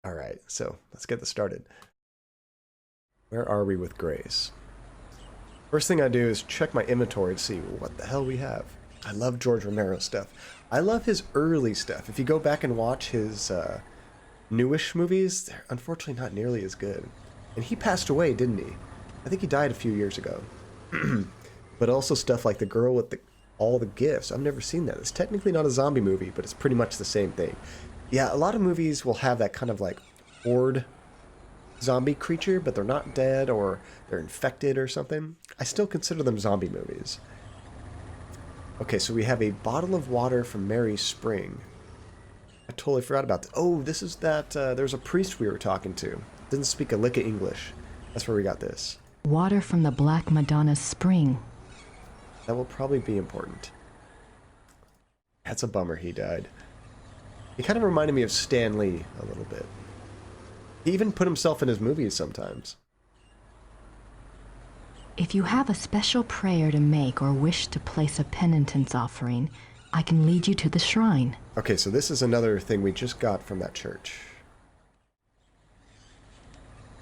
All right, so let's get this started. Where are we with Grace? First thing I do is check my inventory to see what the hell we have. I love George Romero stuff. I love his early stuff. If you go back and watch his newish movies, they're unfortunately not nearly as good. And he passed away, didn't he? I think he died a few years ago. But also stuff like The Girl with all the Gifts. I've never seen that. It's technically not a zombie movie, but it's pretty much the same thing. Yeah, a lot of movies will have that kind of like horde zombie creature, but they're not dead or they're infected or something. I still consider them zombie movies. Okay, so we have a bottle of water from Mary's Spring. I totally forgot about that. Oh, this is that, there's a priest we were talking to. Didn't speak a lick of English. That's where we got this. Water from the Black Madonna's spring. That will probably be important. That's a bummer he died. He kind of reminded me of Stan Lee a little bit. He even put himself in his movies sometimes. If you have a special prayer to make or wish to place a penitence offering, I can lead you to the shrine. Okay, so this is another thing we just got from that church.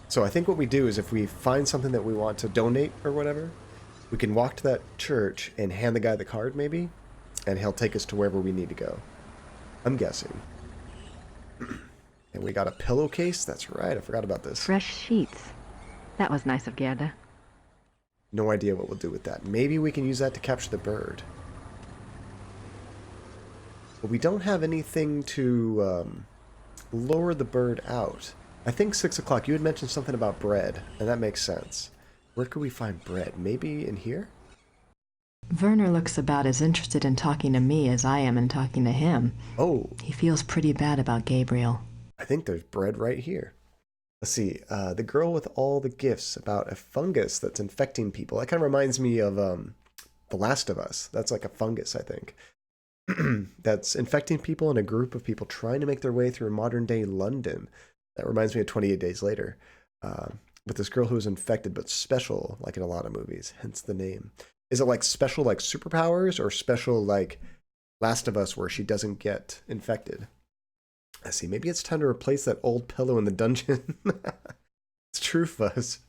So I think what we do is if we find something that we want to donate or whatever, we can walk to that church and hand the guy the card maybe, and he'll take us to wherever we need to go. I'm guessing. And we got a pillowcase? That's right, I forgot about this. Fresh sheets. That was nice of Gerda. No idea what we'll do with that. Maybe we can use that to capture the bird. But we don't have anything to lure the bird out. I think 6 o'clock, you had mentioned something about bread, and that makes sense. Where could we find bread? Maybe in here? Werner looks about as interested in talking to me as I am in talking to him. Oh, He feels pretty bad about Gabriel. I think there's bread right here. Let's see, The Girl with All the Gifts, about a fungus that's infecting people. That kind of reminds me of The Last of Us. That's like a fungus, I think. That's infecting people and a group of people trying to make their way through modern-day London. That reminds me of 28 Days Later. With this girl who is infected, but special, like in a lot of movies, hence the name. Is it like special like superpowers, or special like Last of Us where she doesn't get infected? I see. Maybe it's time to replace that old pillow in the dungeon. It's true, Fuzz.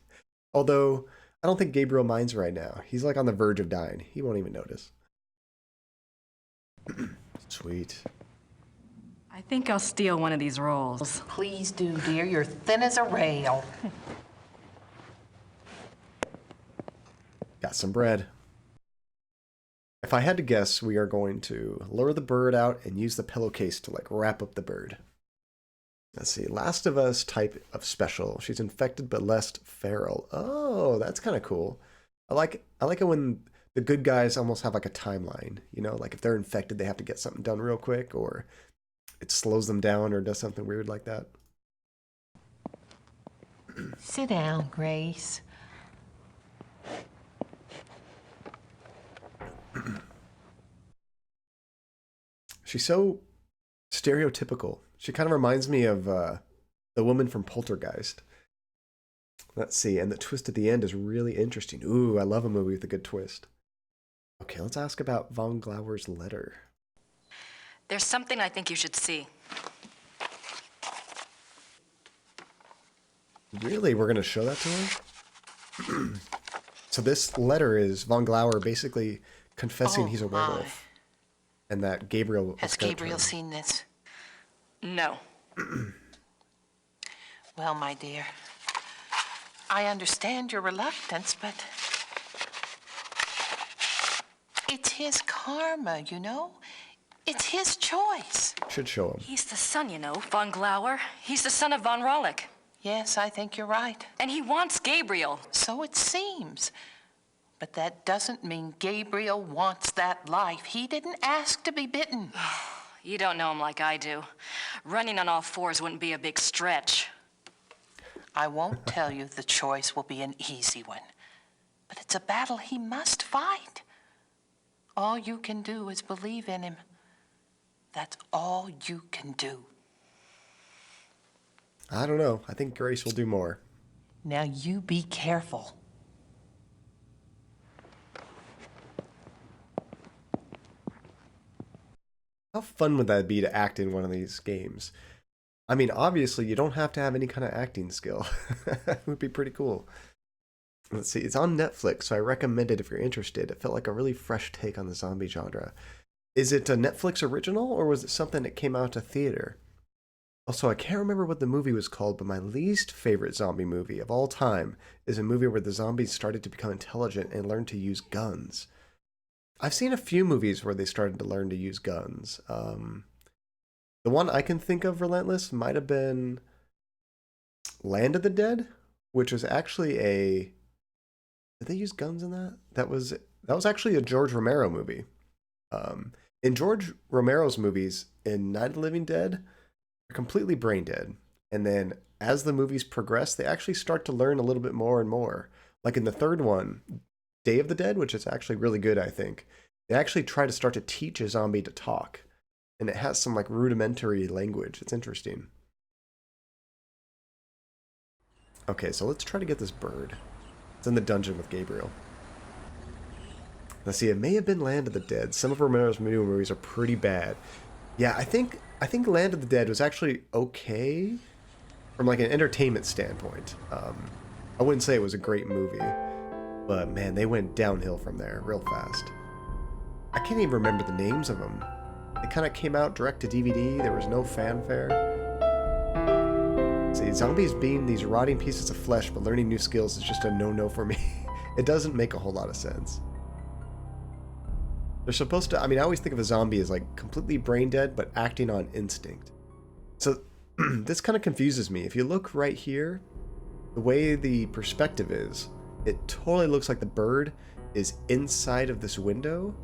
Although, I don't think Gabriel minds right now. He's like on the verge of dying. He won't even notice. Sweet. I think I'll steal one of these rolls. Please do, dear. You're thin as a rail. Got some bread. If I had to guess, we are going to lure the bird out and use the pillowcase to like wrap up the bird. Let's see. Last of Us type of special. She's infected but less feral. Oh, that's kind of cool. I like it when the good guys almost have like a timeline. You know, like if they're infected, they have to get something done real quick, or it slows them down or does something weird like that. Sit down, Grace. She's so stereotypical. She kind of reminds me of the woman from Poltergeist. Let's see, and the twist at the end is really interesting. Ooh, I love a movie with a good twist. Okay, let's ask about Von Glauer's letter. There's something I think you should see. Really? We're going to show that to her? So this letter is Von Glauer basically confessing he's a werewolf. And that Gabriel... Has Gabriel seen this? No. Well, my dear, I understand your reluctance, but it's his karma, you know? It's his choice. Should show him. He's the son, you know, Von Glauer. He's the son of Von Rollick. Yes, I think you're right. And he wants Gabriel. So it seems. But that doesn't mean Gabriel wants that life. He didn't ask to be bitten. You don't know him like I do. Running on all fours wouldn't be a big stretch. I won't tell you the choice will be an easy one. But it's a battle he must fight. All you can do is believe in him. That's all you can do. I don't know. I think Grace will do more. Now you be careful. How fun would that be to act in one of these games? I mean, obviously, you don't have to have any kind of acting skill. It would be pretty cool. Let's see, it's on Netflix, so I recommend it if you're interested. It felt like a really fresh take on the zombie genre. Is it a Netflix original, or was it something that came out to theater? Also, I can't remember what the movie was called, but my least favorite zombie movie of all time is a movie where the zombies started to become intelligent and learn to use guns. I've seen a few movies where they started to learn to use guns. The one I can think of, Relentless, might have been Land of the Dead, which was actually a... Did they use guns in that? That was actually a George Romero movie. In George Romero's movies, in Night of the Living Dead, they're completely brain dead. And then as the movies progress, they actually start to learn a little bit more and more. Like in the third one, Day of the Dead, which is actually really good, I think. They actually try to start to teach a zombie to talk. And it has some like rudimentary language. It's interesting. Okay, so let's try to get this bird. It's in the dungeon with Gabriel. Let's see, it may have been Land of the Dead. Some of Romero's new movies are pretty bad. Yeah, I think Land of the Dead was actually okay from like an entertainment standpoint. I wouldn't say it was a great movie, but man, they went downhill from there real fast. I can't even remember the names of them. It kind of came out direct to DVD. There was no fanfare. See, zombies being these rotting pieces of flesh, but learning new skills is just a no-no for me. It doesn't make a whole lot of sense. They're supposed to, I mean, I always think of a zombie as like completely brain dead, but acting on instinct. So this kind of confuses me. If you look right here, the way the perspective is, it totally looks like the bird is inside of this window,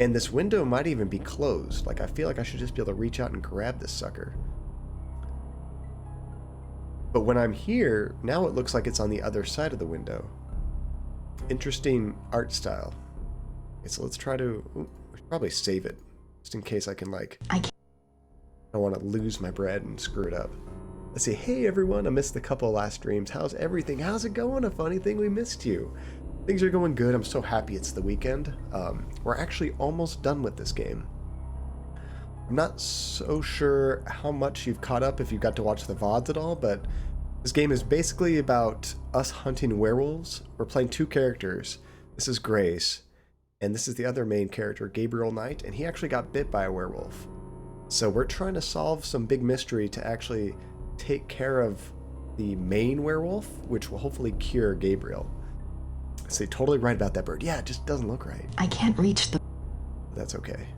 and this window might even be closed. Like, I feel like I should just be able to reach out and grab this sucker. But when I'm here, now it looks like it's on the other side of the window. Interesting art style. Okay, so let's try to... Ooh, we should probably save it, just in case I can, like... I don't want to lose my bread and screw it up. Let's see. Hey, everyone. I missed the couple of last streams. How's everything? How's it going? A funny thing, we missed you. Things are going good. I'm so happy it's the weekend. We're actually almost done with this game. I'm not so sure how much you've caught up if you got to watch the VODs at all, but this game is basically about us hunting werewolves. We're playing two characters. This is Grace, and this is the other main character, Gabriel Knight, and he actually got bit by a werewolf. So we're trying to solve some big mystery to actually take care of the main werewolf, which will hopefully cure Gabriel. So you're totally right about that bird. Yeah, it just doesn't look right. I can't reach the... That's okay.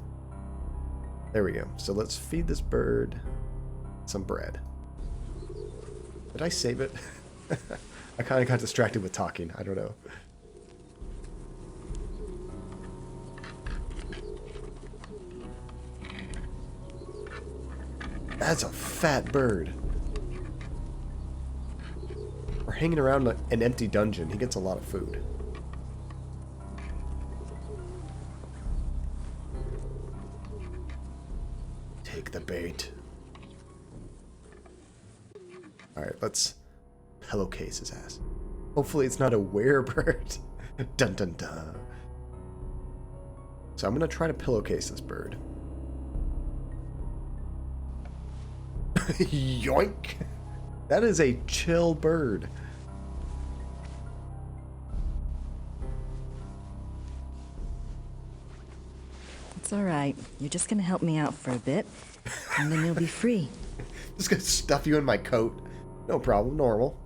There we go. So let's feed this bird some bread. Did I save it? I kind of got distracted with talking. I don't know. That's a fat bird. We're hanging around an empty dungeon. He gets a lot of food. Take the bait. Alright, let's pillowcase his ass. Hopefully it's not a werebird. Dun dun dun. So I'm gonna try to pillowcase this bird. Yoink! That is a chill bird. It's all right. You're just gonna help me out for a bit, and then you'll be free. Just gonna stuff you in my coat. No problem, normal.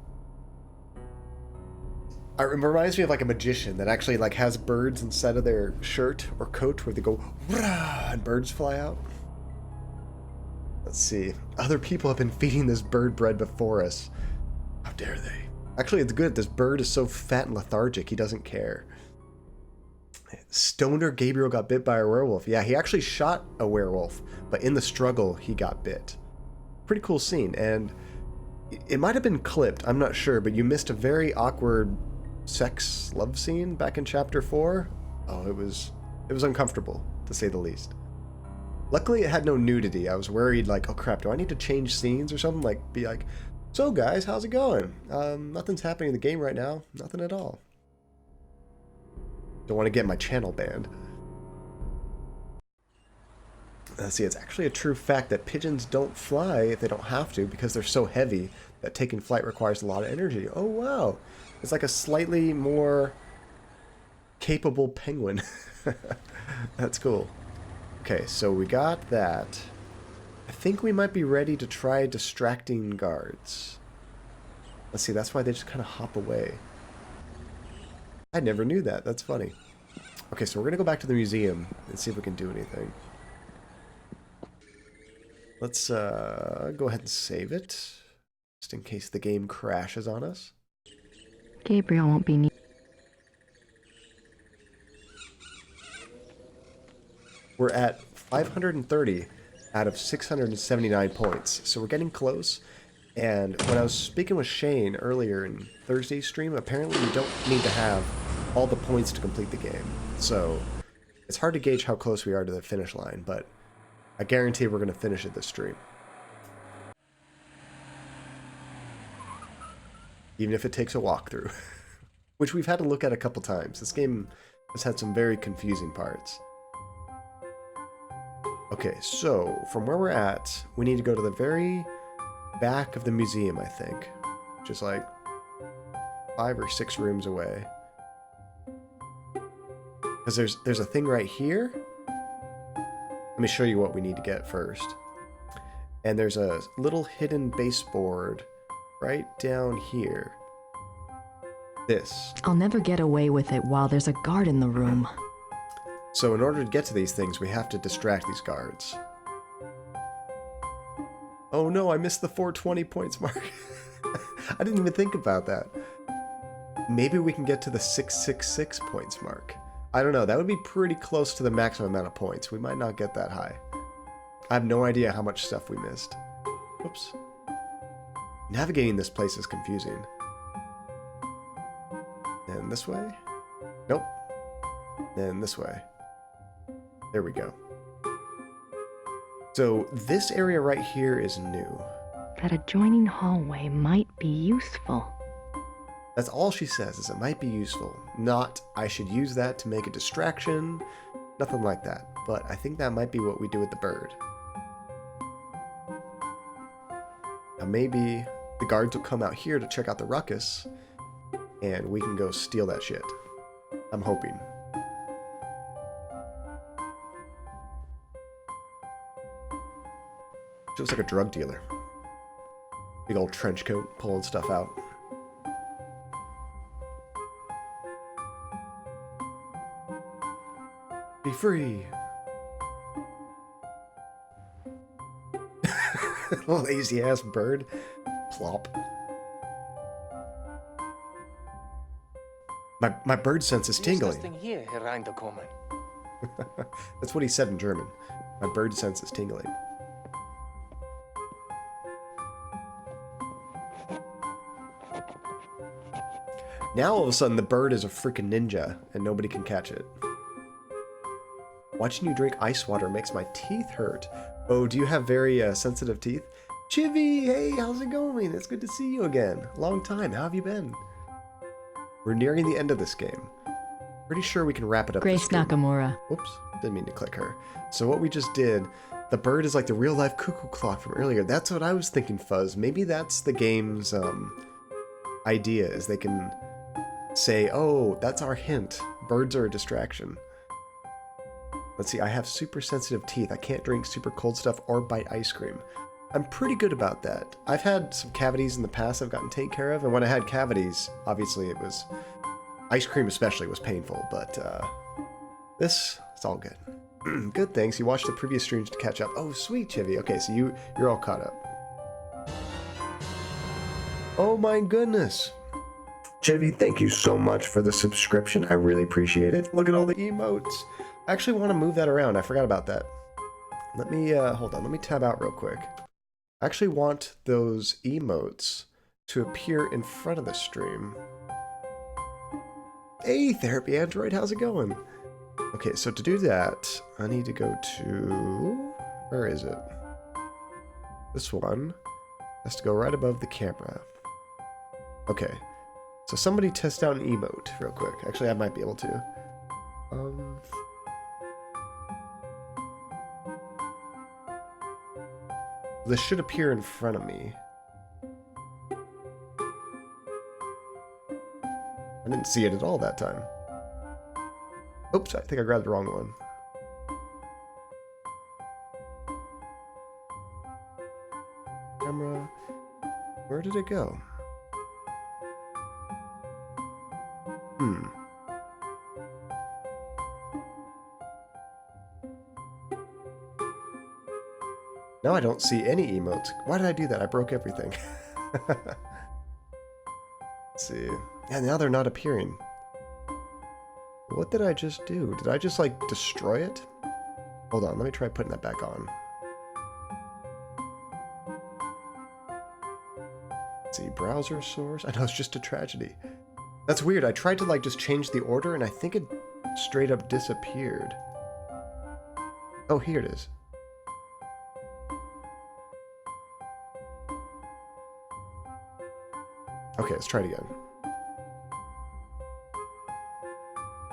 It reminds me of like a magician that actually like has birds inside of their shirt or coat where they go "Wrah!" and birds fly out. Let's see. Other people have been feeding this bird bread before us. How dare they? Actually, it's good. This bird is so fat and lethargic, he doesn't care. Stoner Gabriel got bit by a werewolf. Yeah, he actually shot a werewolf, but in the struggle, he got bit. Pretty cool scene, and it might have been clipped, I'm not sure, but you missed a very awkward sex love scene back in chapter 4. Oh, it was uncomfortable, to say the least. Luckily, it had no nudity. I was worried, like, oh crap, do I need to change scenes or something? Like, be like, so guys, how's it going? Nothing's happening in the game right now. Nothing at all. Don't want to get my channel banned. See, it's actually a true fact that pigeons don't fly if they don't have to because they're so heavy that taking flight requires a lot of energy. Oh, wow. It's like a slightly more capable penguin. That's cool. Okay, so we got that. I think we might be ready to try distracting guards. Let's see, that's why they just kind of hop away. I never knew that. That's funny. Okay, so we're going to go back to the museum and see if we can do anything. Let's go ahead and save it, just in case the game crashes on us. Gabriel won't be needed. We're at 530 out of 679 points, so we're getting close. And when I was speaking with Shane earlier in Thursday's stream, apparently you don't need to have all the points to complete the game. So it's hard to gauge how close we are to the finish line, but I guarantee we're going to finish it this stream. Even if it takes a walkthrough, which we've had to look at a couple times. This game has had some very confusing parts. Okay, so from where we're at, we need to go to the very back of the museum, I think. Which is like 5 or 6 rooms away. Because there's a thing right here. Let me show you what we need to get first. And there's a little hidden baseboard right down here. This. I'll never get away with it while there's a guard in the room. So in order to get to these things, we have to distract these guards. Oh no, I missed the 420 points mark. I didn't even think about that. Maybe we can get to the 666 points mark. I don't know, that would be pretty close to the maximum amount of points. We might not get that high. I have no idea how much stuff we missed. Oops. Navigating this place is confusing. And this way? Nope. And this way. There we go. So this area right here is new. That adjoining hallway might be useful. That's all she says, is it might be useful. Not, I should use that to make a distraction. Nothing like that. But I think that might be what we do with the bird. Now maybe the guards will come out here to check out the ruckus, and we can go steal that shit. I'm hoping. She looks like a drug dealer. Big old trench coat, pulling stuff out. Be free. Lazy ass bird. Plop. My bird sense is tingling. Hier hereingekommen. That's what he said in German. My bird sense is tingling. Now all of a sudden the bird is a freaking ninja and nobody can catch it. Watching you drink ice water makes my teeth hurt. Oh, do you have very sensitive teeth? Chivy, hey, how's it going? It's good to see you again. Long time, how have you been? We're nearing the end of this game. Pretty sure we can wrap it up. Grace Nakamura. Oops, didn't mean to click her. So what we just did, the bird is like the real life cuckoo clock from earlier. That's what I was thinking, Fuzz. Maybe that's the game's idea, is they can say, oh, that's our hint. Birds are a distraction. Let's see, I have super sensitive teeth. I can't drink super cold stuff or bite ice cream. I'm pretty good about that. I've had some cavities in the past I've gotten taken care of, and when I had cavities, obviously it was... ice cream especially was painful, but this, it's all good. Good, thanks. You watched the previous streams to catch up. Oh, sweet, Chivy. Okay, so you're all caught up. Oh my goodness. Chivy, thank you so much for the subscription. I really appreciate it. Look at all the emotes. I actually want to move that around. I forgot about that. Let me, hold on. Let me tab out real quick. I actually want those emotes to appear in front of the stream. Hey, Therapy Android, how's it going? Okay, so to do that, I need to go to... where is it? This one has to go right above the camera. Okay, so somebody test out an emote real quick. Actually, I might be able to. This should appear in front of me. I didn't see it at all that time. Oops, I think I grabbed the wrong one. Camera. Where did it go? Now I don't see any emotes. Why did I do that? I broke everything. Let's see. Yeah, now they're not appearing. What did I just do? Did I just, like, destroy it? Hold on, let me try putting that back on. Let's see, browser source. I know, it's just a tragedy. That's weird. I tried to, like, just change the order, and I think it straight up disappeared. Oh, here it is. Okay, let's try it again.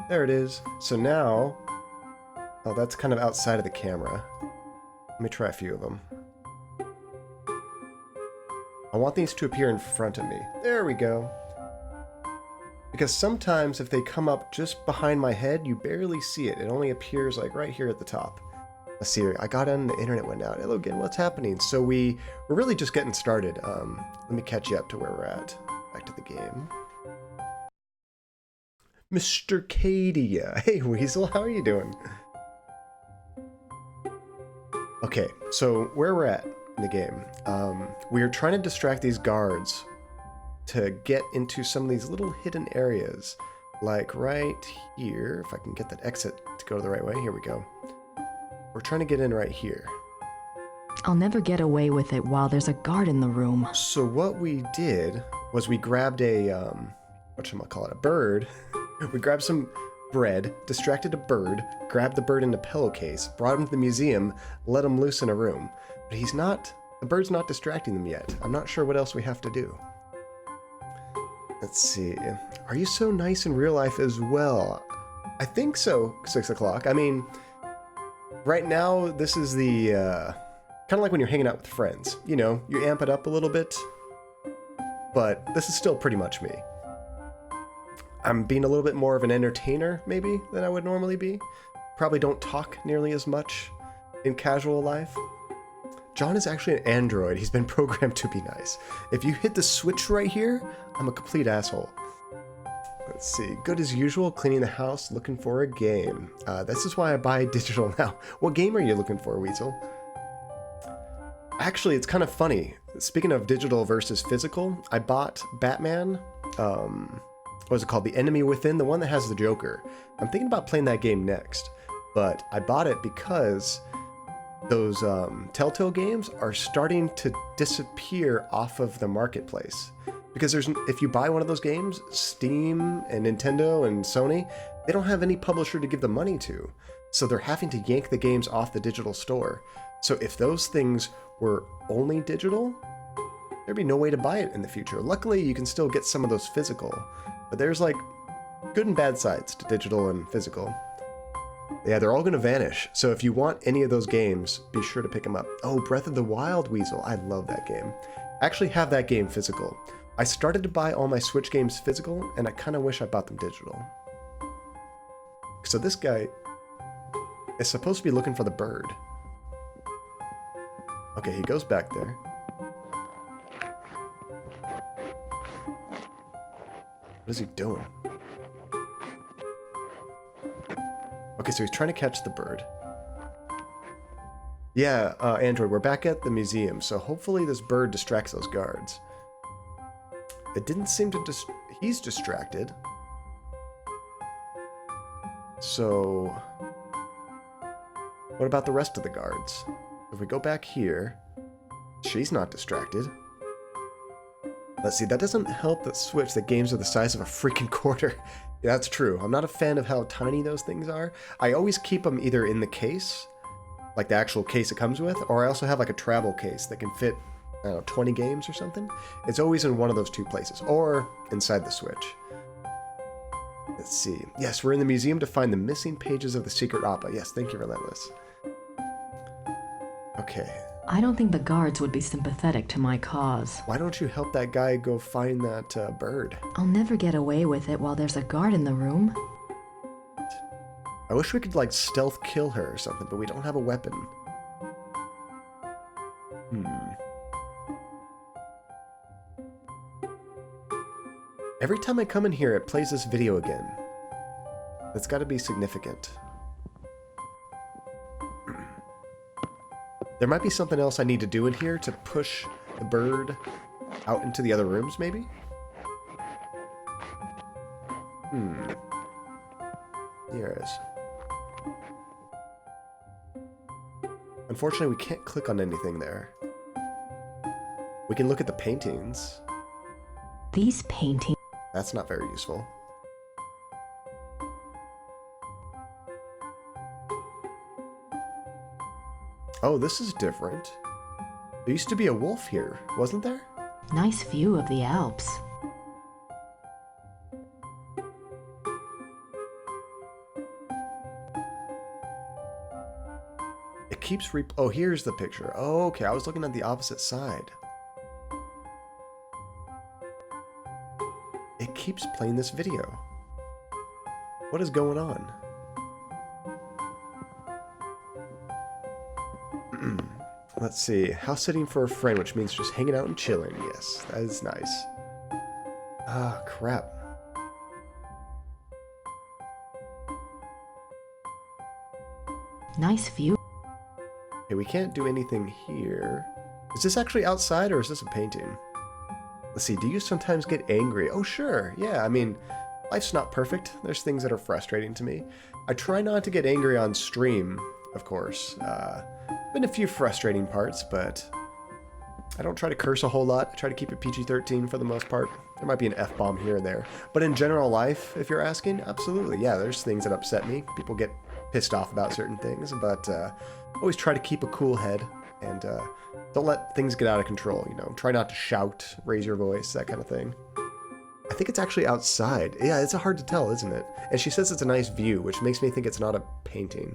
There it is. So now... Oh, that's kind of outside of the camera. Let me try a few of them. I want these to appear in front of me. There we go. Because sometimes if they come up just behind my head, you barely see it. It only appears like right here at the top. Let's see, I got on, the internet went out. Hello again, what's happening? So we're really just getting started. Let me catch you up to where we're at. Back to the game. Mr. Cadia. Hey, Weasel, how are you doing? Okay, so where we're at in the game. We are trying to distract these guards to get into some of these little hidden areas. Like right here, if I can get that exit to go the right way. Here we go. We're trying to get in right here. I'll never get away with it while there's a guard in the room. So what we did was we grabbed a, whatchamacallit, a bird. We grabbed some bread, distracted a bird, grabbed the bird in a pillowcase, brought him to the museum, let him loose in a room. But the bird's not distracting them yet. I'm not sure what else we have to do. Let's see. Are you so nice in real life as well? I think so, 6 o'clock. I mean, right now, this is the, kind of like when you're hanging out with friends. You know, you amp it up a little bit, but this is still pretty much me. I'm being a little bit more of an entertainer, maybe, than I would normally be. Probably don't talk nearly as much in casual life. John is actually an android. He's been programmed to be nice. If you hit the switch right here, I'm a complete asshole. Let's see. Good as usual, cleaning the house, looking for a game. This is why I buy digital now. What game are you looking for, Weasel? Actually, it's kind of funny. Speaking of digital versus physical, I bought Batman, what is it called? The Enemy Within, the one that has the Joker. I'm thinking about playing that game next, but I bought it because those Telltale games are starting to disappear off of the marketplace. Because if you buy one of those games, Steam and Nintendo and Sony, they don't have any publisher to give the money to. So they're having to yank the games off the digital store. So if those things were only digital, there'd be no way to buy it in the future. Luckily, you can still get some of those physical. But there's like good and bad sides to digital and physical. Yeah, they're all going to vanish. So if you want any of those games, be sure to pick them up. Oh, Breath of the Wild, Weasel. I love that game. I actually have that game physical. I started to buy all my Switch games physical, and I kind of wish I bought them digital. So this guy is supposed to be looking for the bird. Okay, he goes back there. What is he doing? Okay, so he's trying to catch the bird. Yeah, Android, we're back at the museum, so hopefully this bird distracts those guards. It didn't seem to he's distracted. So, what about the rest of the guards? If we go back here, she's not distracted. Let's see, that doesn't help that Switch that games are the size of a freaking quarter. Yeah, that's true. I'm not a fan of how tiny those things are. I always keep them either in the case, like the actual case it comes with, or I also have like a travel case that can fit, I don't know, 20 games or something. It's always in one of those two places, or inside the Switch. Let's see. Yes, we're in the museum to find the missing pages of the secret opera. Yes, thank you, Relentless. Okay, I don't think the guards would be sympathetic to my cause. Why don't you help that guy go find that bird? I'll never get away with it while there's a guard in the room. I wish we could, like, stealth kill her or something, but we don't have a weapon. Every time I come in here, it plays this video again. That's got to be significant. There might be something else I need to do in here to push the bird out into the other rooms, maybe? Here it is. Unfortunately, we can't click on anything there. We can look at the paintings. These paintings. That's not very useful. Oh, this is different. There used to be a wolf here, wasn't there? Nice view of the Alps. It keeps oh, here's the picture. Oh, okay, I was looking at the opposite side. It keeps playing this video. What is going on? Let's see. House sitting for a friend, which means just hanging out and chilling. Yes, that is nice. Ah, crap. Nice view. Okay, we can't do anything here. Is this actually outside or is this a painting? Let's see, do you sometimes get angry? Oh, sure. Yeah, I mean, life's not perfect. There's things that are frustrating to me. I try not to get angry on stream, of course. Been a few frustrating parts, but I don't try to curse a whole lot. I try to keep it PG-13 for the most part. There might be an F-bomb here and there. But in general life, if you're asking, absolutely. Yeah, there's things that upset me. People get pissed off about certain things, but always try to keep a cool head and don't let things get out of control, you know. Try not to shout, raise your voice, that kind of thing. I think it's actually outside. Yeah, it's hard to tell, isn't it? And she says it's a nice view, which makes me think it's not a painting.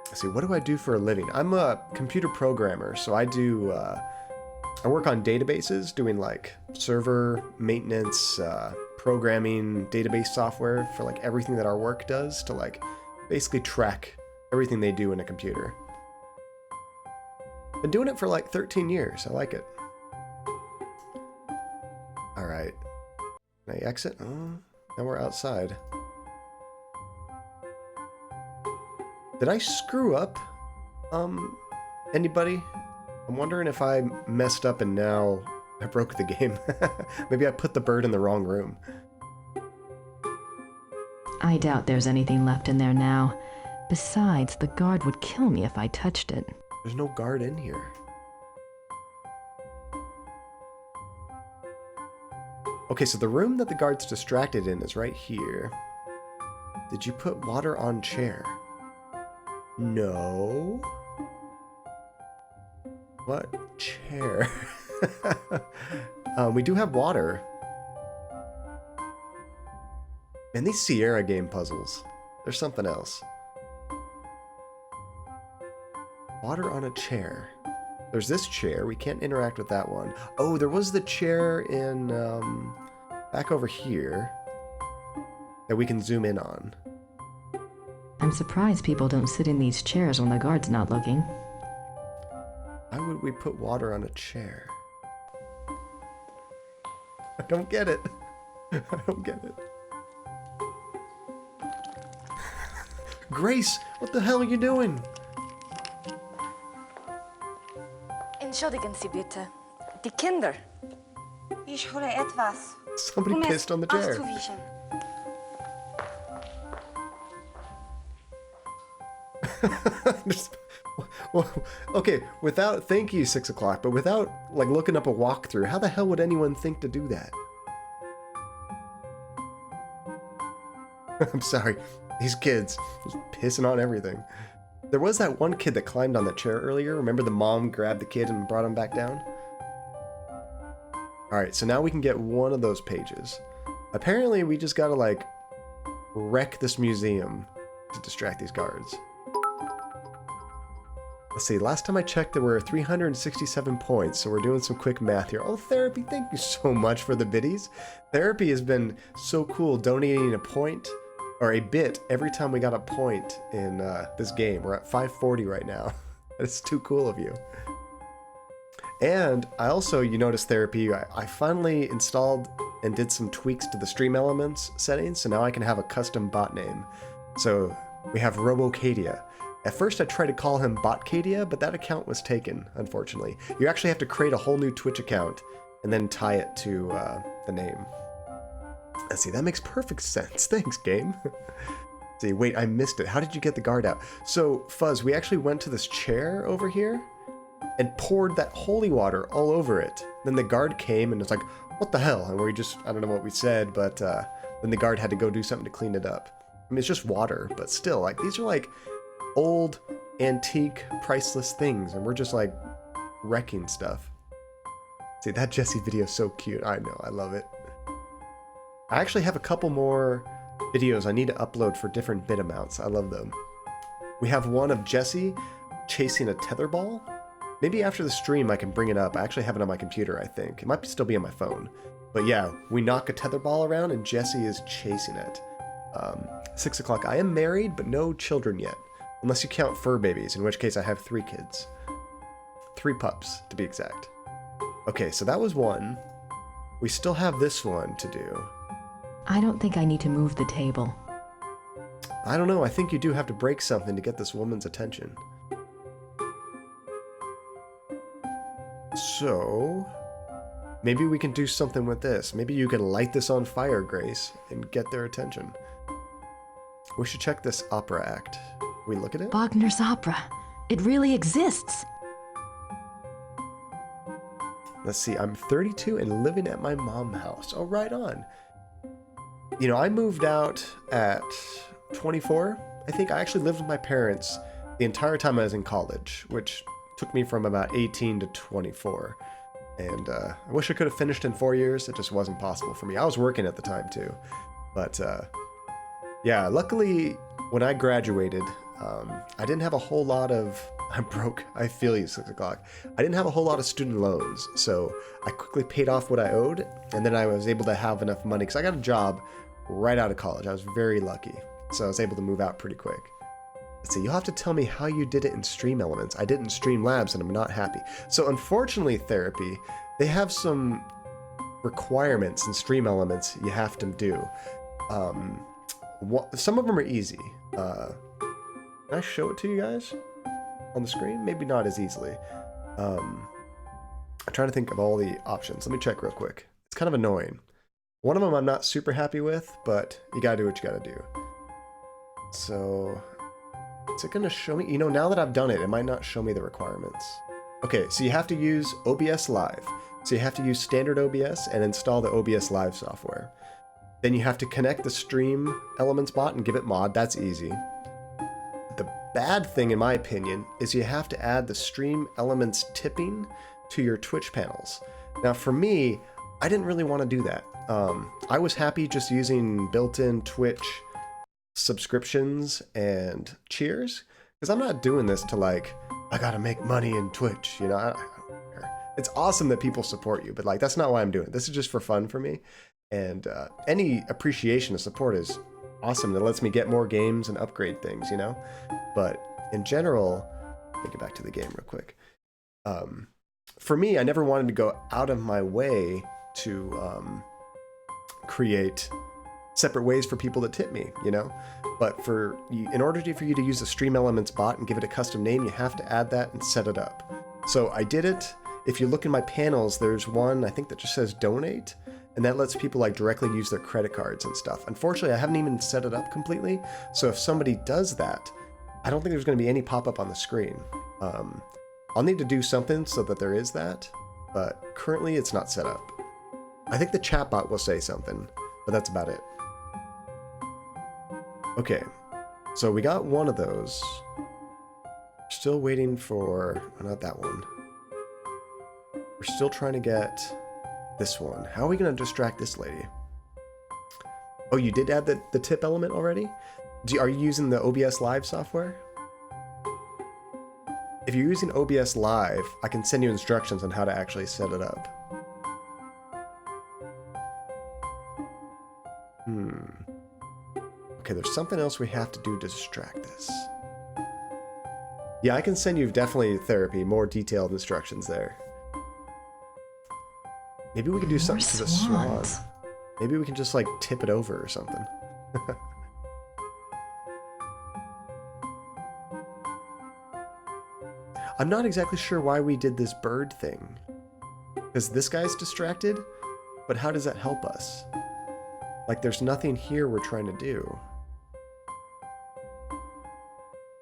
Let's see, what do I do for a living? I'm a computer programmer, so I do, I work on databases, doing like server maintenance, programming database software for like everything that our work does to like basically track everything they do in a computer. Been doing it for like 13 years. I like it. All right. Can I exit? Oh, now we're outside. Did I screw up? Anybody? I'm wondering if I messed up and now I broke the game. Maybe I put the bird in the wrong room. I doubt there's anything left in there now. Besides, the guard would kill me if I touched it. There's no guard in here. Okay, so the room that the guard's distracted in is right here. Did you put water on chair? No. What chair? We do have water. And these Sierra game puzzles. There's something else. Water on a chair. There's this chair. We can't interact with that one. Oh, there was the chair in, back over here that we can zoom in on. I'm surprised people don't sit in these chairs when the guard's not looking. Why would we put water on a chair? I don't get it. I don't get it. Grace, what the hell are you doing? Entschuldigen Sie bitte. Die Kinder. Ich hole etwas. Somebody pissed on the chair. Auszuwischen. Well, okay, without, thank you, 6 o'clock, but without, like, looking up a walkthrough, how the hell would anyone think to do that? I'm sorry, these kids, just pissing on everything. There was that one kid that climbed on the chair earlier. Remember the mom grabbed the kid and brought him back down? Alright, so now we can get one of those pages. Apparently, we just gotta, like, wreck this museum to distract these guards. Let's see, last time I checked there were 367 points, so we're doing some quick math here. Oh, Therapy, thank you so much for the biddies. Therapy has been so cool, donating a point, or a bit, every time we got a point in this game. We're at 540 right now. That's too cool of you. And I also, you notice Therapy, I finally installed and did some tweaks to the Stream Elements settings, so now I can have a custom bot name. So we have Robocadia. At first I tried to call him Botcadia, but that account was taken, unfortunately. You actually have to create a whole new Twitch account and then tie it to the name. Let's see, that makes perfect sense. Thanks, game. Let's see, wait, I missed it. How did you get the guard out? So, Fuzz, we actually went to this chair over here and poured that holy water all over it. Then the guard came and was like, what the hell? And we just, I don't know what we said, but then the guard had to go do something to clean it up. I mean, it's just water, but still, like, these are like old, antique, priceless things, and we're just like wrecking stuff. See, that Jesse video is so cute. I know, I love it. I actually have a couple more videos I need to upload for different bit amounts. I love them. We have one of Jesse chasing a tetherball. Maybe after the stream I can bring it up. I actually have it on my computer, I think. It might still be on my phone. But yeah, we knock a tetherball around and Jesse is chasing it. 6 o'clock. I am married, but no children yet. Unless you count fur babies, in which case I have 3 kids. 3 pups, to be exact. Okay, so that was one. We still have this one to do. I don't think I need to move the table. I don't know, I think you do have to break something to get this woman's attention. So, maybe we can do something with this. Maybe you can light this on fire, Grace, and get their attention. We should check this opera act. We look at it? Wagner's opera. It really exists. Let's see, I'm 32 and living at my mom's house. Oh, right on. You know, I moved out at 24. I think I actually lived with my parents the entire time I was in college, which took me from about 18 to 24. And I wish I could have finished in 4 years. It just wasn't possible for me. I was working at the time, too. But, yeah, luckily, when I graduated, I didn't have a whole lot of... I'm broke. I feel you, 6 o'clock. I didn't have a whole lot of student loans, so I quickly paid off what I owed, and then I was able to have enough money, because I got a job right out of college. I was very lucky, so I was able to move out pretty quick. Let's see, you'll have to tell me how you did it in Stream Elements. I did it in Streamlabs, and I'm not happy. So unfortunately, Therapy, they have some requirements in Stream Elements you have to do. Some of them are easy. Can I show it to you guys on the screen? Maybe not as easily. I'm trying to think of all the options. Let me check real quick. It's kind of annoying. One of them I'm not super happy with, but you gotta do what you gotta do. So, is it gonna show me? You know, now that I've done it, it might not show me the requirements. Okay, so you have to use OBS Live. So you have to use standard OBS and install the OBS Live software. Then you have to connect the Stream Elements bot and give it mod. That's easy. The bad thing, in my opinion, is you have to add the Stream Elements tipping to your Twitch panels. Now, for me, I didn't really want to do that. I was happy just using built-in Twitch subscriptions and cheers, because I'm not doing this to, like, I gotta make money in Twitch, you know? I don't care. It's awesome that people support you, but, like, that's not why I'm doing it. This is just for fun for me. And any appreciation of support is awesome. That lets me get more games and upgrade things, you know? But in general, let me get back to the game real quick. For me, I never wanted to go out of my way to create separate ways for people to tip me, you know? But in order for you to use the Stream Elements bot and give it a custom name, you have to add that and set it up. So I did it. If you look in my panels, there's one, I think, that just says donate. And that lets people like directly use their credit cards and stuff. Unfortunately, I haven't even set it up completely. So if somebody does that, I don't think there's going to be any pop-up on the screen. I'll need to do something so that there is that, but currently it's not set up. I think the chatbot will say something, but that's about it. Okay, so we got one of those. Still waiting for, not that one. We're still trying to get this one. How are we going to distract this lady? Oh, you did add the tip element already? Are you using the OBS Live software? If you're using OBS Live, I can send you instructions on how to actually set it up. Okay, there's something else we have to do to distract this. Yeah, I can send you definitely therapy, more detailed instructions there. Maybe we can do something to the swan. swans. Maybe we can just like tip it over or something. I'm not exactly sure why we did this bird thing. Because this guy's distracted, but how does that help us? Like, there's nothing here we're trying to do.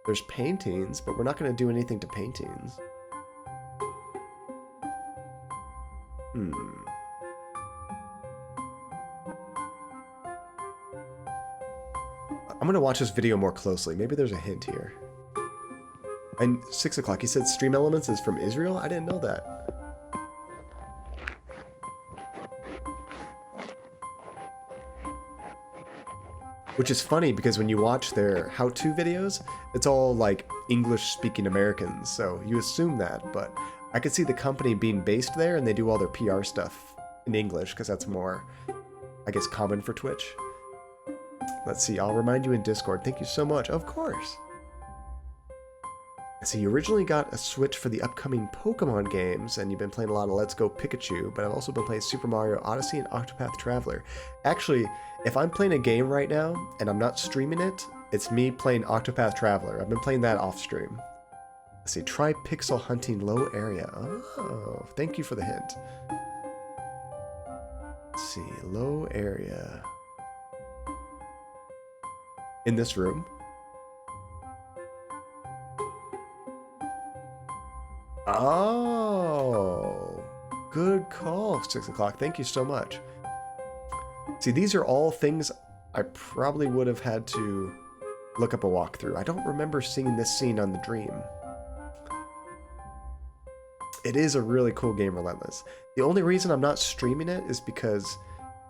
There's paintings, but we're not going to do anything to paintings. I'm going to watch this video more closely. Maybe there's a hint here. And 6 o'clock, he said Stream Elements is from Israel? I didn't know that. Which is funny because when you watch their how-to videos, it's all like English-speaking Americans, so you assume that, but I could see the company being based there and they do all their PR stuff in English because that's more, I guess, common for Twitch. Let's see, I'll remind you in Discord. Thank you so much. Of course. So you originally got a Switch for the upcoming Pokemon games, and you've been playing a lot of Let's Go Pikachu, but I've also been playing Super Mario Odyssey and Octopath Traveler. Actually, if I'm playing a game right now, and I'm not streaming it, it's me playing Octopath Traveler. I've been playing that off stream. Let's see, try pixel hunting low area. Oh, thank you for the hint. Let's see, low area. In this room? Oh, good call, 6 o'clock. Thank you so much. See, these are all things I probably would have had to look up a walkthrough. I don't remember seeing this scene on the Dream. It is a really cool game, Relentless. The only reason I'm not streaming it is because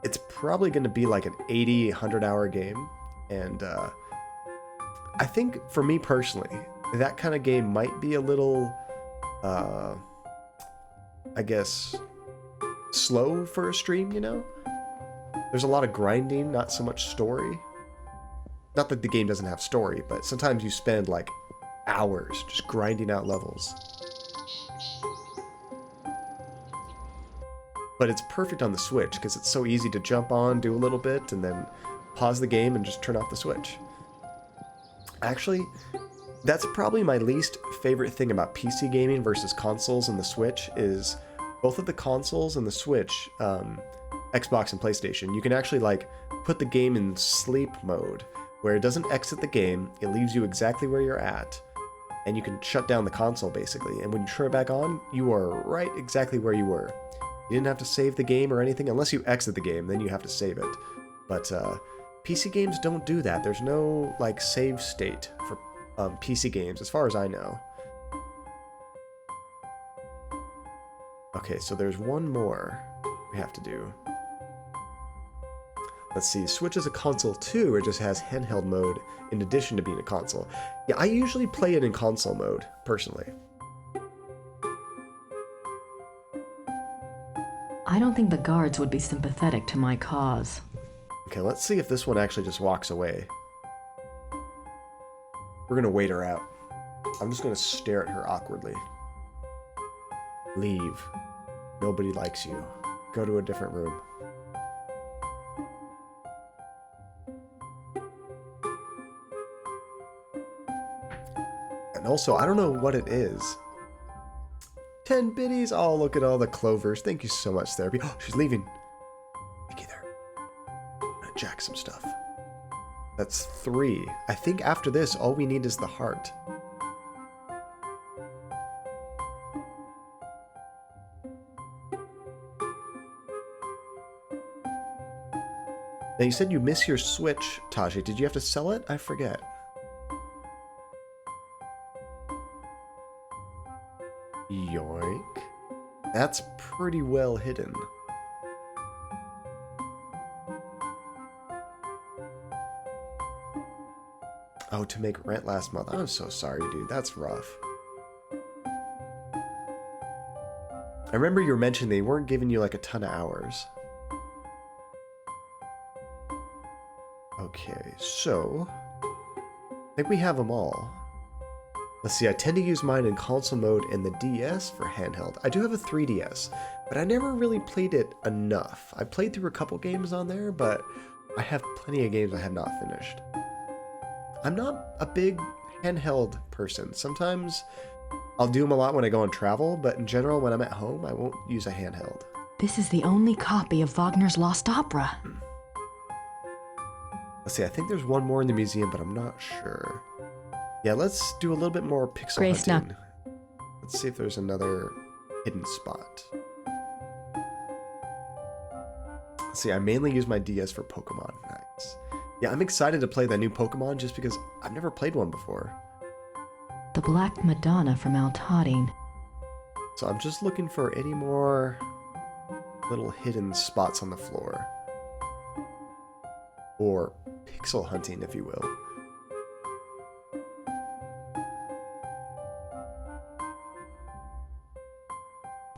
it's probably going to be like an 80, 100-hour game. And I think, for me personally, that kind of game might be a little... I guess, slow for a stream, you know? There's a lot of grinding, not so much story. Not that the game doesn't have story, but sometimes you spend, like, hours just grinding out levels. But it's perfect on the Switch, because it's so easy to jump on, do a little bit, and then pause the game and just turn off the Switch. Actually... that's probably my least favorite thing about PC gaming versus consoles and the Switch is both of the consoles and the Switch, Xbox and PlayStation, you can actually like put the game in sleep mode where it doesn't exit the game, it leaves you exactly where you're at, and you can shut down the console basically, and when you turn it back on, you are right exactly where you were. You didn't have to save the game or anything, unless you exit the game, then you have to save it. But PC games don't do that. There's no like save state for PC games, as far as I know. Okay, so there's one more we have to do. Let's see, Switch is a console too, it just has handheld mode in addition to being a console. Yeah, I usually play it in console mode, personally. I don't think the guards would be sympathetic to my cause. Okay, let's see if this one actually just walks away. We're gonna wait her out. I'm just gonna stare at her awkwardly. Leave. Nobody likes you. Go to a different room. And also, I don't know what it is. 10 biddies? Oh, look at all the clovers. Thank you so much, Therapy. Oh, she's leaving. Thank you there. I'm gonna jack some stuff. That's 3. I think after this, all we need is the heart. Now, you said you miss your Switch, Taji. Did you have to sell it? I forget. Yoink. That's pretty well hidden. Oh, to make rent last month. I'm so sorry, dude. That's rough. I remember you were mentioning they weren't giving you like a ton of hours. Okay, so I think we have them all. Let's see, I tend to use mine in console mode and the DS for handheld. I do have a 3DS, but I never really played it enough. I played through a couple games on there, but I have plenty of games I have not finished. I'm not a big handheld person. Sometimes I'll do them a lot when I go on travel, but in general, when I'm at home, I won't use a handheld. This is the only copy of Wagner's Lost Opera. Let's see, I think there's one more in the museum, but I'm not sure. Yeah, let's do a little bit more pixel Grace, hunting. Let's see if there's another hidden spot. Let's see, I mainly use my DS for Pokemon. Nice. Yeah, I'm excited to play that new Pokemon just because I've never played one before. The Black Madonna from Altadine. So I'm just looking for any more little hidden spots on the floor. Or pixel hunting, if you will.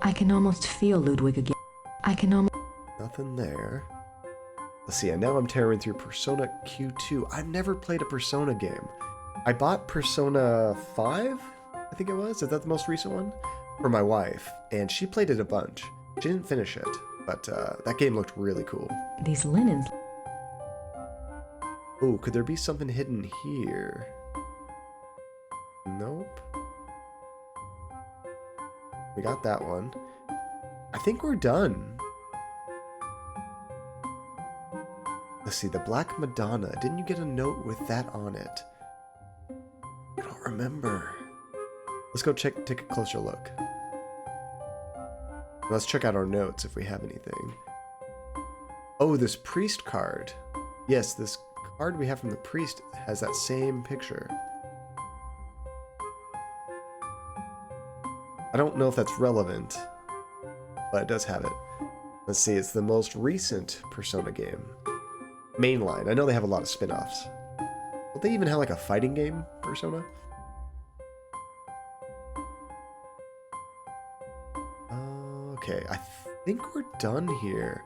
I can almost feel Ludwig again. I can almost... Nothing there. Let's see, and now I'm tearing through Persona Q2. I've never played a Persona game. I bought Persona 5, I think it was. Is that the most recent one? For my wife, and she played it a bunch. She didn't finish it, but that game looked really cool. These linens... Oh, could there be something hidden here? Nope. We got that one. I think we're done. Let's see, the Black Madonna. Didn't you get a note with that on it? I don't remember. Let's go take a closer look. Let's check out our notes if we have anything. Oh, this priest card. Yes, this card we have from the priest has that same picture. I don't know if that's relevant, but it does have it. Let's see, it's the most recent Persona game. Mainline. I know they have a lot of spin-offs. Don't they even have like a fighting game, Persona? Okay, I think we're done here.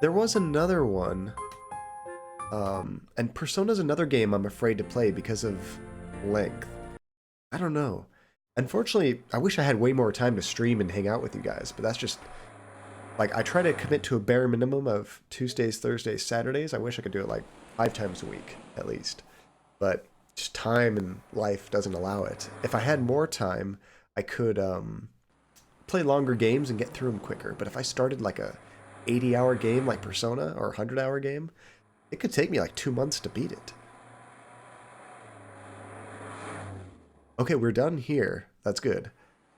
There was another one. And Persona's another game I'm afraid to play because of length. I don't know. Unfortunately, I wish I had way more time to stream and hang out with you guys, but that's just... Like, I try to commit to a bare minimum of Tuesdays, Thursdays, Saturdays. I wish I could do it like 5 times a week, at least. But just time and life doesn't allow it. If I had more time, I could play longer games and get through them quicker. But if I started like a 80-hour game like Persona or a 100-hour game, it could take me like 2 months to beat it. Okay, we're done here. That's good.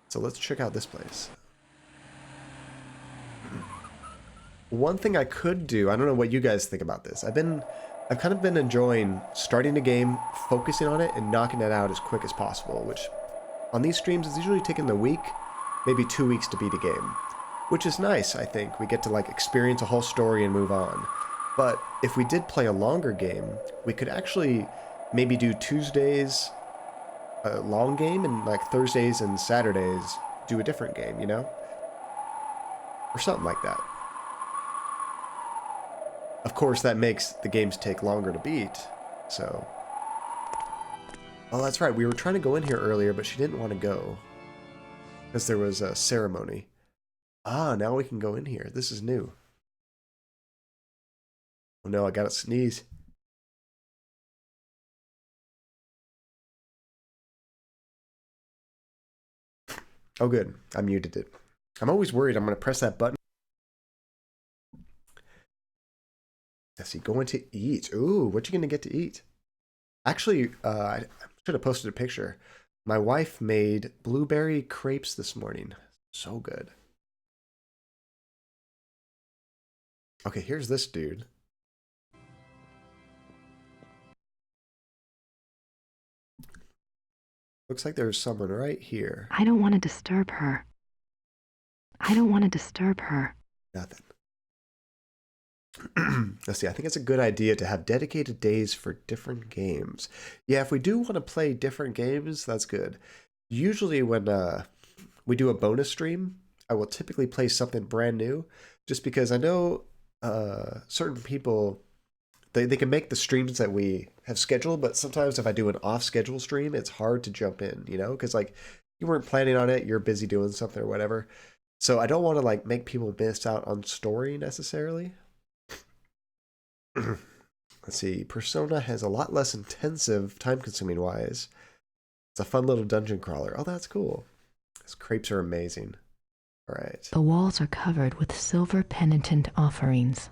So let's check out this place. One thing I could do, I don't know what you guys think about this. I've kind of been enjoying starting a game, focusing on it, and knocking it out as quick as possible, which on these streams is usually taking a week, maybe 2 weeks to beat a game. Which is nice, I think. We get to like experience a whole story and move on. But if we did play a longer game, we could actually maybe do Tuesdays a long game and like Thursdays and Saturdays do a different game, you know? Or something like that. Of course, that makes the games take longer to beat, so... Oh, that's right, we were trying to go in here earlier, but she didn't want to go. Because there was a ceremony. Ah, now we can go in here. This is new. Oh no, I gotta sneeze. Oh good, I muted it. I'm always worried I'm gonna press that button. Let's see, going to eat. Ooh, what you gonna get to eat? Actually, I should have posted a picture. My wife made blueberry crepes this morning. So good. Okay, here's this dude. Looks like there's someone right here. I don't want to disturb her. I don't want to disturb her. Nothing. Let's see, I think it's a good idea to have dedicated days for different games. Yeah, if we do want to play different games, that's good. Usually when we do a bonus stream, I will typically play something brand new, just because I know certain people, they can make the streams that we have scheduled, but sometimes if I do an off-schedule stream, it's hard to jump in, you know? Because, like, you weren't planning on it, you're busy doing something or whatever. So I don't want to, like, make people miss out on story necessarily. Let's see, Persona has a lot less intensive, time-consuming wise. It's a fun little dungeon crawler. Oh, that's cool. These crepes are amazing. All right. The walls are covered with silver penitent offerings.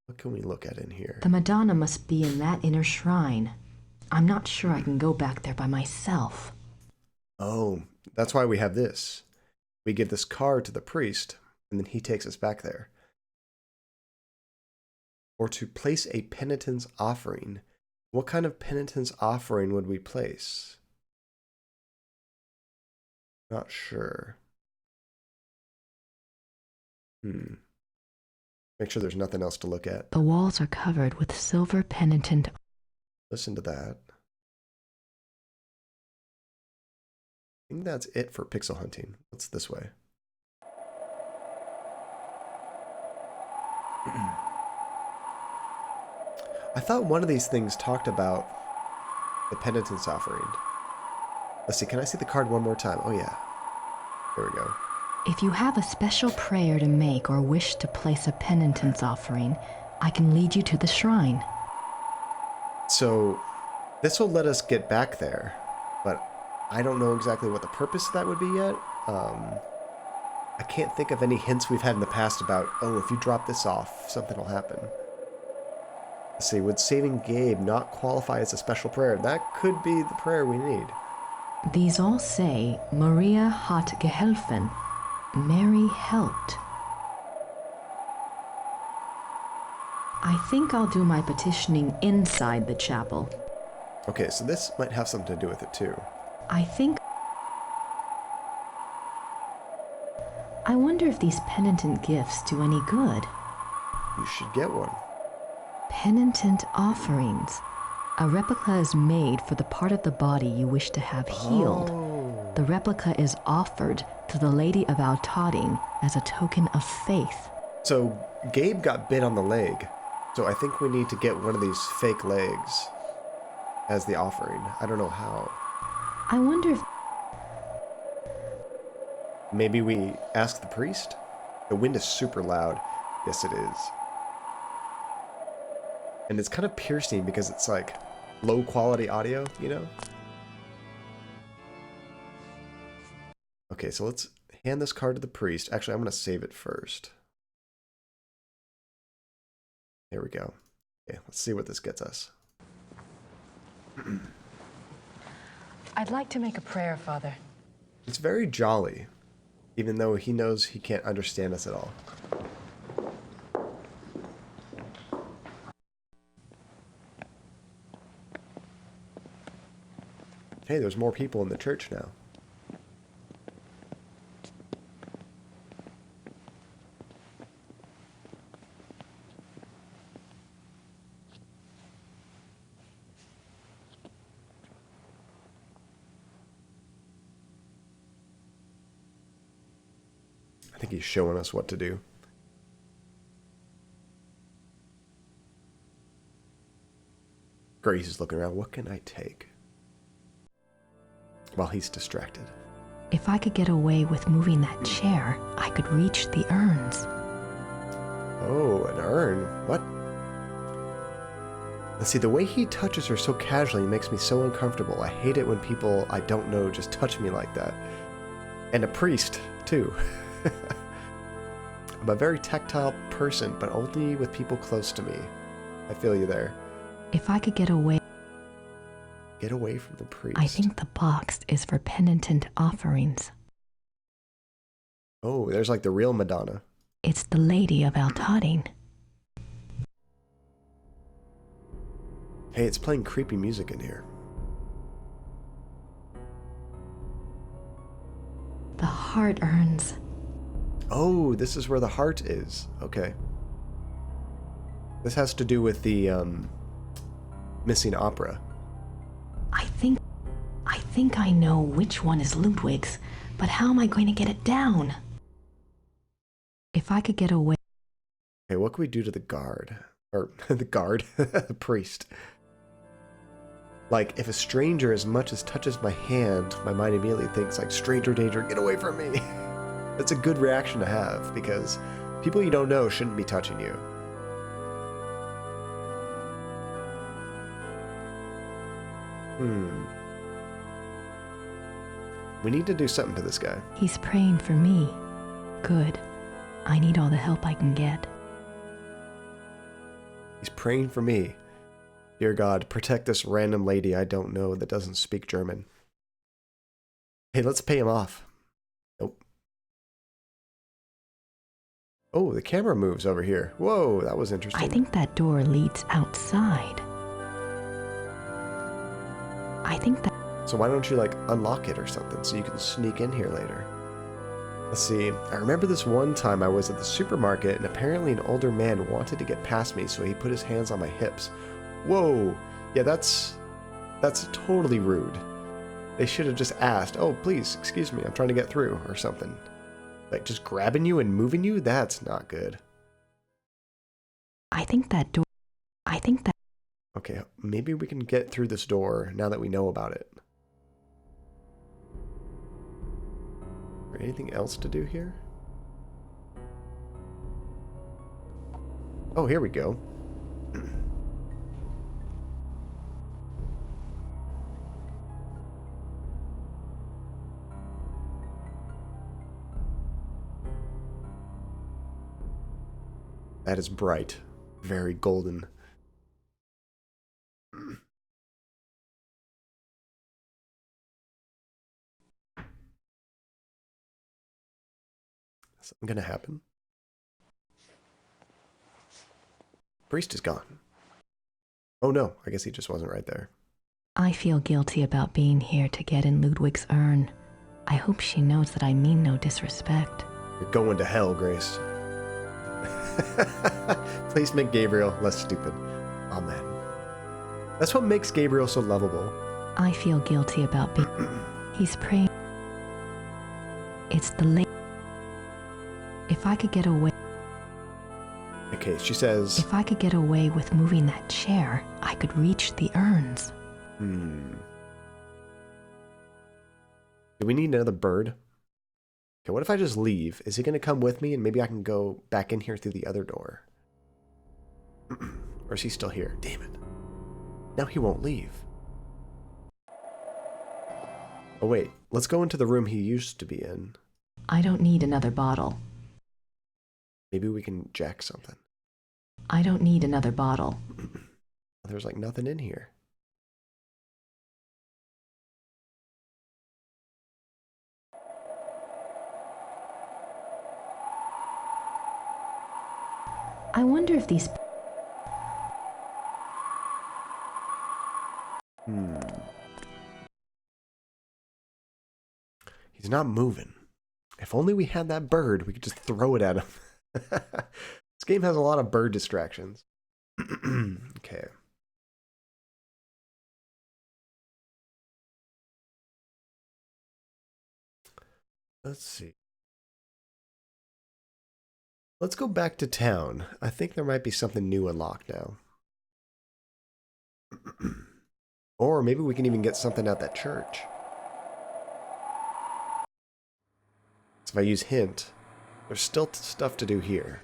What can we look at in here? The Madonna must be in that inner shrine. I'm not sure I can go back there by myself. Oh, that's why we have this. We give this card to the priest, and then he takes us back there. Or to place a penitence offering. What kind of penitence offering would we place? Not sure. Make sure there's nothing else to look at. The walls are covered with silver penitent. Listen to that. I think that's it for pixel hunting. What's this way? I thought one of these things talked about the penitence offering. Let's see, can I see the card one more time? Oh yeah. There we go. If you have a special prayer to make or wish to place a penitence offering, I can lead you to the shrine. So this will let us get back there, but I don't know exactly what the purpose of that would be yet. I can't think of any hints we've had in the past about, oh, if you drop this off, something will happen. Let's see, would saving Gabe not qualify as a special prayer? That could be the prayer we need. These all say, Maria hat geholfen. Mary helped. I think I'll do my petitioning inside the chapel. Okay, so this might have something to do with it too. I wonder if these penitent gifts do any good. You should get one. Penitent offerings. A replica is made for the part of the body you wish to have healed. Oh. The replica is offered to the Lady of Altading as a token of faith. So Gabe got bit on the leg. So I think we need to get one of these fake legs as the offering. I don't know how. I wonder if... Maybe we ask the priest? The wind is super loud. Yes, it is. And it's kind of piercing because it's like low quality audio, you know? Okay, so let's hand this card to the priest. Actually, I'm going to save it first. There we go. Okay, let's see what this gets us. I'd like to make a prayer, Father. It's very jolly, even though he knows he can't understand us at all. Hey, there's more people in the church now. I think he's showing us what to do. Grace is looking around. What can I take? While he's distracted. If I could get away with moving that chair, I could reach the urns. Oh, an urn. What? Let's see, the way he touches her so casually makes me so uncomfortable. I hate it when people I don't know just touch me like that. And a priest, too. I'm a very tactile person, but only with people close to me. I feel you there. If I could get away... Get away from the priest. I think the box is for penitent offerings. Oh, there's like the real Madonna. It's the Lady of Altading. Hey, it's playing creepy music in here. The heart urns. Oh, this is where the heart is. Okay. This has to do with the missing opera. I think I know which one is Ludwig's, but how am I going to get it down? If I could get away... Okay, what can we do to the guard? Or, the guard? The priest. Like, if a stranger as much as touches my hand, my mind immediately thinks, like, stranger danger, get away from me. That's a good reaction to have, because people you don't know shouldn't be touching you. We need to do something to this guy. He's praying for me. Good. I need all the help I can get. He's praying for me. Dear God, protect this random lady I don't know that doesn't speak German. Hey, let's pay him off. Nope. Oh, the camera moves over here. Whoa, that was interesting. I think that door leads outside. I think that... So why don't you, like, unlock it or something so you can sneak in here later? Let's see. I remember this one time I was at the supermarket and apparently an older man wanted to get past me, so he put his hands on my hips. Whoa. Yeah, that's totally rude. They should have just asked, oh, please, excuse me, I'm trying to get through, or something. Like, just grabbing you and moving you? That's not good. I think that door... I think that... Okay, maybe we can get through this door now that we know about it. Is there anything else to do here? Oh, here we go. That is bright. Very golden. Something gonna happen? Priest is gone. Oh no, I guess he just wasn't right there. I feel guilty about being here to get in Ludwig's urn. I hope she knows that I mean no disrespect. You're going to hell, Grace. Please make Gabriel less stupid. Amen. That's what makes Gabriel so lovable. I feel guilty about being... He's praying... It's the late... If I could get away... Okay, she says... If I could get away with moving that chair, I could reach the urns. Do we need another bird? Okay, what if I just leave? Is he going to come with me and maybe I can go back in here through the other door? Or is he still here? Damn it. Now he won't leave. Oh wait, let's go into the room he used to be in. I don't need another bottle. Maybe we can jack something. I don't need another bottle. There's like nothing in here. I wonder if these... He's not moving. If only we had that bird, we could just throw it at him. This game has a lot of bird distractions. Okay. Let's see. Let's go back to town. I think there might be something new unlocked now. Or maybe we can even get something at that church. So if I use hint, there's still stuff to do here.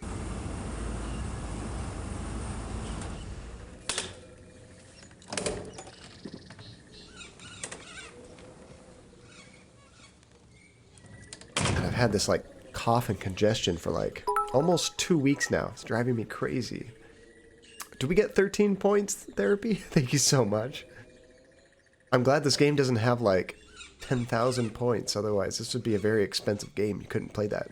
And I've had this like cough and congestion for like almost 2 weeks now. It's driving me crazy. Do we get 13 points therapy? Thank you so much. I'm glad this game doesn't have like 10,000 points. Otherwise, this would be a very expensive game. You couldn't play that.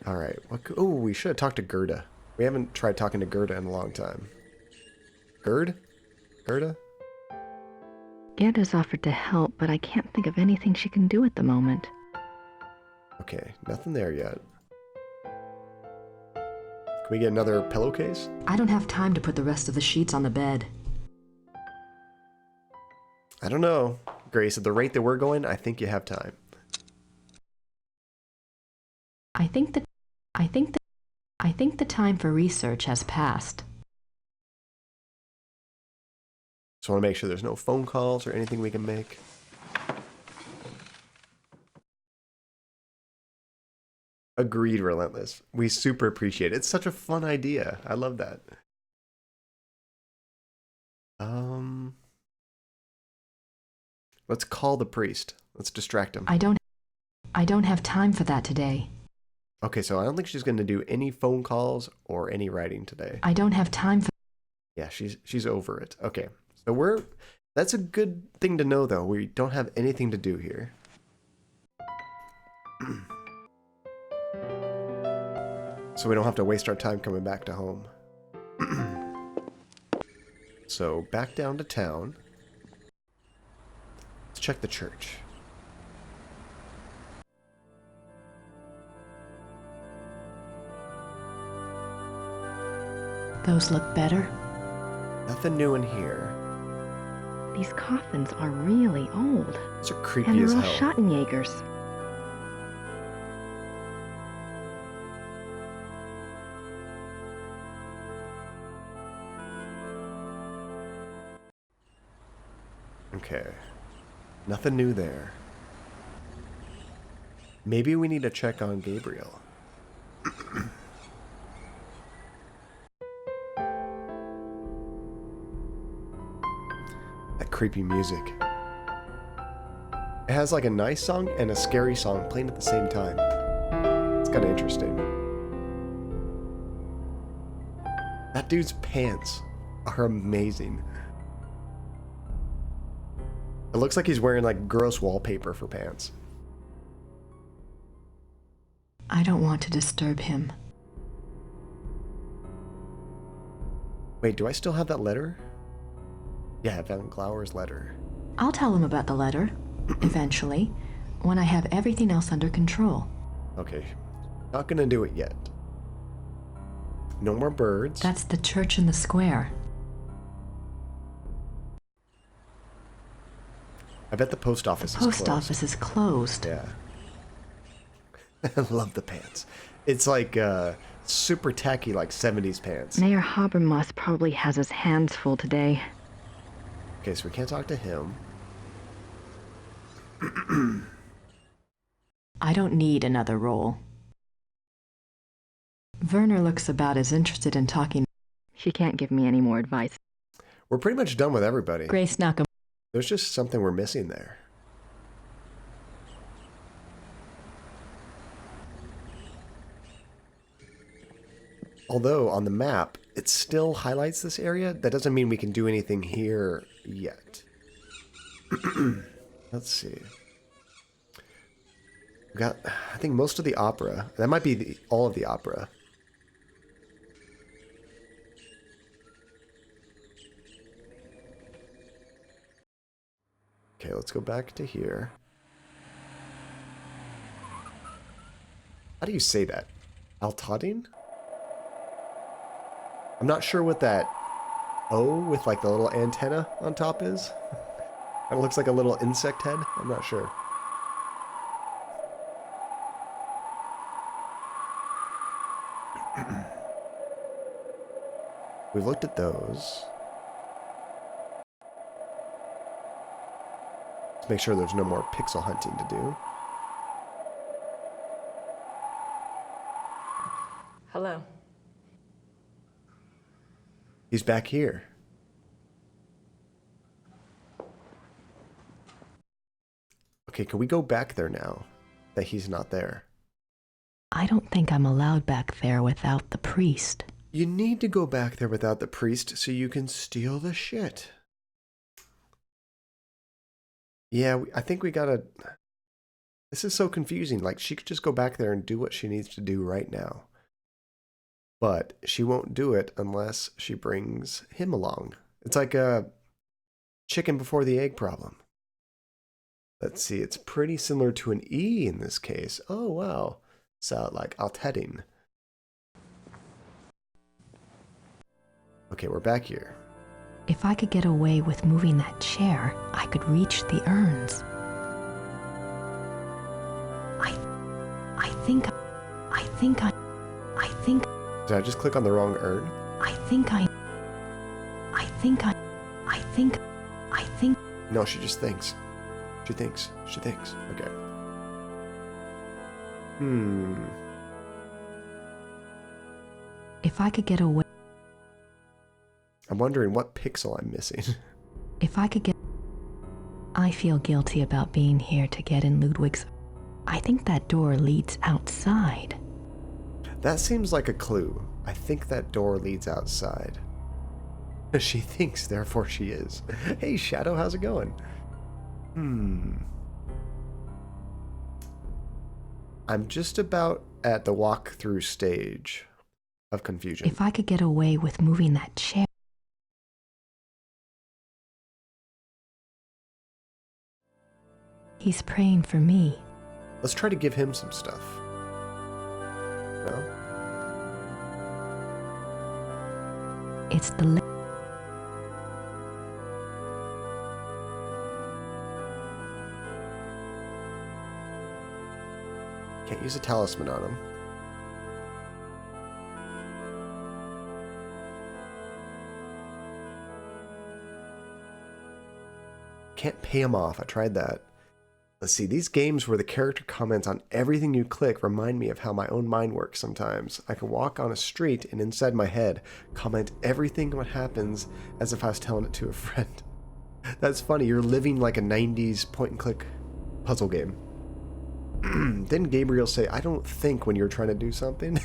All right. Oh, we should have talked to Gerda. We haven't tried talking to Gerda in a long time. Gerda? Gerda's offered to help, but I can't think of anything she can do at the moment. Okay, nothing there yet. Can we get another pillowcase? I don't have time to put the rest of the sheets on the bed. I don't know, Grace. At the rate that we're going, I think you have time. I think the time for research has passed. Just want to make sure there's no phone calls or anything we can make. Agreed, Relentless. We super appreciate it. It's such a fun idea. I love that. Let's call the priest. Let's distract him. I don't have time for that today. Okay, so I don't think she's going to do any phone calls or any writing today. I don't have time for... Yeah, she's over it. Okay, so that's a good thing to know, though. We don't have anything to do here. So we don't have to waste our time coming back to home. So back down to town. Let's check the church. Those look better. Nothing new in here. These coffins are really old. These are creepy And as they're all hell. Schottenjägers. Okay. Nothing new there. Maybe we need to check on Gabriel. That creepy music. It has like a nice song and a scary song playing at the same time. It's kind of interesting. That dude's pants are amazing. It looks like he's wearing like gross wallpaper for pants. I don't want to disturb him. Wait, do I still have that letter? Yeah, Van Glauer's letter. I'll tell him about the letter, eventually, when I have everything else under control. Okay, not gonna do it yet. No more birds. That's the church in the square. I bet the post office is Post closed. office is closed. Yeah. I love the pants. It's like super tacky, like 70s pants. Mayor Habermas probably has his hands full today. Okay, so we can't talk to him. I don't need another role. Werner looks about as interested in talking. She can't give me any more advice. We're pretty much done with everybody. Grace Nakamura. There's just something we're missing there. Although on the map, it still highlights this area. That doesn't mean we can do anything here yet. Let's see. We got, I think, most of the opera. That might be all of the opera. Okay, let's go back to here. How do you say that? Altadin? I'm not sure what that O with like the little antenna on top is. It looks like a little insect head. I'm not sure. We've looked at those. Let's make sure there's no more pixel hunting to do. Hello. He's back here. Okay, can we go back there now that he's not there? I don't think I'm allowed back there without the priest. You need to go back there without the priest so you can steal the shit. Yeah, I think we gotta... This is so confusing. Like, she could just go back there and do what she needs to do right now. But she won't do it unless she brings him along. It's like a chicken before the egg problem. Let's see, it's pretty similar to an E in this case. Oh, wow. So, like, Altadin. Okay, we're back here. If I could get away with moving that chair, I could reach the urns. I think. Did I just click on the wrong urn? No, she just thinks. She thinks. Okay. If I could get away. I'm wondering what pixel I'm missing. If I could get. I feel guilty about being here to get in Ludwig's. I think that door leads outside. That seems like a clue. I think that door leads outside. She thinks, therefore she is. Hey, Shadow, how's it going? I'm just about at the walkthrough stage of confusion. If I could get away with moving that chair. He's praying for me. Let's try to give him some stuff. No? It's the. Can't use a talisman on him. Can't pay him off. I tried that. Let's see, these games where the character comments on everything you click remind me of how my own mind works sometimes. I can walk on a street and inside my head comment everything what happens as if I was telling it to a friend. That's funny, you're living like a 90s point-and-click puzzle game. Didn't Gabriel say, I don't think when you're trying to do something?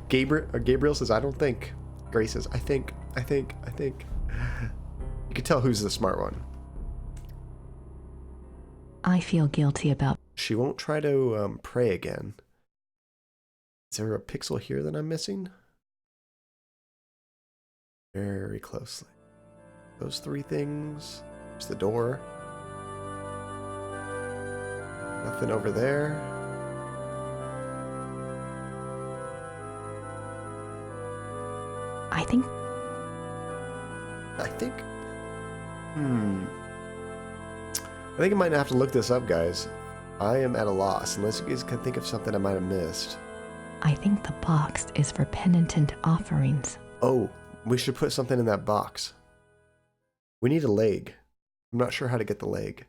Gabriel says, I don't think. Grace says, I think. You can tell who's the smart one. I feel guilty about. She won't try to pray again. Is there a pixel here that I'm missing? Very closely. Those three things. There's the door. Nothing over there. I think. I think I might have to look this up, guys. I am at a loss, unless you guys can think of something I might have missed. I think the box is for penitent offerings. Oh, we should put something in that box. We need a leg. I'm not sure how to get the leg.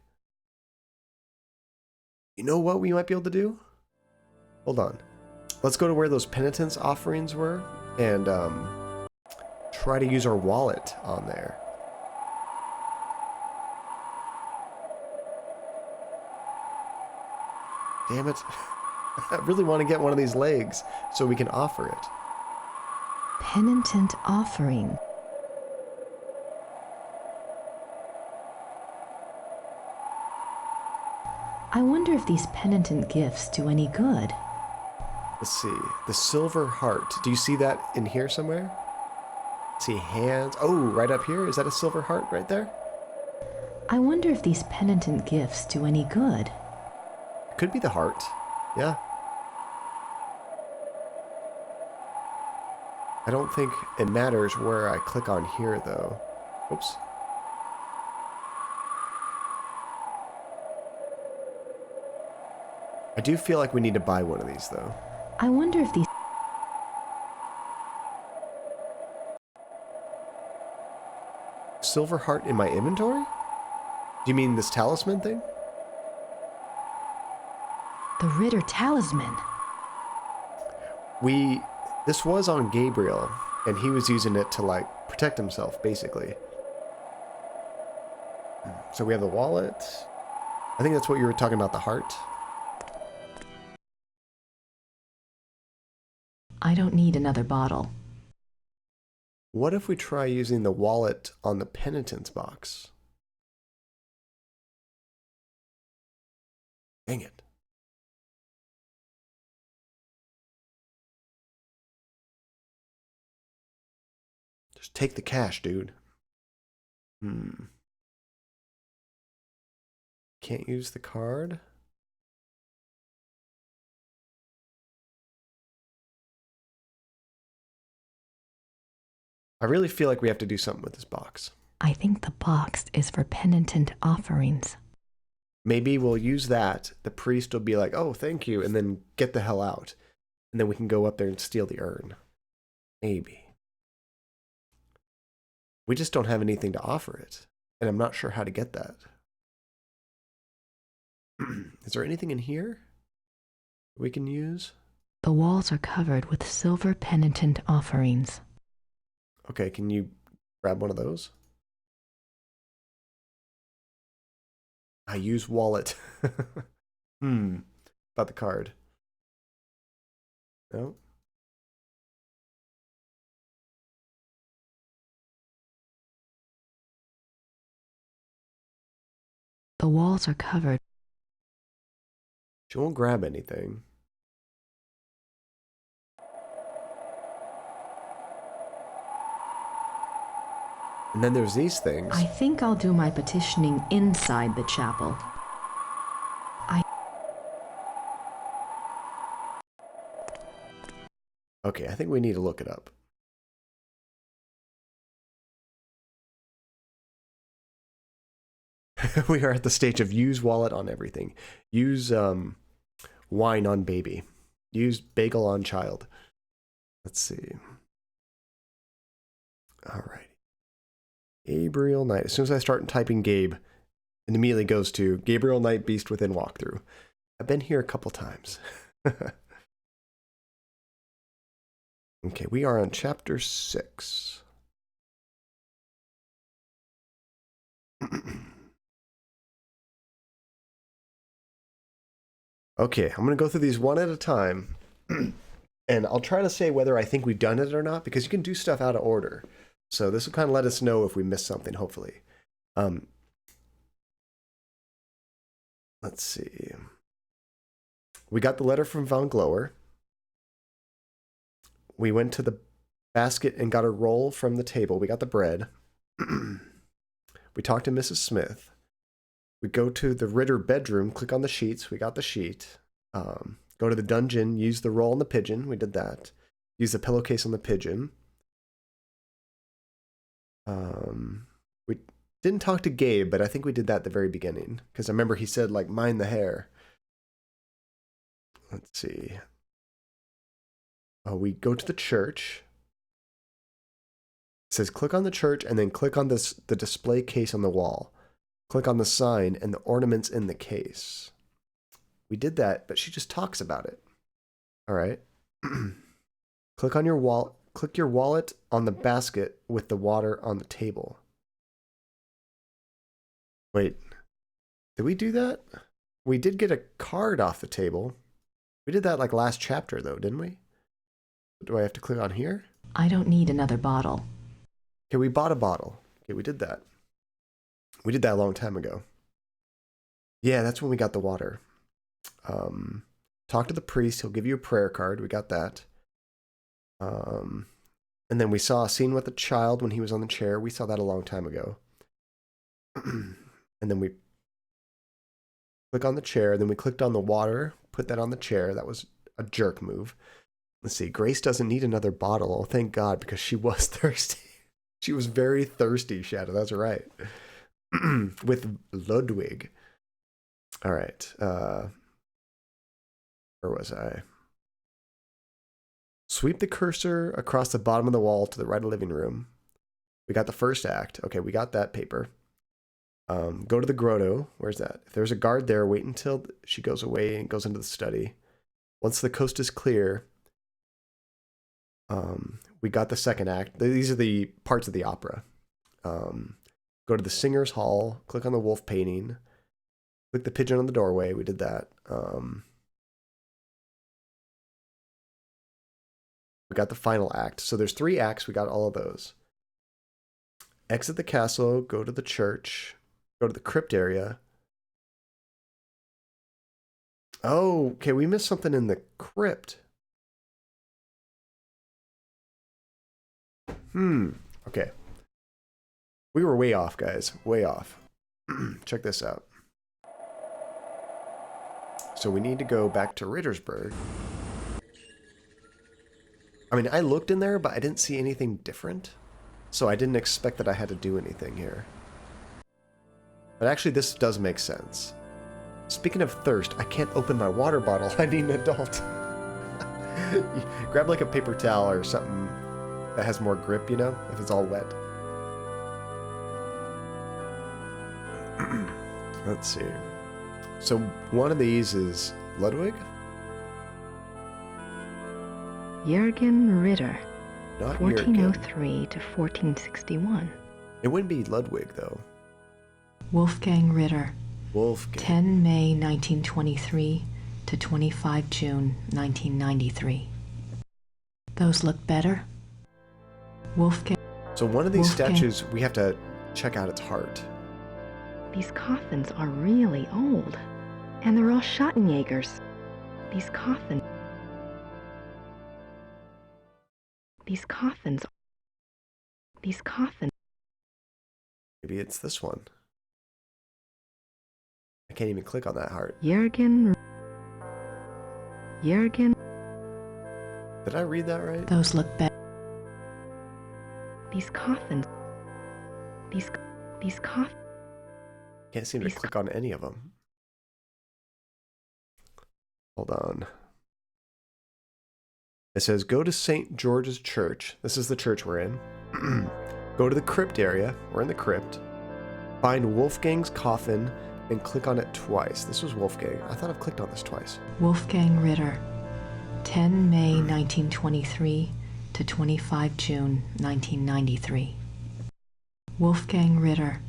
You know what we might be able to do? Hold on. Let's go to where those penitence offerings were and try to use our wallet on there. Damn it. I really want to get one of these legs so we can offer it. Penitent offering. I wonder if these penitent gifts do any good. Let's see. The silver heart. Do you see that in here somewhere? See hands. Oh, right up here. Is that a silver heart right there? I wonder if these penitent gifts do any good. Could be the heart. Yeah. I don't think it matters where I click on here, though. Oops. I do feel like we need to buy one of these, though. I wonder if these. Silver heart in my inventory? Do you mean this talisman thing? The Ritter talisman. This was on Gabriel, and he was using it to, like, protect himself, basically. So we have the wallet. I think that's what you were talking about, the heart. I don't need another bottle. What if we try using the wallet on the penitence box? Dang it. Just take the cash, dude. Can't use the card? I really feel like we have to do something with this box. I think the box is for penitent offerings. Maybe we'll use that. The priest will be like, oh, thank you, and then get the hell out. And then we can go up there and steal the urn. Maybe. We just don't have anything to offer it. And I'm not sure how to get that. Is there anything in here we can use? The walls are covered with silver penitent offerings. Okay, can you grab one of those? I use wallet. About the card. No? The walls are covered. She won't grab anything. And then there's these things. I think I'll do my petitioning inside the chapel. Okay, I think we need to look it up. We are at the stage of use wallet on everything. Use wine on baby. Use bagel on child. Let's see. All right. Gabriel Knight. As soon as I start typing Gabe, it immediately goes to Gabriel Knight Beast Within walkthrough. I've been here a couple times. Okay, we are on chapter 6. Okay, I'm going to go through these one at a time. And I'll try to say whether I think we've done it or not, because you can do stuff out of order. So this will kind of let us know if we missed something, hopefully. Let's see. We got the letter from Von Glower. We went to the basket and got a roll from the table. We got the bread. We talked to Mrs. Smith. We go to the Ritter bedroom, click on the sheets. We got the sheet. Go to the dungeon, use the roll on the pigeon. We did that. Use the pillowcase on the pigeon. We didn't talk to Gabe, but I think we did that at the very beginning. Because I remember he said, like, mind the hair. Let's see. We go to the church. It says click on the church and then click on the display case on the wall. Click on the sign and the ornaments in the case. We did that, but she just talks about it. All right. Click on your wallet. Click your wallet on the basket with the water on the table. Wait. Did we do that? We did get a card off the table. We did that like last chapter though, didn't we? Do I have to click on here? I don't need another bottle. Okay, we bought a bottle. Okay, we did that. We did that a long time ago. Yeah, that's when we got the water. Talk to the priest. He'll give you a prayer card. We got that. And then we saw a scene with the child when he was on the chair. We saw that a long time ago. And then we click on the chair. Then we clicked on the water. Put that on the chair. That was a jerk move. Let's see. Grace doesn't need another bottle. Oh, thank God, because she was thirsty. She was very thirsty, Shadow. That's right. With Ludwig. All right. Where was I? Sweep the cursor across the bottom of the wall to the right of the living room. We got the first act. Okay, we got that paper. Go to the grotto. Where's that? If there's a guard there, wait until she goes away and goes into the study. Once the coast is clear, we got the second act. These are the parts of the opera. Go to the singer's hall, click on the wolf painting, click the pigeon on the doorway. We did that. We got the final act. So there's 3 acts. We got all of those. Exit the castle, go to the church, go to the crypt area. Oh, okay, we missed something in the crypt. Okay. We were way off, guys. Way off. Check this out. So we need to go back to Rittersburg. I mean, I looked in there, but I didn't see anything different. so I didn't expect that I had to do anything here. But actually, this does make sense. Speaking of thirst, I can't open my water bottle. I need an adult. Grab like a paper towel or something that has more grip, you know, if it's all wet. Let's see. So one of these is Ludwig? Jürgen Ritter, Not Jürgen. 1403 to 1461. It wouldn't be Ludwig, though. Wolfgang Ritter, Wolfgang. 10 May 1923 to 25 June 1993. Those look better? Wolfgang. So one of these Wolfgang. statues, we have to check out its heart. These coffins are really old. And they're all Schottenjägers. These coffins. These coffins. These coffins. Maybe it's this one. I can't even click on that heart. Jürgen. Did I read that right? Those look better. These coffins. These coffins. Can't seem to click on any of them. Hold on. It says, go to St. George's Church. This is the church we're in. Go to the crypt area. We're in the crypt. Find Wolfgang's coffin and click on it twice. This was Wolfgang. I thought I've clicked on this twice. Wolfgang Ritter, 10 May 1923 to 25 June 1993. Wolfgang Ritter.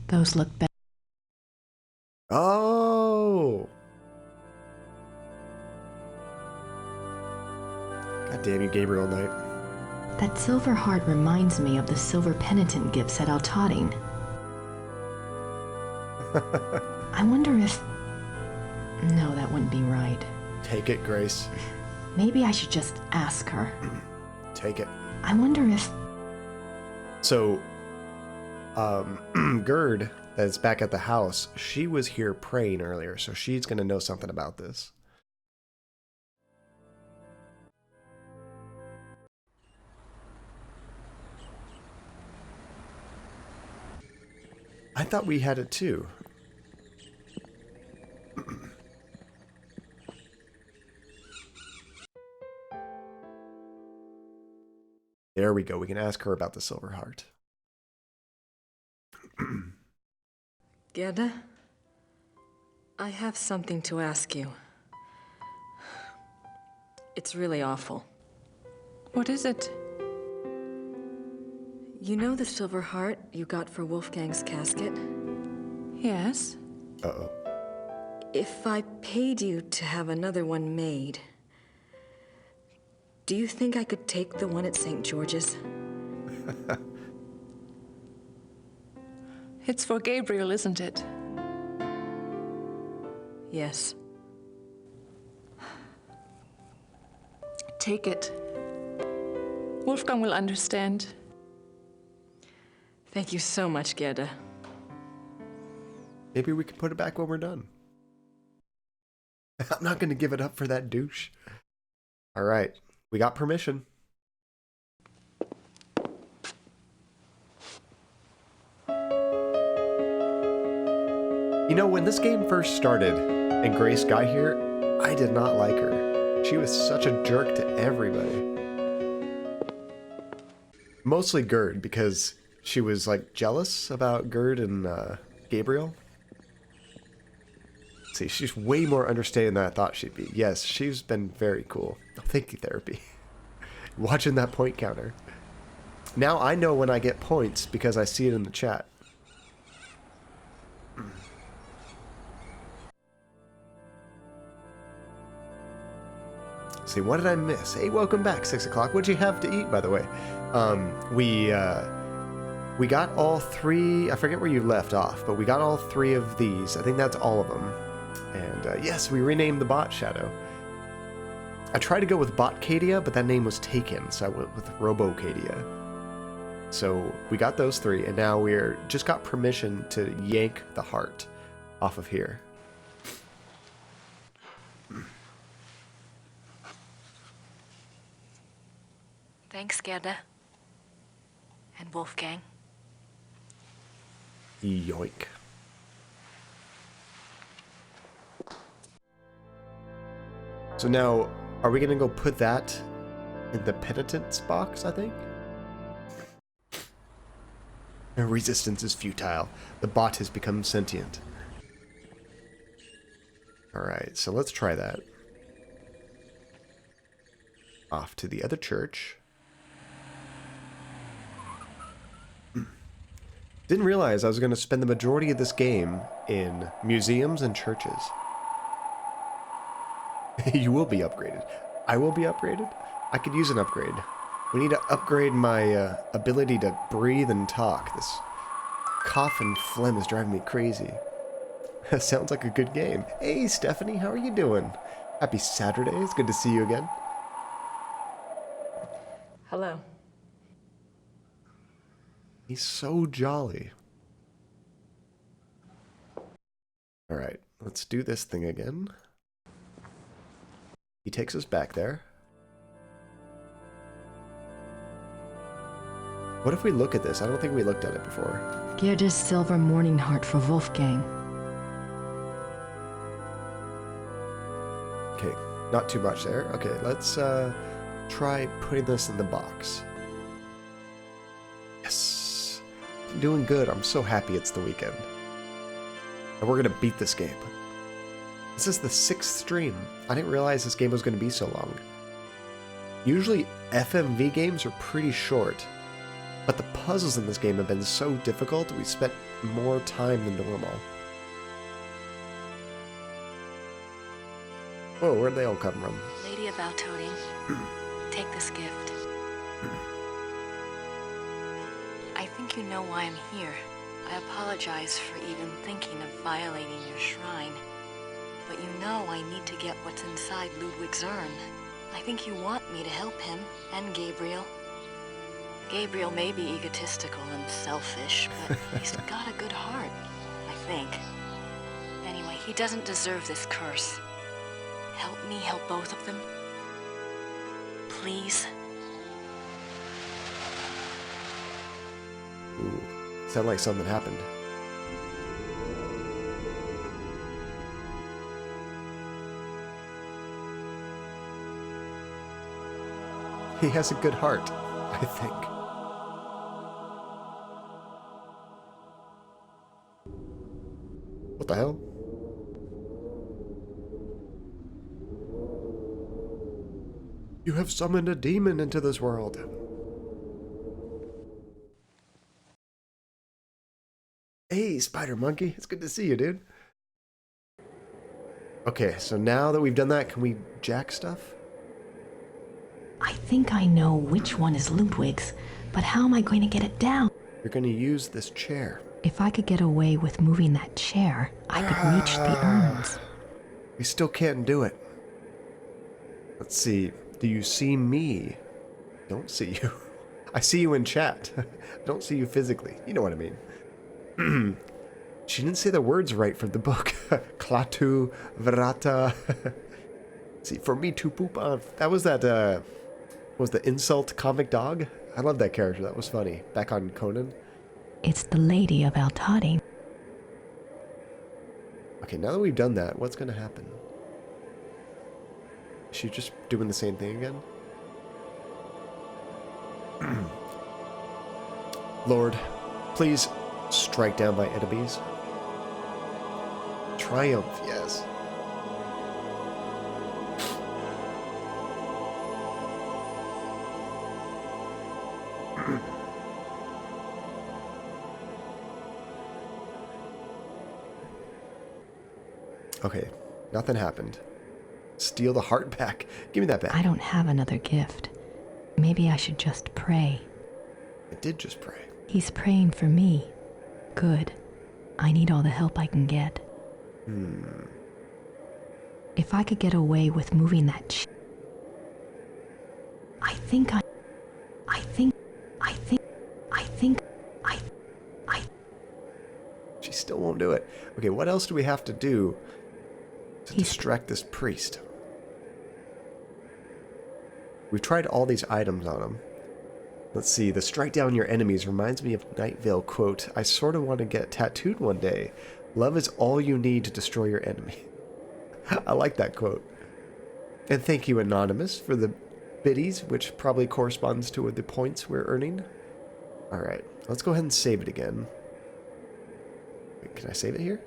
Those look better. Oh! God damn you, Gabriel Knight. That silver heart reminds me of the silver penitent gifts at Altading. I wonder if... No, that wouldn't be right. Take it, Grace. Maybe I should just ask her. Take it. I wonder if... So, Gerd, that's back at the house, she was here praying earlier, so she's going to know something about this. I thought we had it too. There we go. We can ask her about the silver heart. Gerda, I have something to ask you. It's really awful. What is it? You know the silver heart you got for Wolfgang's casket? Yes. Uh-oh. If I paid you to have another one made, do you think I could take the one at St. George's? It's for Gabriel, isn't it? Yes. Take it. Wolfgang will understand. Thank you so much, Gerda. Maybe we can put it back when we're done. I'm not going to give it up for that douche. All right. We got permission. You know, when this game first started and Grace got here, I did not like her. She was such a jerk to everybody. Mostly Gerd, because she was like jealous about Gerd and Gabriel. Let's see, she's way more understanding than I thought she'd be. Yes, she's been very cool. Oh, thank you, therapy. Watching that point counter. Now I know when I get points because I see it in the chat. See, what did I miss? Hey, welcome back, 6 o'clock. What'd you have to eat, by the way? We got all three. I forget where you left off, but we got all three of these. I think that's all of them. And yes, we renamed the bot Shadow. I tried to go with Botcadia, but that name was taken, so I went with Robocadia. So we got those three, and now we're just got permission to yank the heart off of here. Thanks, Gerda. And Wolfgang? Yoink. So now, are we gonna go put that in the penitence box, I think? Resistance is futile. The bot has become sentient. Alright, so let's try that. Off to the other church. Didn't realize I was going to spend the majority of this game in museums and churches. You will be upgraded. I will be upgraded? I could use an upgrade. We need to upgrade my ability to breathe and talk. This cough and phlegm is driving me crazy. Sounds like a good game. Hey, Stephanie, how are you doing? Happy Saturday. It's good to see you again. Hello. He's so jolly. Alright, let's do this thing again. He takes us back there. What if we look at this? I don't think we looked at it before. Gerda's silver morning heart for Wolfgang. Okay, not too much there. Okay, let's try putting this in the box. Yes! I'm doing good. I'm so happy it's the weekend. And we're gonna beat this game. This is the 6th stream. I didn't realize this game was gonna be so long. Usually FMV games are pretty short, but the puzzles in this game have been so difficult we spent more time than normal. Whoa, where'd they all come from? Lady of Valtoting, take this gift. I think you know why I'm here. I apologize for even thinking of violating your shrine. But you know I need to get what's inside Ludwig's urn. I think you want me to help him, and Gabriel. Gabriel may be egotistical and selfish, but he's got a good heart, I think. Anyway, he doesn't deserve this curse. Help me help both of them? Please? Ooh, sounded like something happened. He has a good heart, I think. What the hell? You have summoned a demon into this world. Hey, Spider Monkey. It's good to see you, dude. Okay, so now that we've done that, can we jack stuff? I think I know which one is Ludwig's, but how am I going to get it down? You're going to use this chair. If I could get away with moving that chair, I could reach the urns. We still can't do it. Let's see. Do you see me? Don't see you. I see you in chat. Don't see you physically. You know what I mean. She didn't say the words right from the book. Klatu Vrata. See, for me to poop on. That was that, was the insult comic dog? I love that character. That was funny. Back on Conan. It's the Lady of Altading. Okay, now that we've done that, what's going to happen? Is she just doing the same thing again? Lord, please strike down my enemies. Triumph, yes. Okay, nothing happened. Steal the heart back. Give me that back. I don't have another gift. Maybe I should just pray. I did just pray. He's praying for me. Good. I need all the help I can get. If I could get away with moving that I think She still won't do it. Okay, what else do we have to do to distract this priest? We've tried all these items on him. Let's see. The strike down your enemies reminds me of Night Vale quote. I sort of want to get tattooed one day. Love is all you need to destroy your enemy. I like that quote. And thank you, Anonymous, for the biddies, which probably corresponds to the points we're earning. Alright, let's go ahead and save it again. Wait, can I save it here?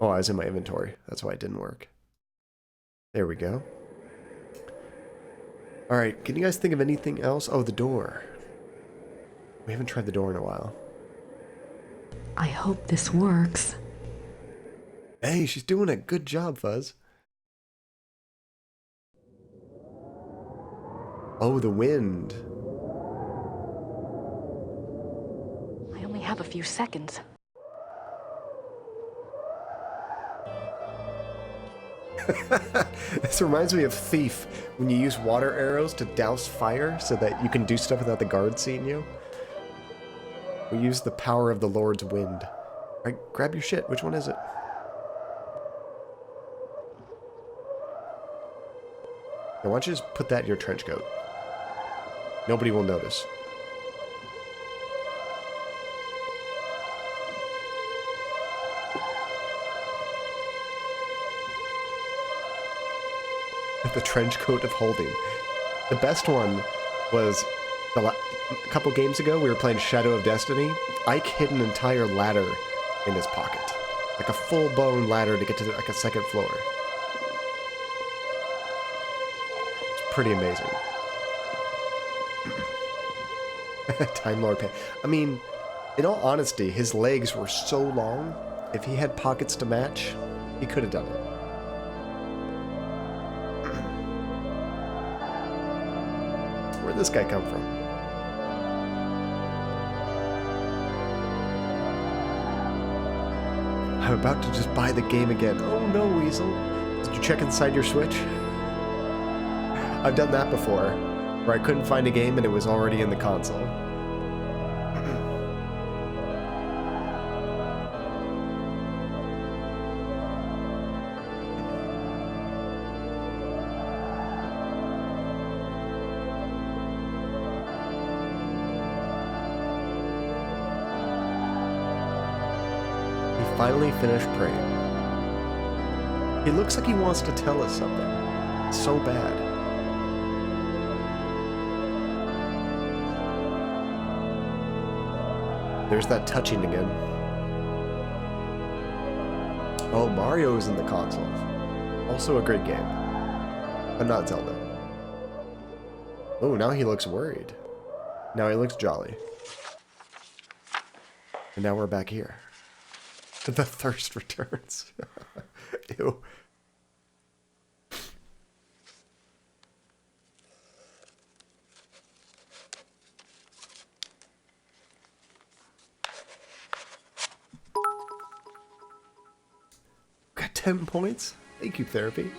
Oh, I was in my inventory. That's why it didn't work. There we go. Alright, can you guys think of anything else? Oh, the door. We haven't tried the door in a while. I hope this works. Hey, she's doing a good job, Fuzz. Oh, the wind. I only have a few seconds. This reminds me of Thief, when you use water arrows to douse fire so that you can do stuff without the guard seeing you. We use the power of the Lord's wind. Alright, grab your shit. Which one is it? Now, why don't you just put that in your trench coat? Nobody will notice. The trench coat of holding. The best one was a couple games ago. We were playing Shadow of Destiny. Ike hid an entire ladder in his pocket, like a full-blown ladder to get to like a second floor. It's pretty amazing. Time Lord Pan. I mean, in all honesty, his legs were so long. If he had pockets to match, he could have done it. Where'd this guy come from? I'm about to just buy the game again. Oh no, Weasel. Did you check inside your Switch? I've done that before, where I couldn't find a game and it was already in the console. Finally finished praying. He looks like he wants to tell us something. So bad. There's that touching again. Oh, Mario is in the console. Also a great game. But not Zelda. Oh, now he looks worried. Now he looks jolly. And now we're back here. The thirst returns. Ew. Got 10 points? Thank you, therapy.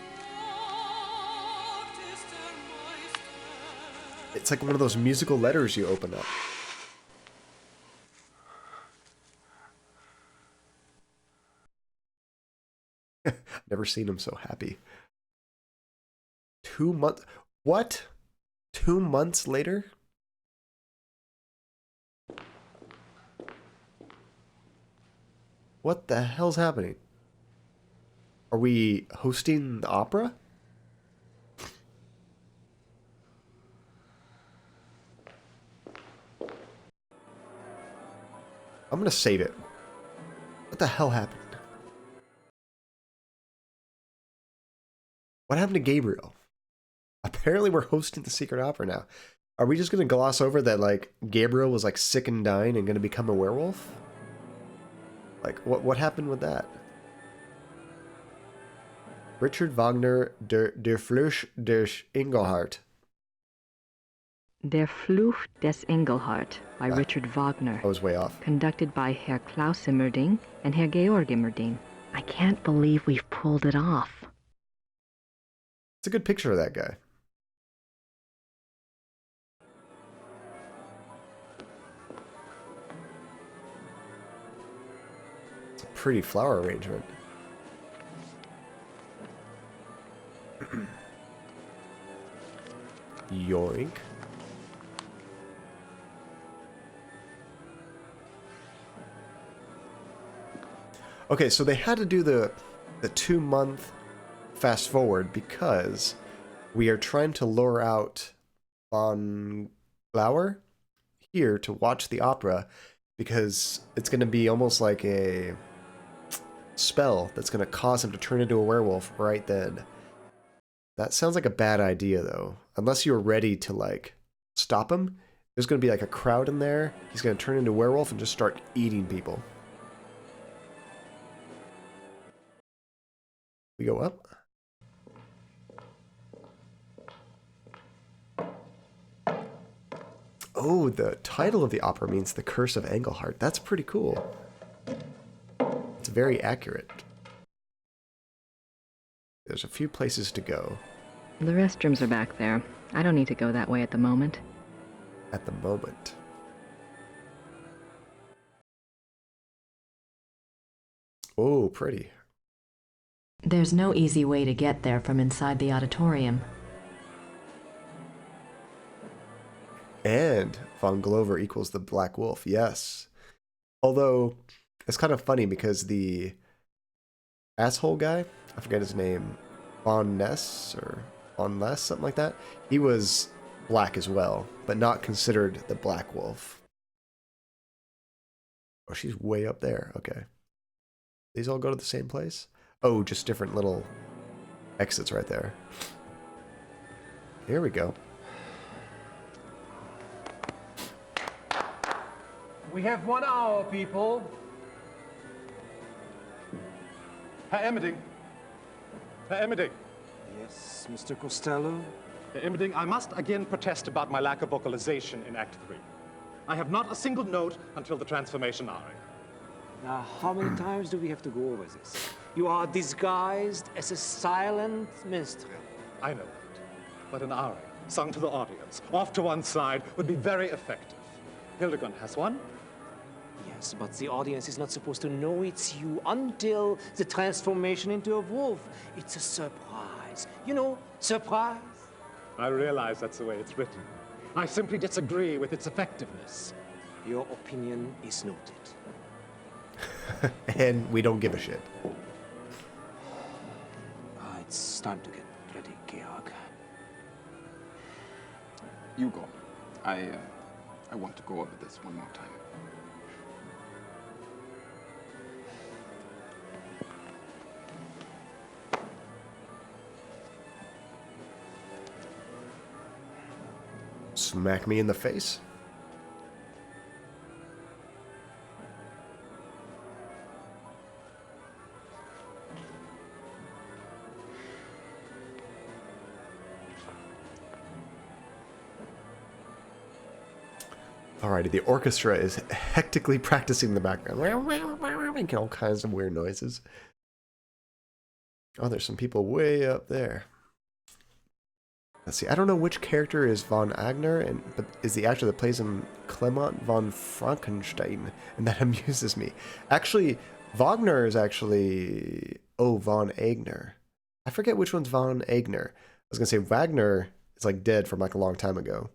It's like one of those musical letters you open up. Never seen him so happy. 2 months? What? 2 months later? What the hell's happening? Are we hosting the opera? I'm gonna save it. What the hell happened? What happened to Gabriel? Apparently we're hosting the secret opera now. Are we just going to gloss over that, like, Gabriel was, like, sick and dying and going to become a werewolf? Like, what happened with that? Richard Wagner, Der Fluch des Engelhart. Der Fluch des Engelhart by Richard Wagner. I was way off. Conducted by Herr Klaus Immerding and Herr Georg Immerding. I can't believe we've pulled it off. It's a good picture of that guy. It's a pretty flower arrangement. Yoink. Okay, so they had to do the 2-month fast forward because we are trying to lure out Von Glauer here to watch the opera because it's going to be almost like a spell that's going to cause him to turn into a werewolf right then. That sounds like a bad idea, though. Unless you're ready to, like, stop him, there's going to be, like, a crowd in there. He's going to turn into a werewolf and just start eating people. We go up. Oh, the title of the opera means The Curse of Engelhart. That's pretty cool. It's very accurate. There's a few places to go. The restrooms are back there. I don't need to go that way at the moment. At the moment. Oh, pretty. There's no easy way to get there from inside the auditorium. And Von Glover equals the Black Wolf, yes. Although, it's kind of funny because the asshole guy, I forget his name, Von Ness or Von Less, something like that, he was black as well, but not considered the Black Wolf. Oh, she's way up there, okay. These all go to the same place? Oh, just different little exits right there. Here we go. We have 1 hour, people. Herr Emmerding. Herr Emmerding. Yes, Mr. Costello? Herr Emmerding, I must again protest about my lack of vocalization in Act 3. I have not a single note until the transformation aria. Now, how many times do we have to go over this? You are disguised as a silent minstrel. I know that. But an aria, sung to the audience, off to one side, would be very effective. Hildegard has one. Yes, but the audience is not supposed to know it's you until the transformation into a wolf. It's a surprise. You know, surprise. I realize that's the way it's written. I simply disagree with its effectiveness. Your opinion is noted. And we don't give a shit. It's time to get ready, Georg. You go. I want to go over this one more time. Smack me in the face. Alrighty, the orchestra is hectically practicing in the background, making all kinds of weird noises. Oh, there's some people way up there. Let's see, I don't know which character is von Agner, but is the actor that plays him Clement von Frankenstein, and that amuses me. Actually, Wagner is actually, oh, von Agner. I forget which one's von Agner. I was gonna say Wagner is like dead from like a long time ago.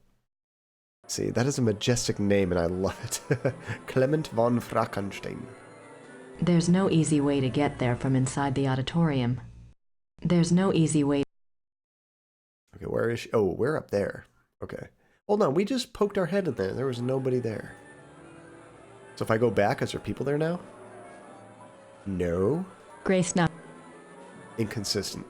See, that is a majestic name, and I love it. Clement von Frankenstein. There's no easy way to get there from inside the auditorium. There's no easy way. Okay, where is she? Oh, we're up there. Okay. Hold on, we just poked our head in there. There was nobody there. So if I go back, is there people there now? No. Grace now. Inconsistent.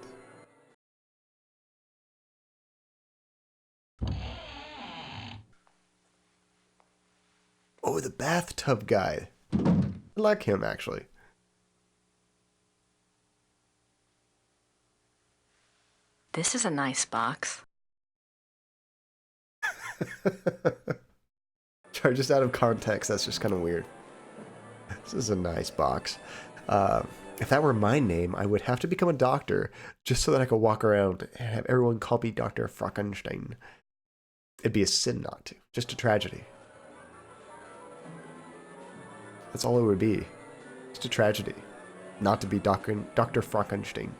Oh, the bathtub guy. I like him, actually. This is a nice box. Sorry, just out of context, that's just kind of weird. This is a nice box. If that were my name, I would have to become a doctor just so that I could walk around and have everyone call me Dr. Frankenstein. It'd be a sin not to. Just a tragedy. That's all it would be. Just a tragedy. Not to be Dr. Frankenstein.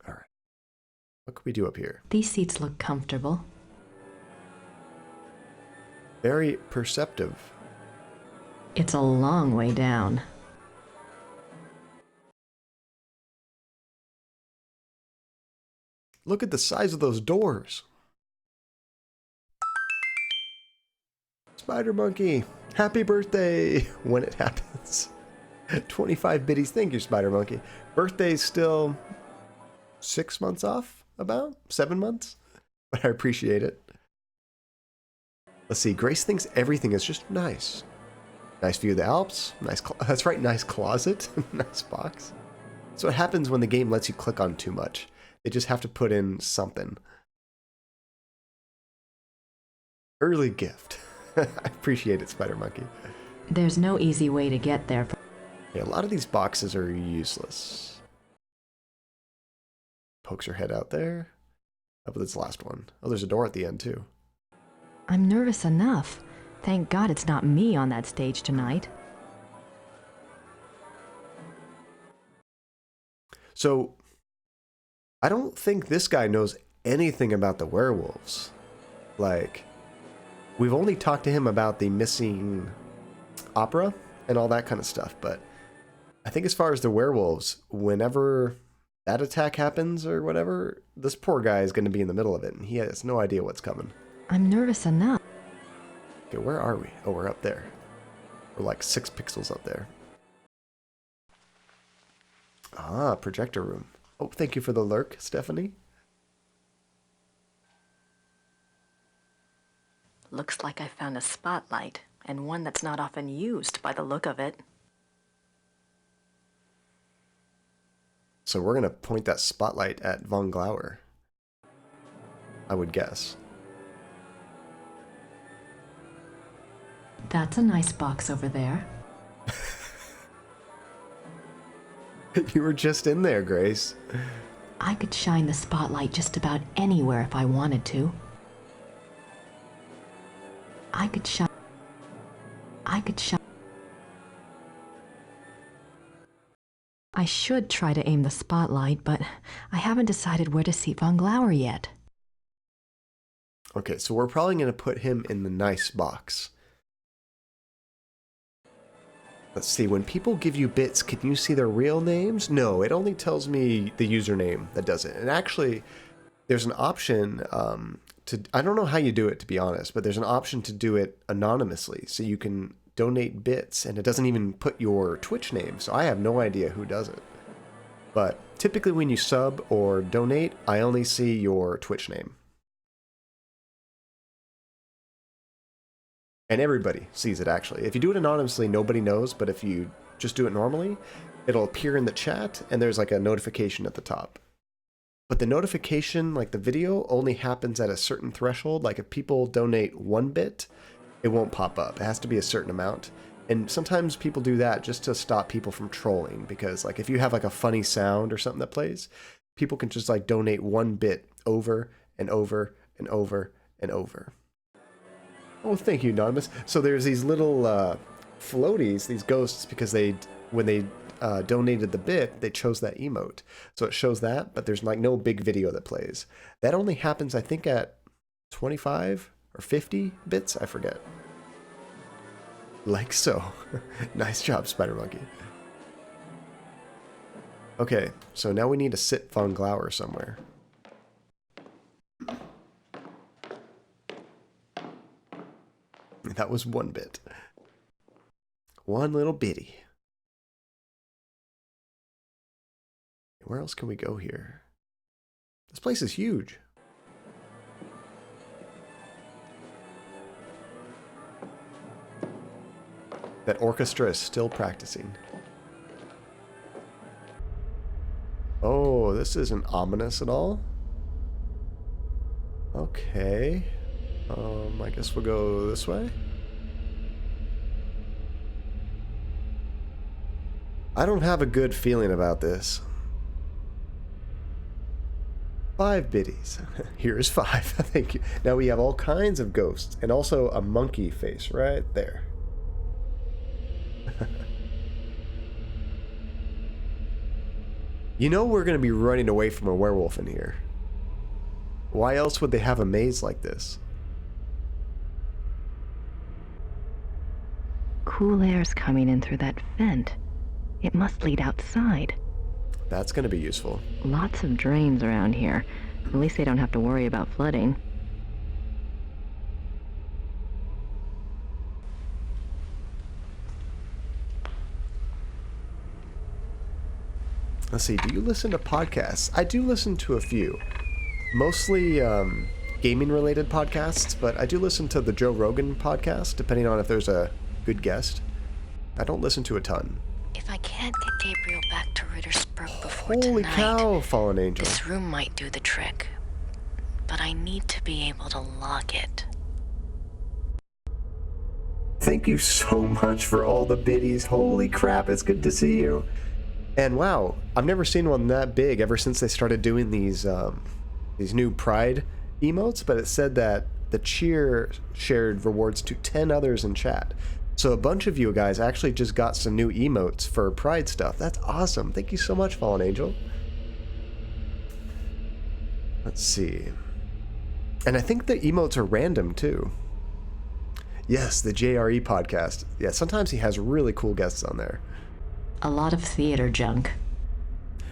Alright. What can we do up here? These seats look comfortable. Very perceptive. It's a long way down. Look at the size of those doors. Spider Monkey, happy birthday when it happens. 25 biddies. Thank you, Spider Monkey. Birthday's still 6 months off, about 7 months, but I appreciate it. Let's see. Grace thinks everything is just nice. Nice view of the Alps. Nice. That's right. Nice closet. Nice box. That's what happens when the game lets you click on too much. They just have to put in something. Early gift. I appreciate it, Spider Monkey. There's no easy way to get there. Yeah, a lot of these boxes are useless. Pokes her head out there. How about this last one? Oh, there's a door at the end, too. I'm nervous enough. Thank God it's not me on that stage tonight. So, I don't think this guy knows anything about the werewolves. Like, we've only talked to him about the missing opera and all that kind of stuff, but I think as far as the werewolves, whenever that attack happens or whatever, this poor guy is going to be in the middle of it, and he has no idea what's coming. I'm nervous enough. Okay, where are we? Oh, we're up there. We're like 6 pixels up there. Ah, projector room. Oh, thank you for the lurk, Stephanie. Looks like I found a spotlight, and one that's not often used by the look of it. So we're going to point that spotlight at Von Glauer, I would guess. That's a nice box over there. You were just in there, Grace. I could shine the spotlight just about anywhere if I wanted to. I could shine. I should try to aim the spotlight, but I haven't decided where to seat Von Glauer yet. Okay, so we're probably going to put him in the nice box. Let's see, when people give you bits, can you see their real names? No, it only tells me the username that does it. And actually, there's an option I don't know how you do it, to be honest, but there's an option to do it anonymously. So you can donate bits, and it doesn't even put your Twitch name. So I have no idea who does it. But typically when you sub or donate, I only see your Twitch name. And everybody sees it, actually. If you do it anonymously, nobody knows, but if you just do it normally, it'll appear in the chat, and there's like a notification at the top. But the notification, like the video, only happens at a certain threshold. Like if people donate 1 bit, it won't pop up. It has to be a certain amount. And sometimes people do that just to stop people from trolling, because like if you have like a funny sound or something that plays, people can just like donate 1 bit over and over and over and over. Oh, thank you, Anonymous. So there's these little floaties, these ghosts, because when they donated the bit, they chose that emote. So it shows that, but there's like no big video that plays. That only happens, I think, at 25 or 50 bits, I forget. Like so. Nice job, Spider Monkey. Okay, so now we need to sit Von Glauer somewhere. That was 1 bit. 1 little bitty. Where else can we go here? This place is huge. That orchestra is still practicing. Oh, this isn't ominous at all. Okay. I guess we'll go this way. I don't have a good feeling about this. 5 biddies. Here's 5. Thank you. Now we have all kinds of ghosts and also a monkey face right there. You know we're going to be running away from a werewolf in here. Why else would they have a maze like this? Cool air's coming in through that vent. It must lead outside. That's going to be useful. Lots of drains around here. At least they don't have to worry about flooding. Let's see, do you listen to podcasts? I do listen to a few. Mostly gaming-related podcasts, but I do listen to the Joe Rogan podcast, depending on if there's a good guest. I don't listen to a ton. If I can't get Gabriel back to Rittersburg before Holy tonight, cow, Fallen Angel. this room might do the trick. But I need to be able to lock it. Thank you so much for all the biddies. Holy crap, it's good to see you. And wow, I've never seen one that big ever since they started doing these new Pride emotes, but it said that the cheer shared rewards to 10 others in chat. So a bunch of you guys actually just got some new emotes for Pride stuff. That's awesome. Thank you so much, Fallen Angel. Let's see. And I think the emotes are random too. Yes, the JRE podcast. Yeah, sometimes he has really cool guests on there. A lot of theater junk.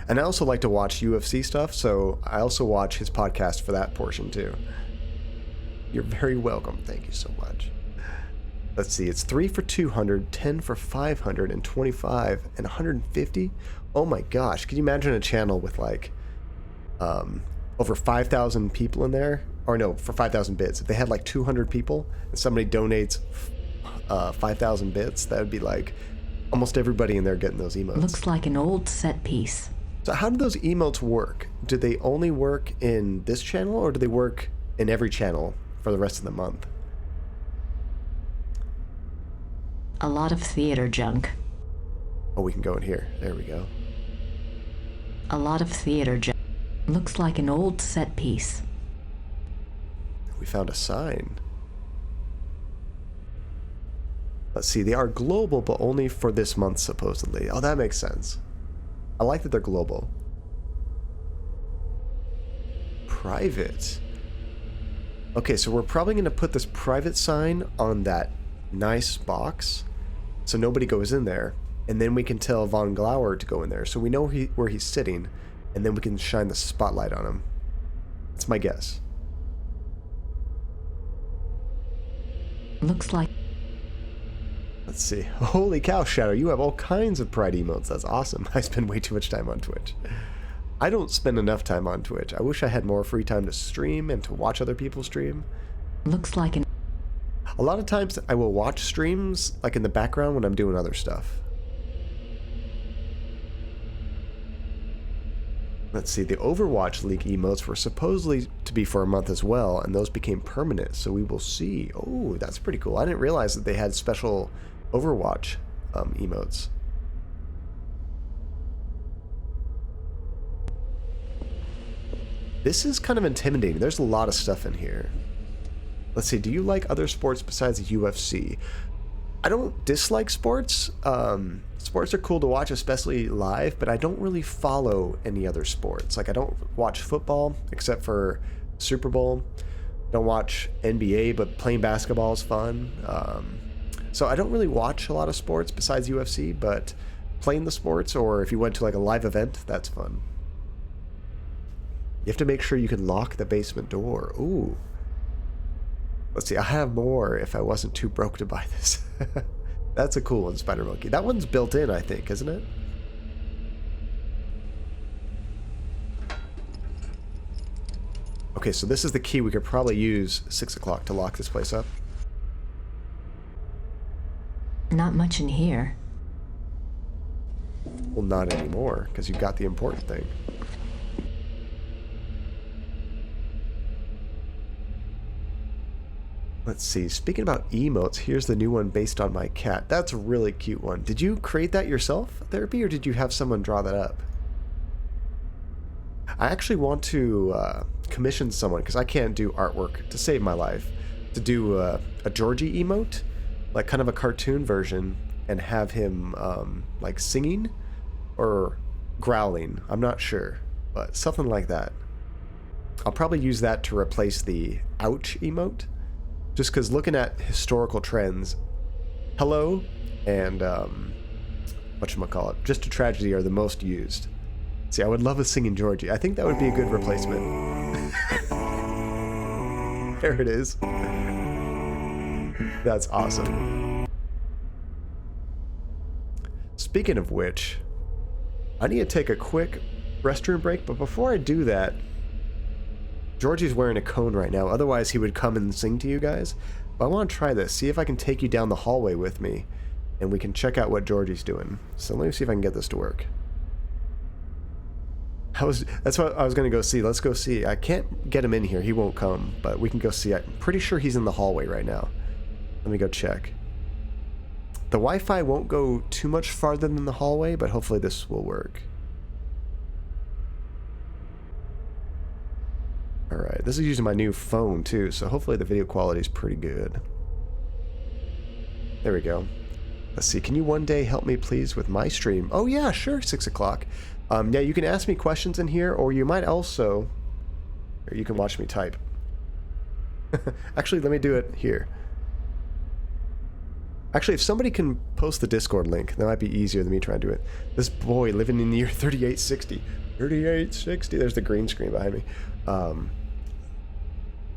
And I also like to watch UFC stuff, so I also watch his podcast for that portion too. You're very welcome. Thank you so much. Let's see, it's 3 for 200, 10 for 500, and 25, and 150? Oh my gosh, can you imagine a channel with like over 5,000 people in there? Or no, for 5,000 bits. If they had like 200 people and somebody donates 5,000 bits, that would be like almost everybody in there getting those emotes. Looks like an old set piece. So how do those emotes work? Do they only work in this channel, or do they work in every channel for the rest of the month? A lot of theater junk. Oh, we can go in here. There we go. A lot of theater junk. Looks like an old set piece. We found a sign. Let's see, they are global, but only for this month, supposedly. Oh, that makes sense. I like that they're global. Private. Okay, so we're probably going to put this private sign on that nice box, so nobody goes in there, and then we can tell Von Glauer to go in there, so we know where he's sitting, and then we can shine the spotlight on him. That's my guess. Looks like... Let's see. Holy cow, Shadow, you have all kinds of Pride emotes. That's awesome. I spend way too much time on Twitch. I don't spend enough time on Twitch. I wish I had more free time to stream and to watch other people stream. Looks like an... A lot of times I will watch streams like in the background when I'm doing other stuff. Let's see, the Overwatch League emotes were supposedly to be for a month as well, and those became permanent, so we will see. Oh, that's pretty cool. I didn't realize that they had special Overwatch emotes. This is kind of intimidating. There's a lot of stuff in here. Let's see, do you like other sports besides the UFC? I don't dislike sports. Sports are cool to watch, especially live, but I don't really follow any other sports. Like, I don't watch football, except for Super Bowl. Don't watch NBA, but playing basketball is fun. So I don't really watch a lot of sports besides UFC, but playing the sports, or if you went to like a live event, that's fun. You have to make sure you can lock the basement door. Ooh. Let's see, I have more if I wasn't too broke to buy this. That's a cool one, Spider Monkey. That one's built in, I think, isn't it? Okay, so this is the key we could probably use 6 o'clock to lock this place up. Not much in here. Well, not anymore, because you got the important thing. Let's see, speaking about emotes, here's the new one based on my cat. That's a really cute one. Did you create that yourself, Therapy, or did you have someone draw that up? I actually want to commission someone, because I can't do artwork to save my life, to do a Georgie emote, like kind of a cartoon version, and have him like singing or growling. I'm not sure, but something like that. I'll probably use that to replace the ouch emote. Just because looking at historical trends, hello and whatchamacallit, just a tragedy are the most used. See, I would love a singing Georgie. I think that would be a good replacement. There it is. That's awesome. Speaking of which, I need to take a quick restroom break, but before I do that, Georgie's wearing a cone right now, otherwise he would come and sing to you guys. But I want to try this, see if I can take you down the hallway with me, and we can check out what Georgie's doing. So let me see if I can get this to work. That's what I was going to go see. Let's go see. I can't get him in here, he won't come, but we can go see. I'm pretty sure he's in the hallway right now. Let me go check. The Wi-Fi won't go too much farther than the hallway, but hopefully this will work. Alright, this is using my new phone too, so hopefully the video quality is pretty good. There we go. Let's see, can you one day help me please with my stream? Oh yeah, sure, 6 o'clock. Yeah, you can ask me questions in here, or you might also... Or you can watch me type. Actually, let me do it here. Actually, if somebody can post the Discord link, that might be easier than me trying to do it. This boy living in the year 3860. 3860, there's the green screen behind me.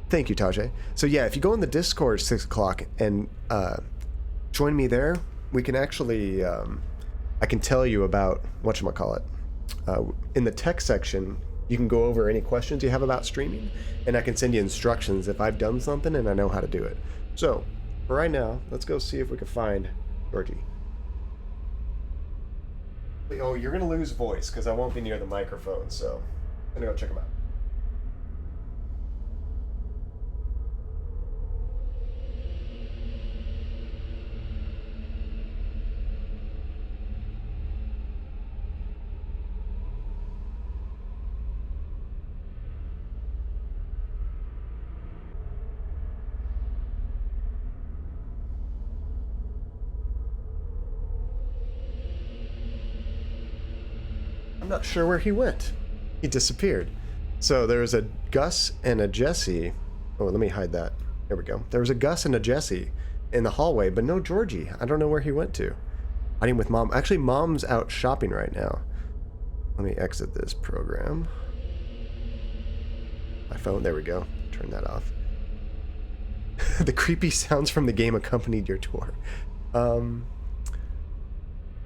Thank you, Tajay. So yeah, if you go in the Discord 6 o'clock and join me there, we can actually, I can tell you about, whatchamacallit. In the tech section, you can go over any questions you have about streaming, and I can send you instructions if I've done something and I know how to do it. So, for right now, let's go see if we can find Georgie. Oh, you're going to lose voice because I won't be near the microphone, so I'm going to go check him out. I'm not sure where he went. He disappeared. So there was a Gus and a Jesse. Oh, let me hide that. There we go. There was a Gus and a Jesse in the hallway, but no Georgie. I don't know where he went to. Hiding with Mom. Actually, Mom's out shopping right now. Let me exit this program. My phone. There we go. Turn that off. The creepy sounds from the game accompanied your tour.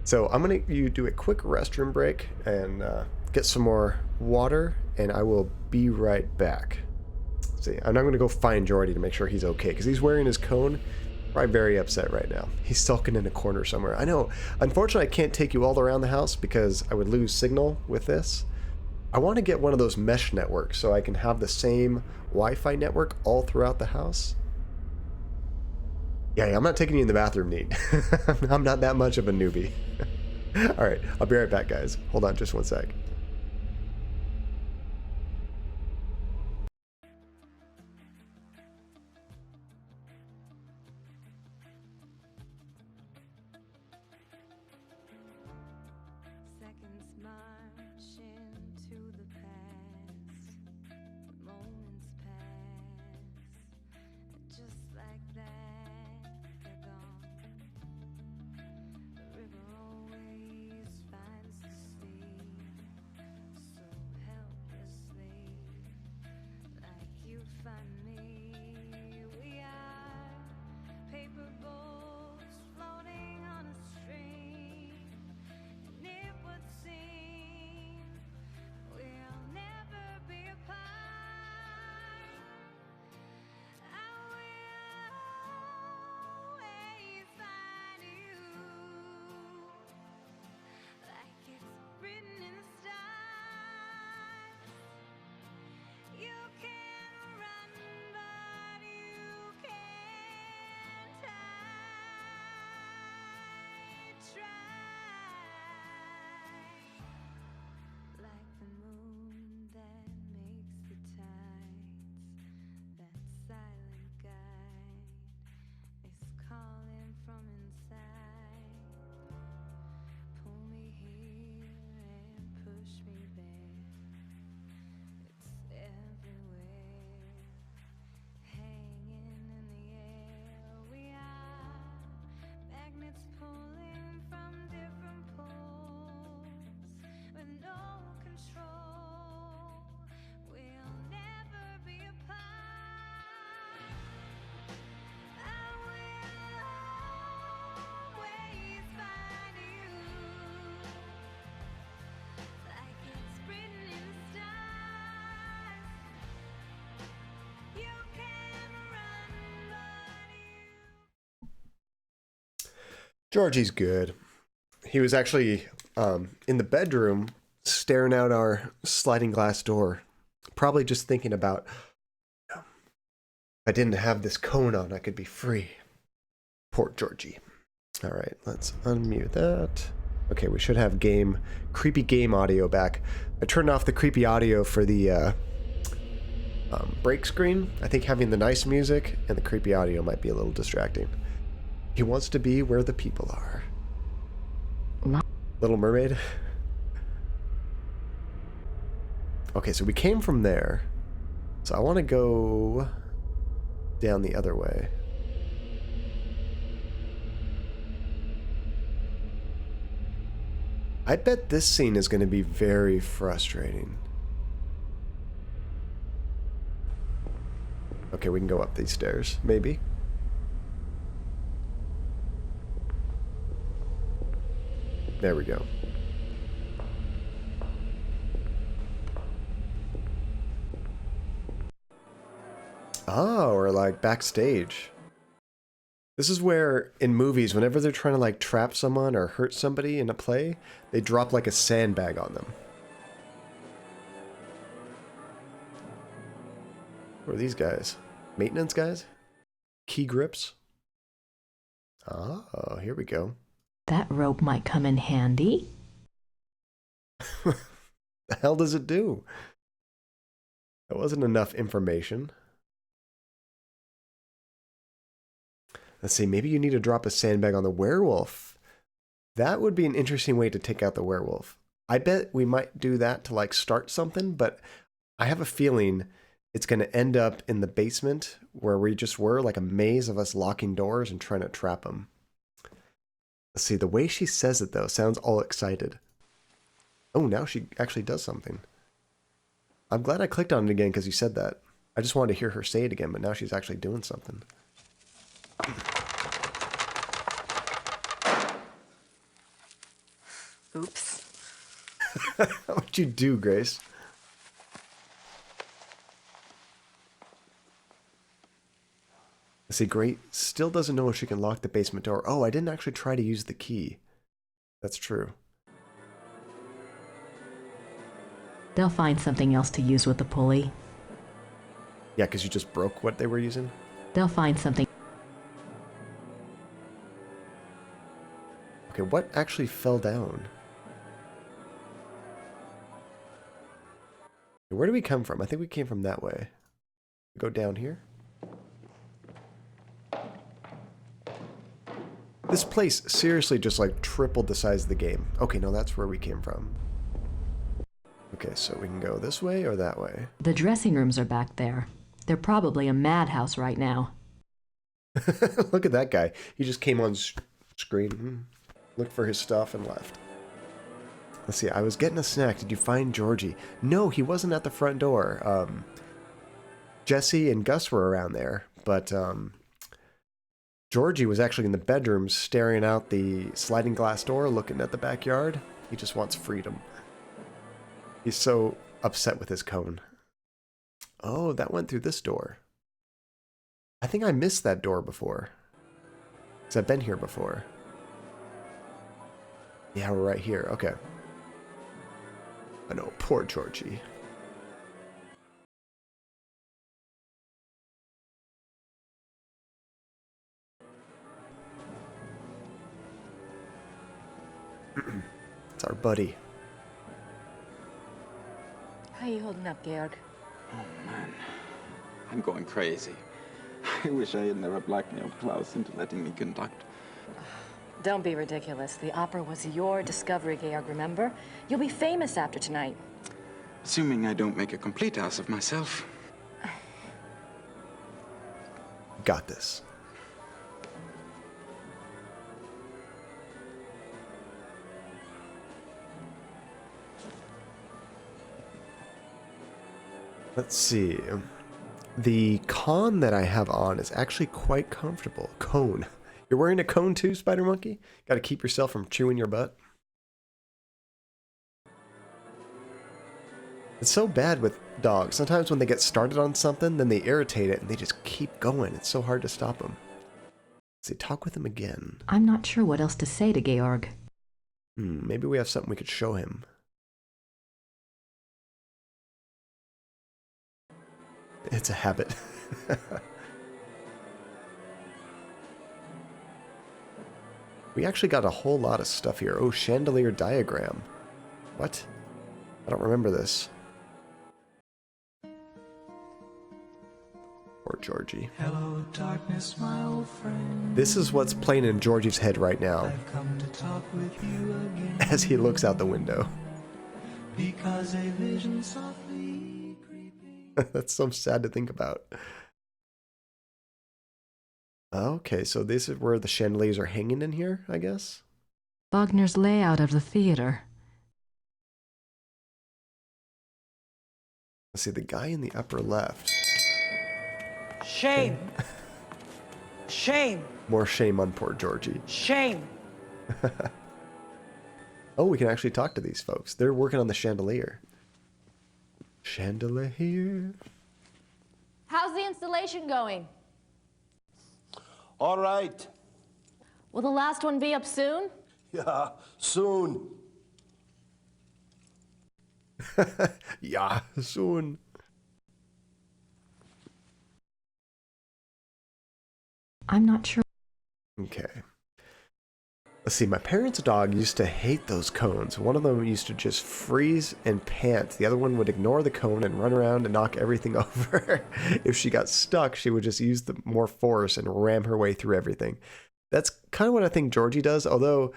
So I'm going to do a quick restroom break and get some more water, and I will be right back. See, I'm not going to go find Jordy to make sure he's okay, because he's wearing his cone. Probably very upset right now. He's sulking in a corner somewhere. I know. Unfortunately, I can't take you all around the house because I would lose signal with this. I want to get one of those mesh networks so I can have the same Wi-Fi network all throughout the house. Yeah, I'm not taking you in the bathroom, Neat. I'm not that much of a newbie. Alright, I'll be right back, guys. Hold on just one sec. Seconds march into the past, moments pass, just like that, they're gone. The river always finds the sea, so helplessly, like you find me. We are paper boats floating on a stream, and it would seem Georgie's good. He was actually in the bedroom staring out our sliding glass door, probably just thinking about, if I didn't have this cone on, I could be free. Poor Georgie. All right, let's unmute that. Okay, we should have creepy game audio back. I turned off the creepy audio for the break screen. I think having the nice music and the creepy audio might be a little distracting. He wants to be where the people are. Little Mermaid. Okay, so we came from there. So I want to go down the other way. I bet this scene is going to be very frustrating. Okay, we can go up these stairs, maybe. There we go. Oh, or like backstage. This is where, in movies, whenever they're trying to like trap someone or hurt somebody in a play, they drop like a sandbag on them. What are these guys? Maintenance guys? Key grips? Oh, here we go. That rope might come in handy. The hell does it do? That wasn't enough information. Let's see, maybe you need to drop a sandbag on the werewolf. That would be an interesting way to take out the werewolf. I bet we might do that to like start something, but I have a feeling it's going to end up in the basement where we just were, like a maze of us locking doors and trying to trap them. Let's see, the way she says it though sounds all excited. Oh, now she actually does something. I'm glad I clicked on it again because you said that. I just wanted to hear her say it again, but now she's actually doing something. Oops. What'd you do, Grace? Let's see, Grace still doesn't know if she can lock the basement door. Oh, I didn't actually try to use the key. That's true. They'll find something else to use with the pulley. Yeah, because you just broke what they were using? They'll find something. Okay, what actually fell down? Where do we come from? I think we came from that way. Go down here. This place seriously just like tripled the size of the game. Okay, no, that's where we came from. Okay, so we can go this way or that way. The dressing rooms are back there. They're probably a madhouse right now. Look at that guy. He just came on screen, looked for his stuff, and left. Let's see, I was getting a snack. Did you find Georgie? No, he wasn't at the front door. Jesse and Gus were around there, but Georgie was actually in the bedroom staring out the sliding glass door, looking at the backyard. He just wants freedom. He's so upset with his cone. Oh, that went through this door. I think I missed that door before. Because I've been here before. Yeah, we're right here. Okay. I know, poor Georgie. It's our buddy. How you holding up, Georg? Oh, man. I'm going crazy. I wish I had never blackmailed Klaus into letting me conduct. Don't be ridiculous. The opera was your discovery, Georg, remember? You'll be famous after tonight. Assuming I don't make a complete ass of myself. Got this. Let's see. The con that I have on is actually quite comfortable. Cone. You're wearing a cone too, Spider Monkey? Got to keep yourself from chewing your butt. It's so bad with dogs. Sometimes when they get started on something, then they irritate it and they just keep going. It's so hard to stop them. Let's see, talk with him again. I'm not sure what else to say to Georg. Maybe we have something we could show him. It's a habit. We actually got a whole lot of stuff here. Oh, chandelier diagram. What? I don't remember this. Poor Georgie. Hello, darkness, my old friend. This is what's playing in Georgie's head right now. I've come to talk with you again. As he looks out the window. Because a vision softly creeping. That's so sad to think about. Okay, so this is where the chandeliers are hanging in here, I guess? Wagner's layout of the theater. Let's see, the guy in the upper left. Shame. Shame. More shame on poor Georgie. Shame. Oh, we can actually talk to these folks. They're working on the chandelier. Chandelier. How's the installation going? All right. Will the last one be up soon? Yeah, soon. Yeah, soon. I'm not sure. Okay. Let's see, my parents' dog used to hate those cones. One of them used to just freeze and pant. The other one would ignore the cone and run around and knock everything over. If she got stuck, she would just use the more force and ram her way through everything. That's kind of what I think Georgie does, although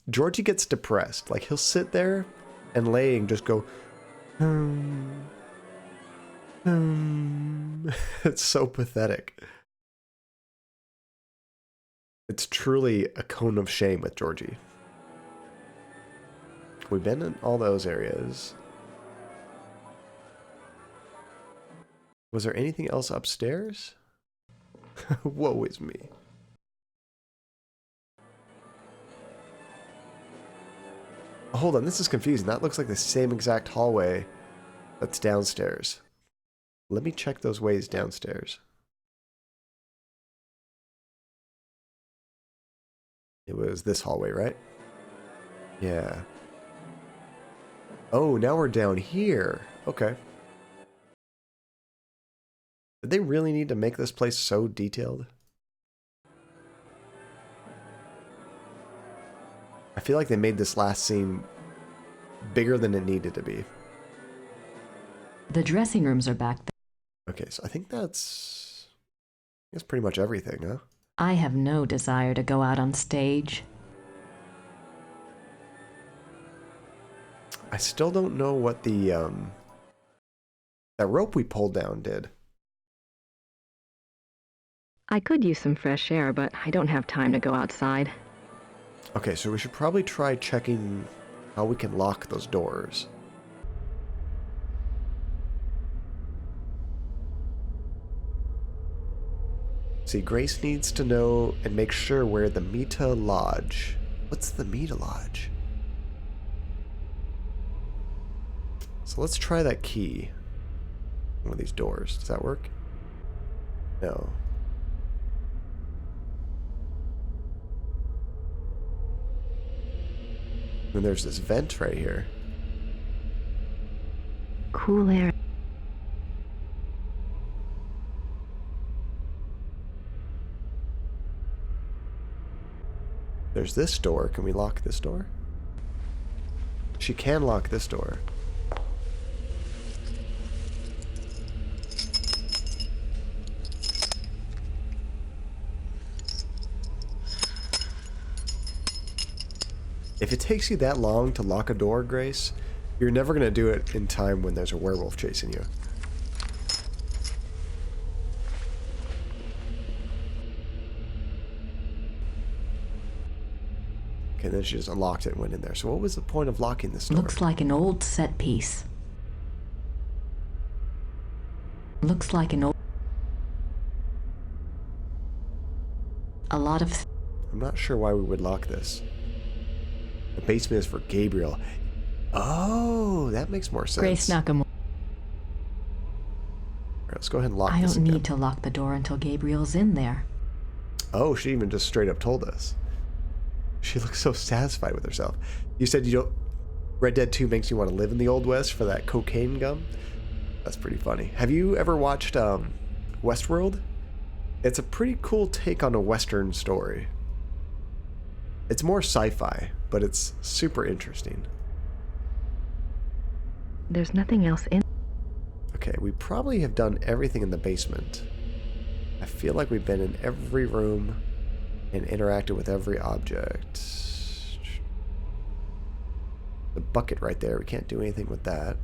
Georgie gets depressed. Like, he'll sit there and lay and just go, It's so pathetic. It's truly a cone of shame with Georgie. We've been in all those areas. Was there anything else upstairs? Woe is me. Oh, hold on, this is confusing. That looks like the same exact hallway that's downstairs. Let me check those ways downstairs. It was this hallway, right? Yeah. Oh, now we're down here. Okay. Did they really need to make this place so detailed? I feel like they made this last scene bigger than it needed to be. The dressing rooms are back there. Okay, so I think that's pretty much everything, huh? I have no desire to go out on stage. I still don't know what the that rope we pulled down did. I could use some fresh air, but I don't have time to go outside. Okay, so we should probably try checking how we can lock those doors. See, Grace needs to know and make sure where the Mita Lodge. What's the Mita Lodge? So let's try that key. One of these doors. Does that work? No. And there's this vent right here. Cool air. There's this door. Can we lock this door? She can lock this door. If it takes you that long to lock a door, Grace, you're never going to do it in time when there's a werewolf chasing you. Okay, then she just unlocked it and went in there. So what was the point of locking this door? Looks like an old set piece. Looks like an old... A lot of... I'm not sure why we would lock this. The basement is for Gabriel. Oh, that makes more sense. Grace Nakamura. Right, let's go ahead and lock I this don't again. need to lock the door until Gabriel's in there. Oh, she even just straight up told us. She looks so satisfied with herself. You said you don't... Red Dead 2 makes you want to live in the Old West for that cocaine gum? That's pretty funny. Have you ever watched Westworld? It's a pretty cool take on a Western story. It's more sci-fi, but it's super interesting. There's nothing else in... Okay, we probably have done everything in the basement. I feel like we've been in every room and interacted with every object. The bucket right there, we can't do anything with that.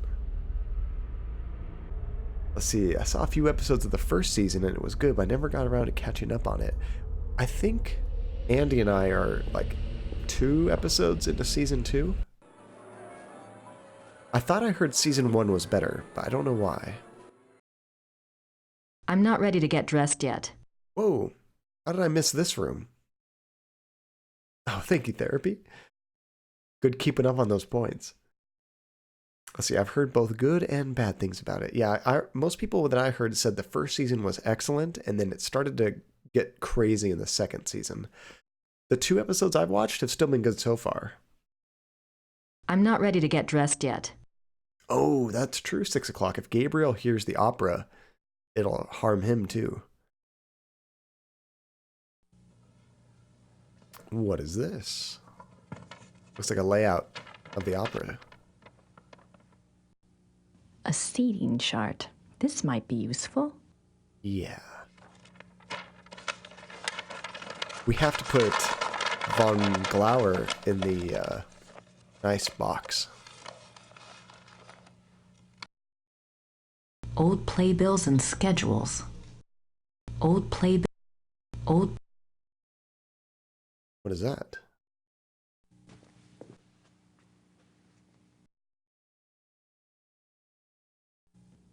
Let's see, I saw a few episodes of the first season and it was good, but I never got around to catching up on it. I think Andy and I are like 2 episodes into season 2. I thought I heard season 1 was better, but I don't know why. I'm not ready to get dressed yet. Whoa, how did I miss this room? Oh, thank you, therapy. Good keeping up on those points. Let's see, I've heard both good and bad things about it. Yeah, most people that I heard said the first season was excellent, and then it started to get crazy in the second season. The 2 episodes I've watched have still been good so far. I'm not ready to get dressed yet. Oh, that's true, 6 o'clock. If Gabriel hears the opera, it'll harm him too. What is this? Looks like a layout of the opera. A seating chart. This might be useful. Yeah. We have to put Von Glauer in the nice box. Old playbills and schedules. Old playbill. Old. What is that?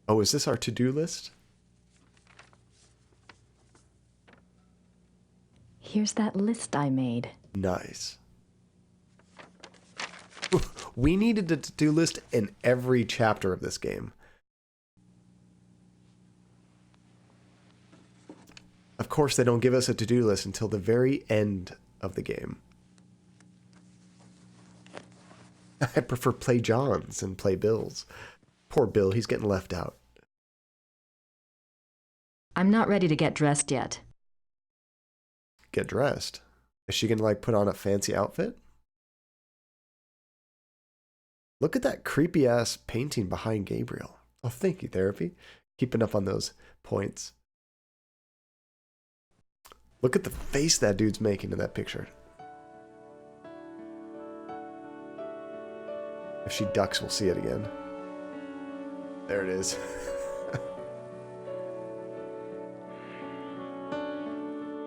Oh, is this our to-do list? Here's that list I made. Nice. We needed a to-do list in every chapter of this game. Of course, they don't give us a to-do list until the very end of the game. I prefer play Johns and play Bills. Poor Bill, he's getting left out. I'm not ready to get dressed yet. Get dressed? Is she gonna like put on a fancy outfit? Look at that creepy ass painting behind Gabriel. Oh, thank you, therapy. Keeping up on those points. Look at the face that dude's making in that picture. If she ducks, we'll see it again. There it is.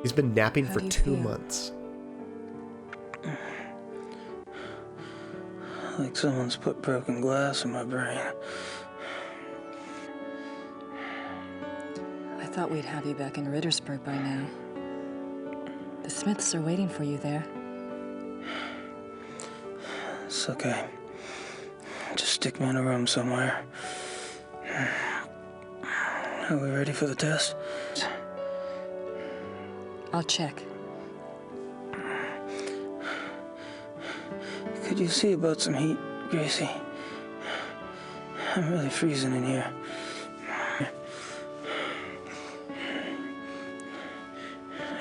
He's been napping for 2 months. Like someone's put broken glass in my brain. I thought we'd have you back in Rittersburg by now. The Smiths are waiting for you there. It's okay. Just stick me in a room somewhere. Are we ready for the test? I'll check. Could you see about some heat, Gracie? I'm really freezing in here.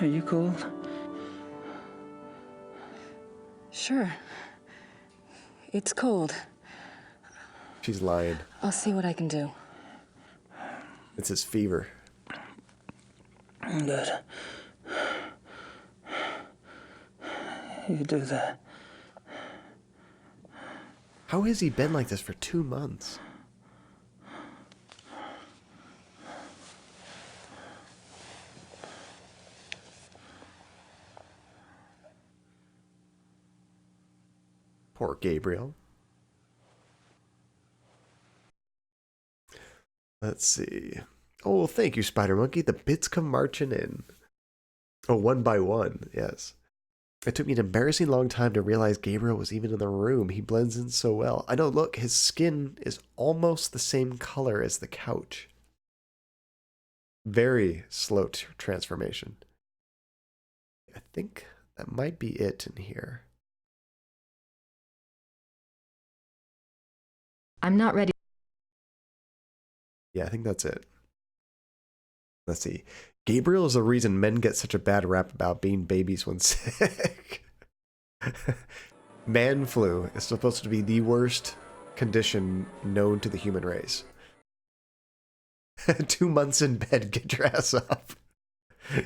Are you cold? Sure. It's cold. She's lying. I'll see what I can do. It's his fever. Good. You do that. How has he been like this for 2 months? Poor Gabriel. Let's see. Oh, thank you, Spider Monkey. The bits come marching in. Oh, one by one, yes. It took me an embarrassing long time to realize Gabriel was even in the room. He blends in so well. I know, look, his skin is almost the same color as the couch. Very slow transformation. I think that might be it in here. I'm not ready. Yeah, I think that's it. Let's see. Gabriel is the reason men get such a bad rap about being babies when sick. Man flu is supposed to be the worst condition known to the human race. 2 months in bed, get your ass up.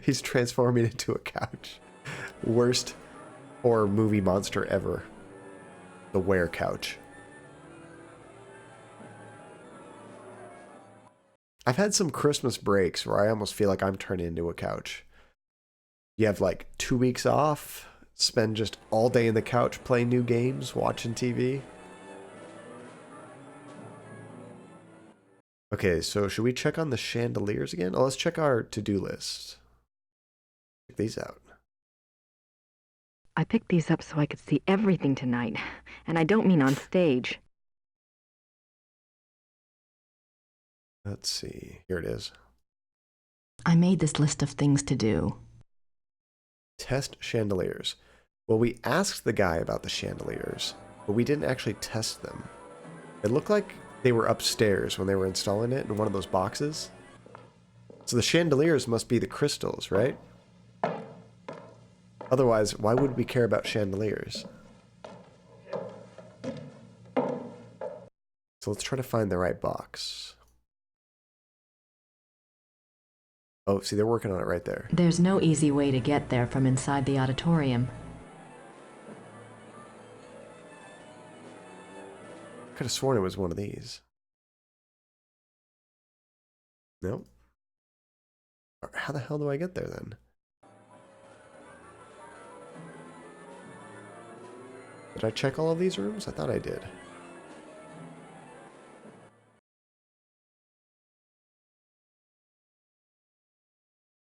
He's transforming into a couch. Worst horror movie monster ever. The were couch. I've had some Christmas breaks where I almost feel like I'm turning into a couch. You have like 2 weeks off, spend just all day in the couch playing new games, watching TV. Okay, so should we check on the chandeliers again? Oh, let's check our to-do list. Check these out. I picked these up so I could see everything tonight, and I don't mean on stage. Let's see. Here it is. I made this list of things to do. Test chandeliers. Well, we asked the guy about the chandeliers, but we didn't actually test them. It looked like they were upstairs when they were installing it in one of those boxes. So the chandeliers must be the crystals, right? Otherwise, why would we care about chandeliers? So let's try to find the right box. Oh, see, they're working on it right there. There's no easy way to get there from inside the auditorium. Could have sworn it was one of these. Nope. How the hell do I get there then? Did I check all of these rooms? I thought I did.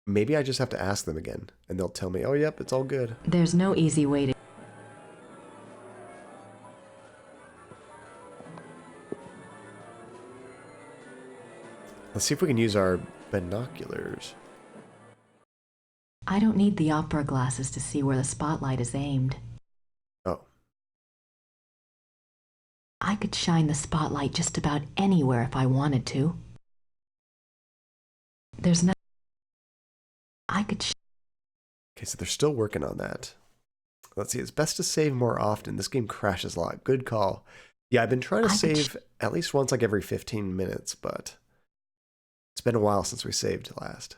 Maybe I just have to ask them again, and they'll tell me, oh, yep, it's all good. There's no easy way to... Let's see if we can use our binoculars. I don't need the opera glasses to see where the spotlight is aimed. Oh. I could shine the spotlight just about anywhere if I wanted to. There's no... I could... Okay, so they're still working on that. Let's see, it's best to save more often. This game crashes a lot. Good call. Yeah, I've been trying to save at least once like every 15 minutes, but it's been a while since we saved last.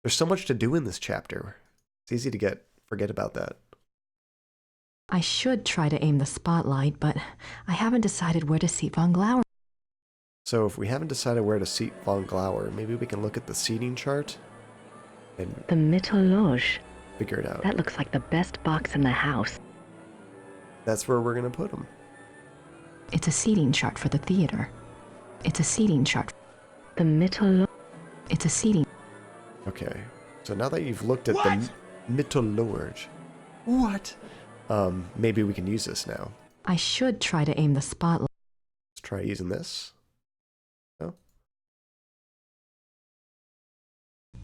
There's so much to do in this chapter. It's easy to forget about that. I should try to aim the spotlight, but I haven't decided where to seat Von Glauer. So if we haven't decided where to seat Von Glauer, maybe we can look at the seating chart and The Mythologe. figure it out. That looks like the best box in the house. That's where we're going to put them. It's a seating chart for the theater. It's a seating chart. The Mythologe. It's a seating... Okay, so now that you've looked at the Mythologe, what? Maybe we can use this now. I should try to aim the spotlight. Let's try using this. No?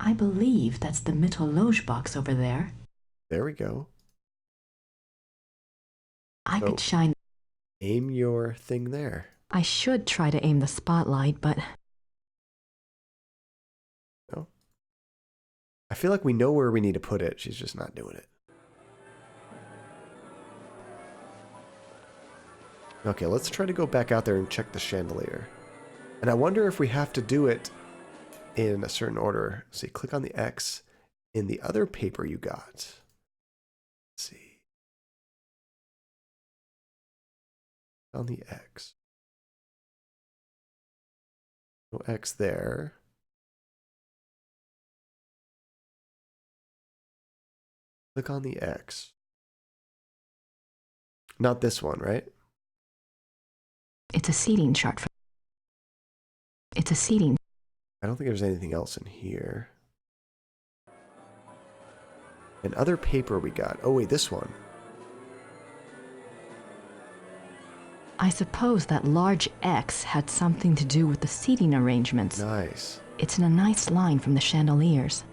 I believe that's the Mythologe box over there. There we go. I could shine... Aim your thing there. I should try to aim the spotlight, but... No? I feel like we know where we need to put it. She's just not doing it. Okay, let's try to go back out there and check the chandelier. And I wonder if we have to do it in a certain order. See, click on the X in the other paper you got. Let's see. On the X. No X there. Click on the X. Not this one, right? It's a seating chart for... It's a seating... I don't think there's anything else in here. And other paper we got. Oh wait, this one. I suppose that large X had something to do with the seating arrangements. Nice. It's in a nice line from the chandeliers.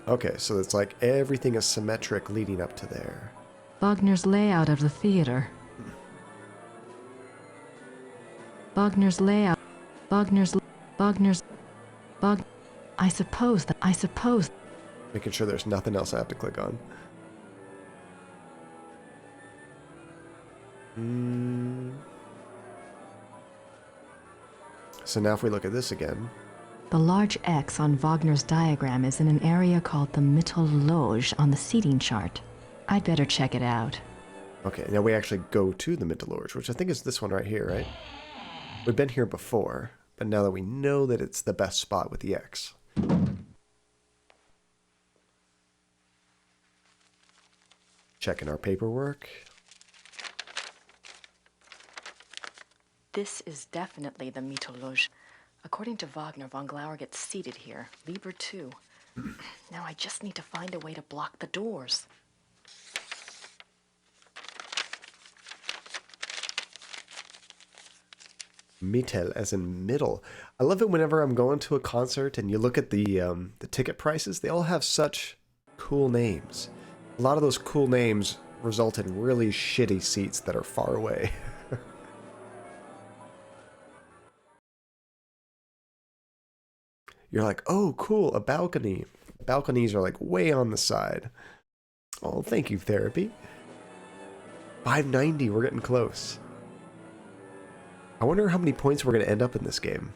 Okay, so it's like everything is symmetric leading up to there. Wagner's layout of the theater. Wagner's layout. Wagner's. I suppose. Making sure there's nothing else I have to click on. So now if we look at this again. The large X on Wagner's diagram is in an area called the Mittelloge on the seating chart. I'd better check it out. Okay, now we actually go to the Mittelloge, which I think is this one right here, right? We've been here before, but now that we know that it's the best spot with the X. Checking our paperwork. This is definitely the Mittelloge. According to Wagner, von Glauer gets seated here. Lieber too. Now I just need to find a way to block the doors. Mittel, as in middle. I love it whenever I'm going to a concert and you look at the ticket prices. They all have such cool names. A lot of those cool names result in really shitty seats that are far away. You're like, oh, cool, a balcony. Balconies are like way on the side. Oh, thank you, therapy. 590, we're getting close. I wonder how many points we're going to end up in this game.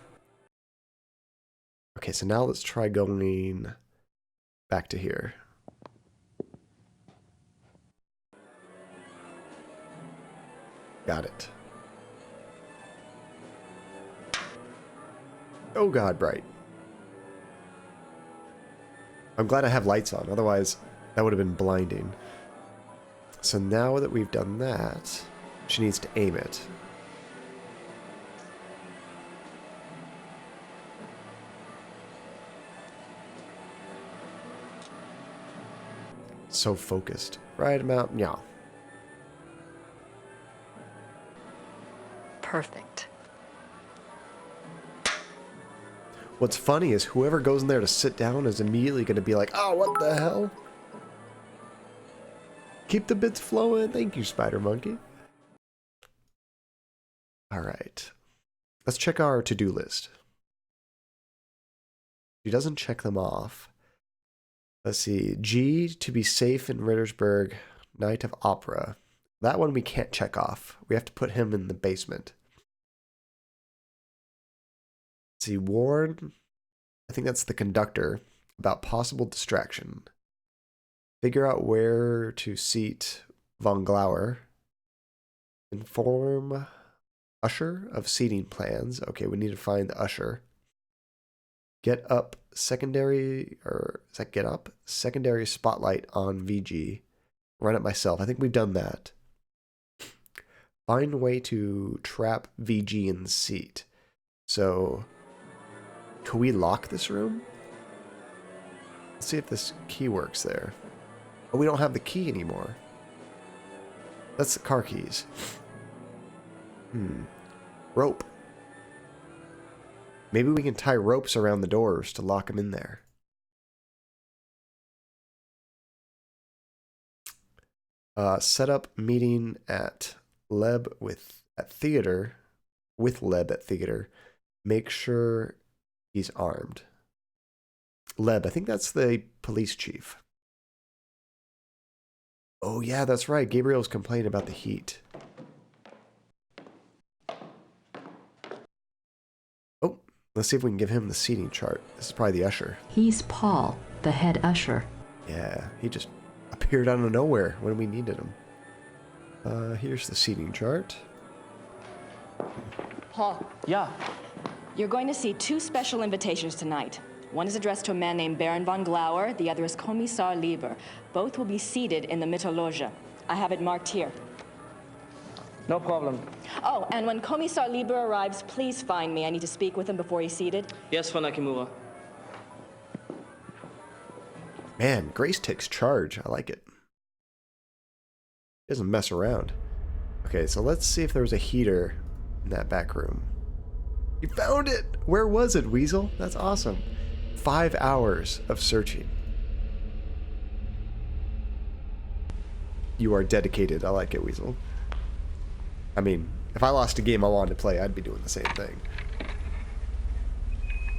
Okay, so now let's try going back to here. Got it. Oh god, bright. I'm glad I have lights on, otherwise that would have been blinding. So now that we've done that, she needs to aim it. So focused. Right about, yeah. Perfect. What's funny is whoever goes in there to sit down is immediately going to be like, oh, what the hell? Keep the bits flowing. Thank you, Spider Monkey. All right. Let's check our to-do list. She doesn't check them off. Let's see. G, to be safe in Rittersburg, Night of Opera. That one we can't check off. We have to put him in the basement. Let's see. Warn, I think that's the conductor, about possible distraction. Figure out where to seat von Glauer. Inform usher of seating plans. Okay, we need to find the usher. Get up secondary, or is that get up? Secondary spotlight on VG. Run it myself. I think we've done that. Find a way to trap VG in the seat. So, can we lock this room? Let's see if this key works there. Oh, we don't have the key anymore. That's the car keys. Rope. Maybe we can tie ropes around the doors to lock them in there. Set up meeting at Leb at theater. With Leb at theater. Make sure he's armed. Leb, I think that's the police chief. Oh yeah, that's right. Gabriel's complaining about the heat. Oh, let's see if we can give him the seating chart. This is probably the usher. He's Paul, the head usher. Yeah, he just appeared out of nowhere when we needed him. Here's the seating chart. Paul. Yeah. You're going to see two special invitations tonight. One is addressed to a man named Baron von Glauer. The other is Kommissar Lieber. Both will be seated in the Mittelloge. I have it marked here. No problem. Oh, and when Kommissar Lieber arrives, please find me. I need to speak with him before he's seated. Yes, Frau Nakamura. Man, Grace takes charge. I like it. He doesn't mess around. Okay, so let's see if there was a heater in that back room. You found it! Where was it, Weasel? That's awesome. 5 hours of searching. You are dedicated. I like it, Weasel. I mean, if I lost a game I wanted to play, I'd be doing the same thing.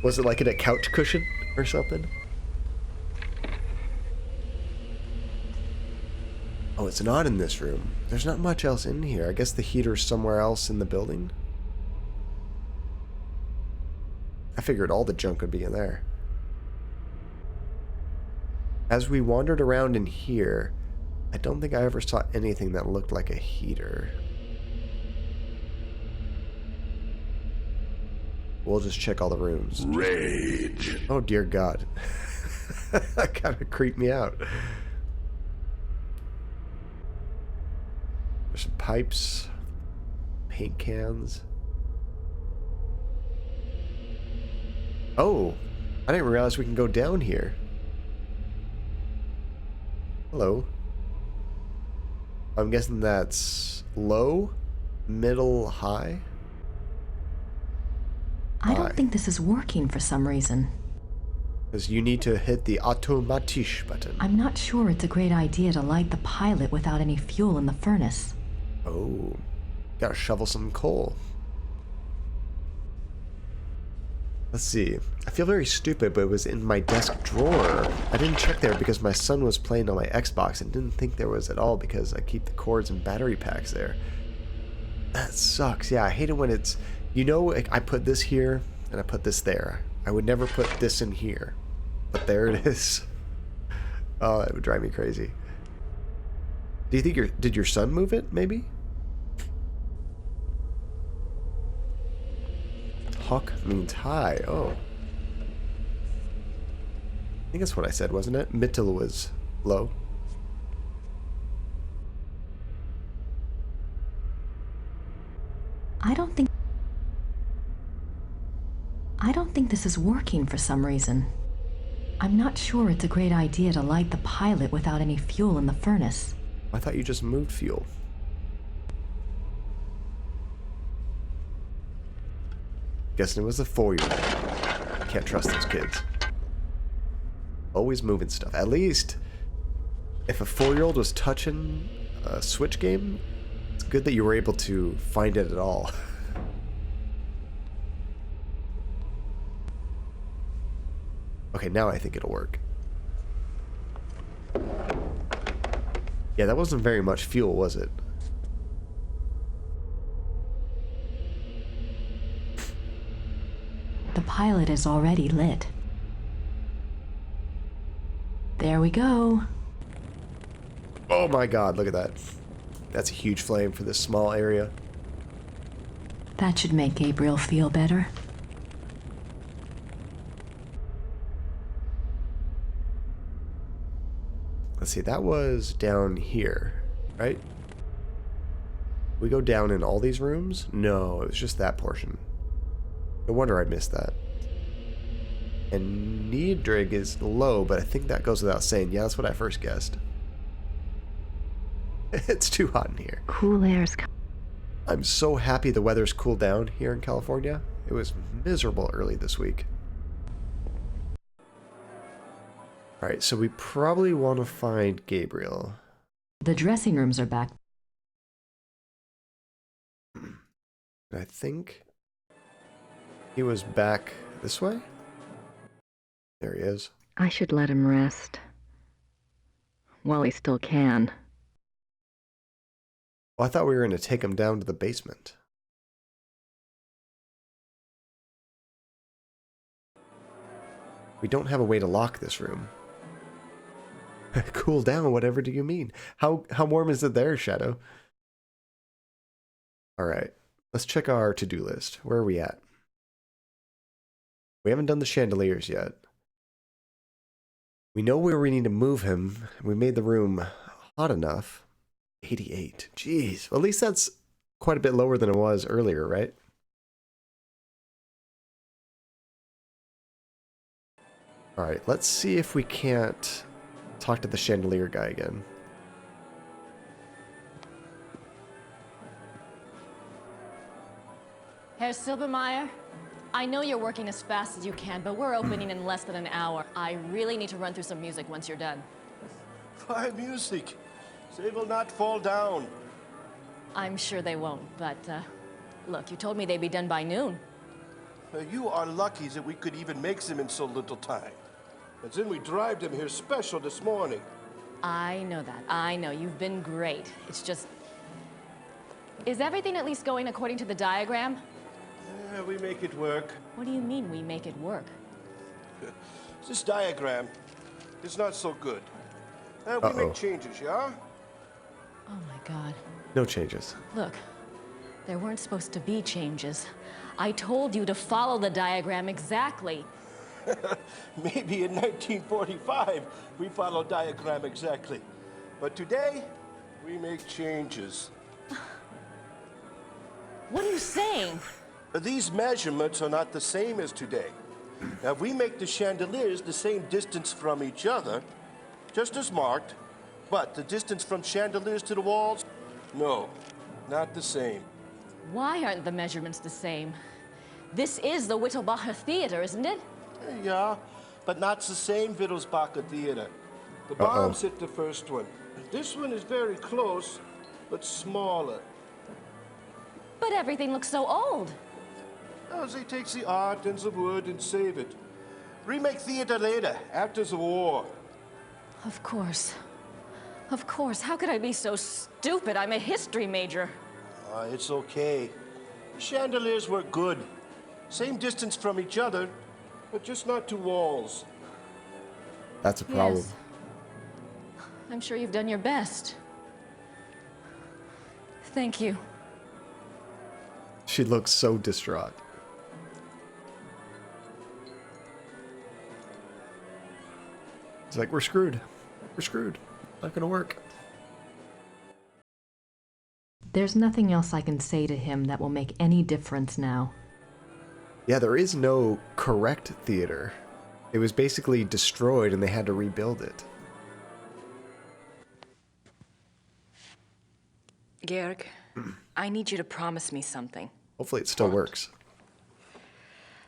Was it like in a couch cushion or something? Oh, it's not in this room. There's not much else in here. I guess the heater's somewhere else in the building. I figured all the junk would be in there. As we wandered around in here, I don't think I ever saw anything that looked like a heater. We'll just check all the rooms. Rage. Oh, dear God. That kind of creeped me out. There's some pipes, paint cans. Oh, I didn't realize we can go down here. Hello. I'm guessing that's low, middle, high. I don't think this is working for some reason. Because you need to hit the automatisch button. I'm not sure it's a great idea to light the pilot without any fuel in the furnace. Oh, gotta shovel some coal. Let's see. I feel very stupid, but it was in my desk drawer. I didn't check there because my son was playing on my Xbox and didn't think there was at all because I keep the cords and battery packs there. That sucks. Yeah, I hate it when it's... You know, like, I put this here and I put this there. I would never put this in here. But there it is. Oh, that would drive me crazy. Do you think did your son move it, maybe? Hawk means high. Oh. I think that's what I said, wasn't it? Mittel was low. I don't think this is working for some reason. I'm not sure it's a great idea to light the pilot without any fuel in the furnace. I thought you just moved fuel. Guessing it was a 4-year-old. Can't trust those kids. Always moving stuff. At least, if a 4-year-old was touching a Switch game, it's good that you were able to find it at all. Okay, now I think it'll work. Yeah, that wasn't very much fuel, was it? The pilot is already lit. There we go. Oh my God, look at that. That's a huge flame for this small area. That should make Gabriel feel better. Let's see, that was down here, right? We go down in all these rooms? No, it was just that portion. No wonder I missed that. And Niedrig is low, but I think that goes without saying. Yeah, that's what I first guessed. It's too hot in here. Cool air's I'm so happy the weather's cooled down here in California. It was miserable early this week. Alright, so we probably want to find Gabriel. The dressing rooms are back. I think he was back this way? There he is. I should let him rest. While he still can. Well, I thought we were going to take him down to the basement. We don't have a way to lock this room. Cool down, whatever do you mean? How warm is it there, Shadow? Alright, let's check our to-do list. Where are we at? We haven't done the chandeliers yet. We know where we need to move him. We made the room hot enough. 88. Jeez. Well, at least that's quite a bit lower than it was earlier, right? Alright, let's see if we can't talk to the chandelier guy again. Herr Silbermeyer, I know you're working as fast as you can, but we're opening in less than an hour. I really need to run through some music once you're done. Why music? They will not fall down. I'm sure they won't, but, look, you told me they'd be done by noon. You are lucky that we could even make them in so little time. And then we drive them here special this morning. I know that. I know. You've been great. It's just... Is everything at least going according to the diagram? We make it work. What do you mean we make it work? This diagram is not so good. We make changes, yeah? Oh my God. No changes. Look, there weren't supposed to be changes. I told you to follow the diagram exactly. Maybe in 1945 we followed diagram exactly. But today, we make changes. What are you saying? These measurements are not the same as today. Now, we make the chandeliers the same distance from each other, just as marked, but the distance from chandeliers to the walls, no, not the same. Why aren't the measurements the same? This is the Wittelbacher Theater, isn't it? Yeah, but not the same Wittelsbacher Theater. The bombs hit the first one. This one is very close, but smaller. But everything looks so old. Oh, they take the art and the wood and save it. Remake theater later, after the war. Of course. Of course. How could I be so stupid? I'm a history major. It's okay. Chandeliers work good. Same distance from each other, but just not two walls. That's a problem. Yes. I'm sure you've done your best. Thank you. She looks so distraught. It's like, we're screwed. We're screwed. Not gonna work. There's nothing else I can say to him that will make any difference now. Yeah, there is no correct theater. It was basically destroyed and they had to rebuild it. Georg, I need you to promise me something. Hopefully it still works.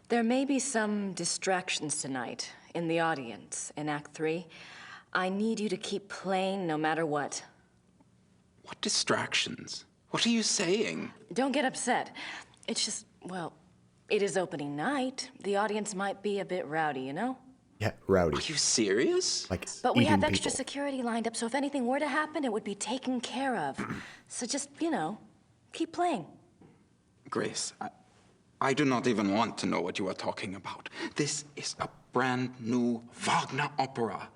There may be some distractions tonight in the audience in Act 3. I need you to keep playing no matter what. What distractions? What are you saying? Don't get upset. It's just, well, it is opening night. The audience might be a bit rowdy, you know? Yeah, rowdy. Are you serious? Like, But we have eating extra people. security lined up, so if anything were to happen, it would be taken care of. So just, you know, keep playing. Grace, I do not even want to know what you are talking about. This is a brand new Wagner opera.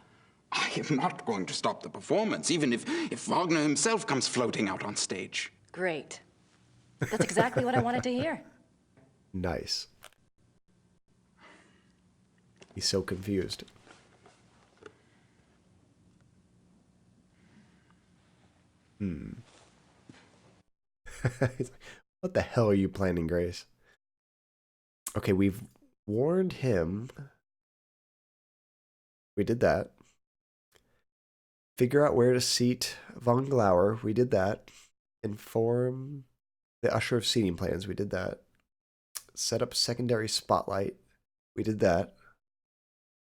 I am not going to stop the performance, even if Wagner himself comes floating out on stage. Great. That's exactly what I wanted to hear. Nice. He's so confused. He's like, what the hell are you planning, Grace? Okay, we've warned him. We did that. Figure out where to seat von Glauer. We did that. Inform the usher of seating plans. We did that. Set up secondary spotlight. We did that.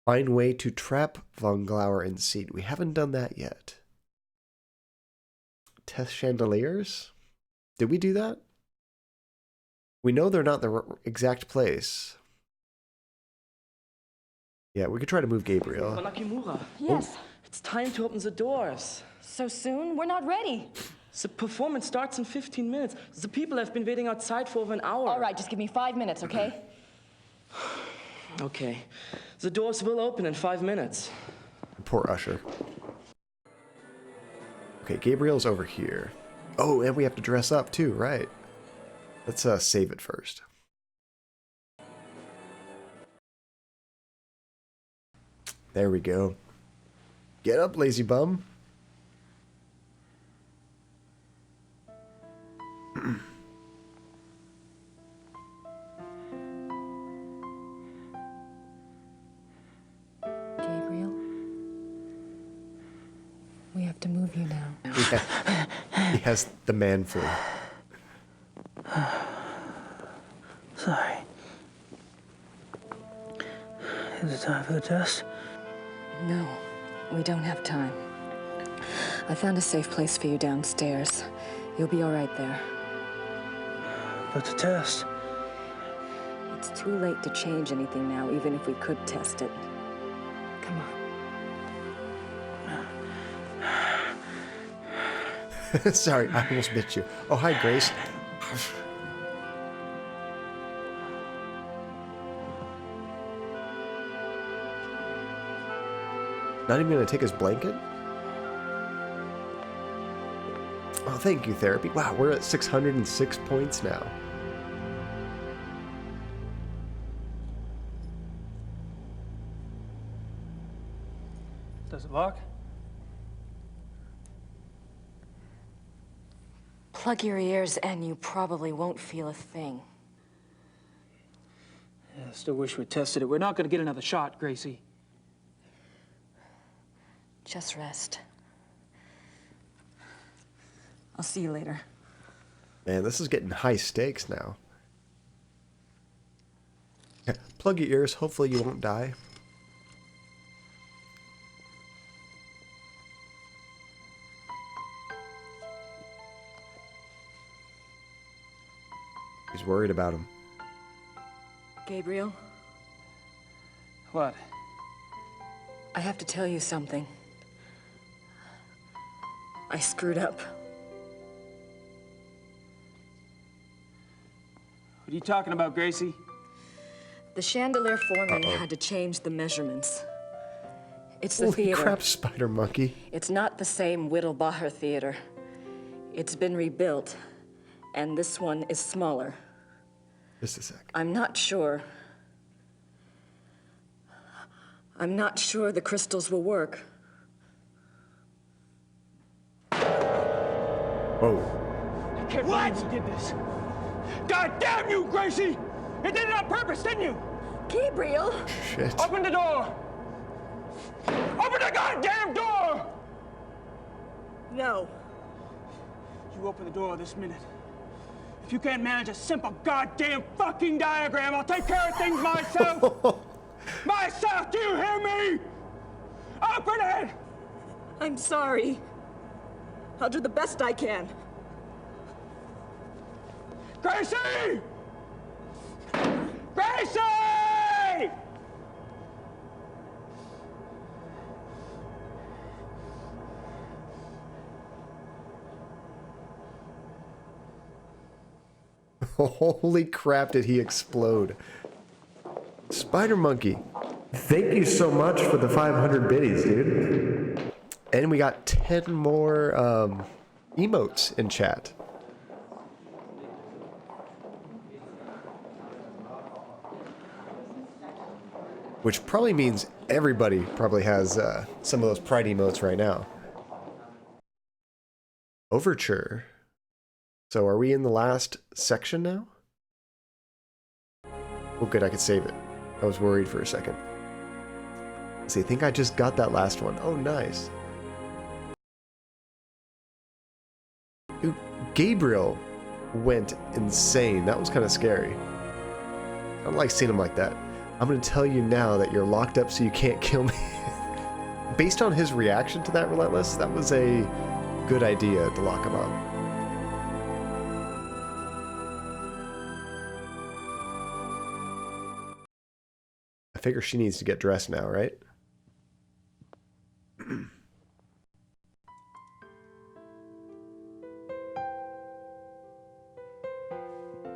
Find way to trap von Glauer in seat. We haven't done that yet. Test chandeliers? Did we do that? We know they're not the exact place. Yeah, we could try to move Gabriel. Nakimura. Yes. It's time to open the doors. So soon? We're not ready. The performance starts in 15 minutes. The people have been waiting outside for over an hour. All right, just give me 5 minutes, okay? Okay. The doors will open in 5 minutes. Poor usher. Okay, Gabriel's over here. Oh, and we have to dress up too, right? Let's save it first. There we go. Get up, lazy bum. Gabriel, we have to move you now. He has the man flu. Sorry. Is it time for the test? No, we don't have time. I found a safe place for you downstairs. You'll be all right there. But the test. It's too late to change anything now, even if we could test it. Come on. Sorry, I almost bit you. Oh, hi, Grace. Not even gonna take his blanket? Oh, thank you, therapy. Wow, we're at 606 points now. Does it lock? Plug your ears and you probably won't feel a thing. Yeah, I still wish we tested it. We're not going to get another shot, Gracie. Just rest. I'll see you later. Man, this is getting high stakes now. Yeah, plug your ears. Hopefully you won't die. He's worried about him. Gabriel? What? I have to tell you something. I screwed up. What are you talking about, Gracie? The chandelier foreman had to change the measurements. It's the Holy theater. crap, Spider Monkey. It's not the same Whittlbacher theater. It's been rebuilt, and this one is smaller. Just a sec. I'm not sure. I'm not sure the crystals will work. Whoa. I can't believe you did this. God damn you, Gracie! You did it on purpose, didn't you? Gabriel! Shit. Open the door! Open the goddamn door! No. You open the door this minute. If you can't manage a simple goddamn fucking diagram, I'll take care of things myself! Myself, do you hear me? Open it! I'm sorry. I'll do the best I can. Gracie! Gracie! Holy crap, did he explode. Spider Monkey, thank you so much for the 500 biddies, dude. And we got 10 more emotes in chat. Which probably means everybody probably has some of those pride emotes right now. Overture. So are we in the last section now? Oh good, I could save it. I was worried for a second. See, I think I just got that last one. Oh, nice. Dude, Gabriel went insane. That was kind of scary. I don't like seeing him like that. I'm going to tell you now that you're locked up so you can't kill me. Based on his reaction to that Relentless, that was a good idea to lock him up. I figure she needs to get dressed now, right?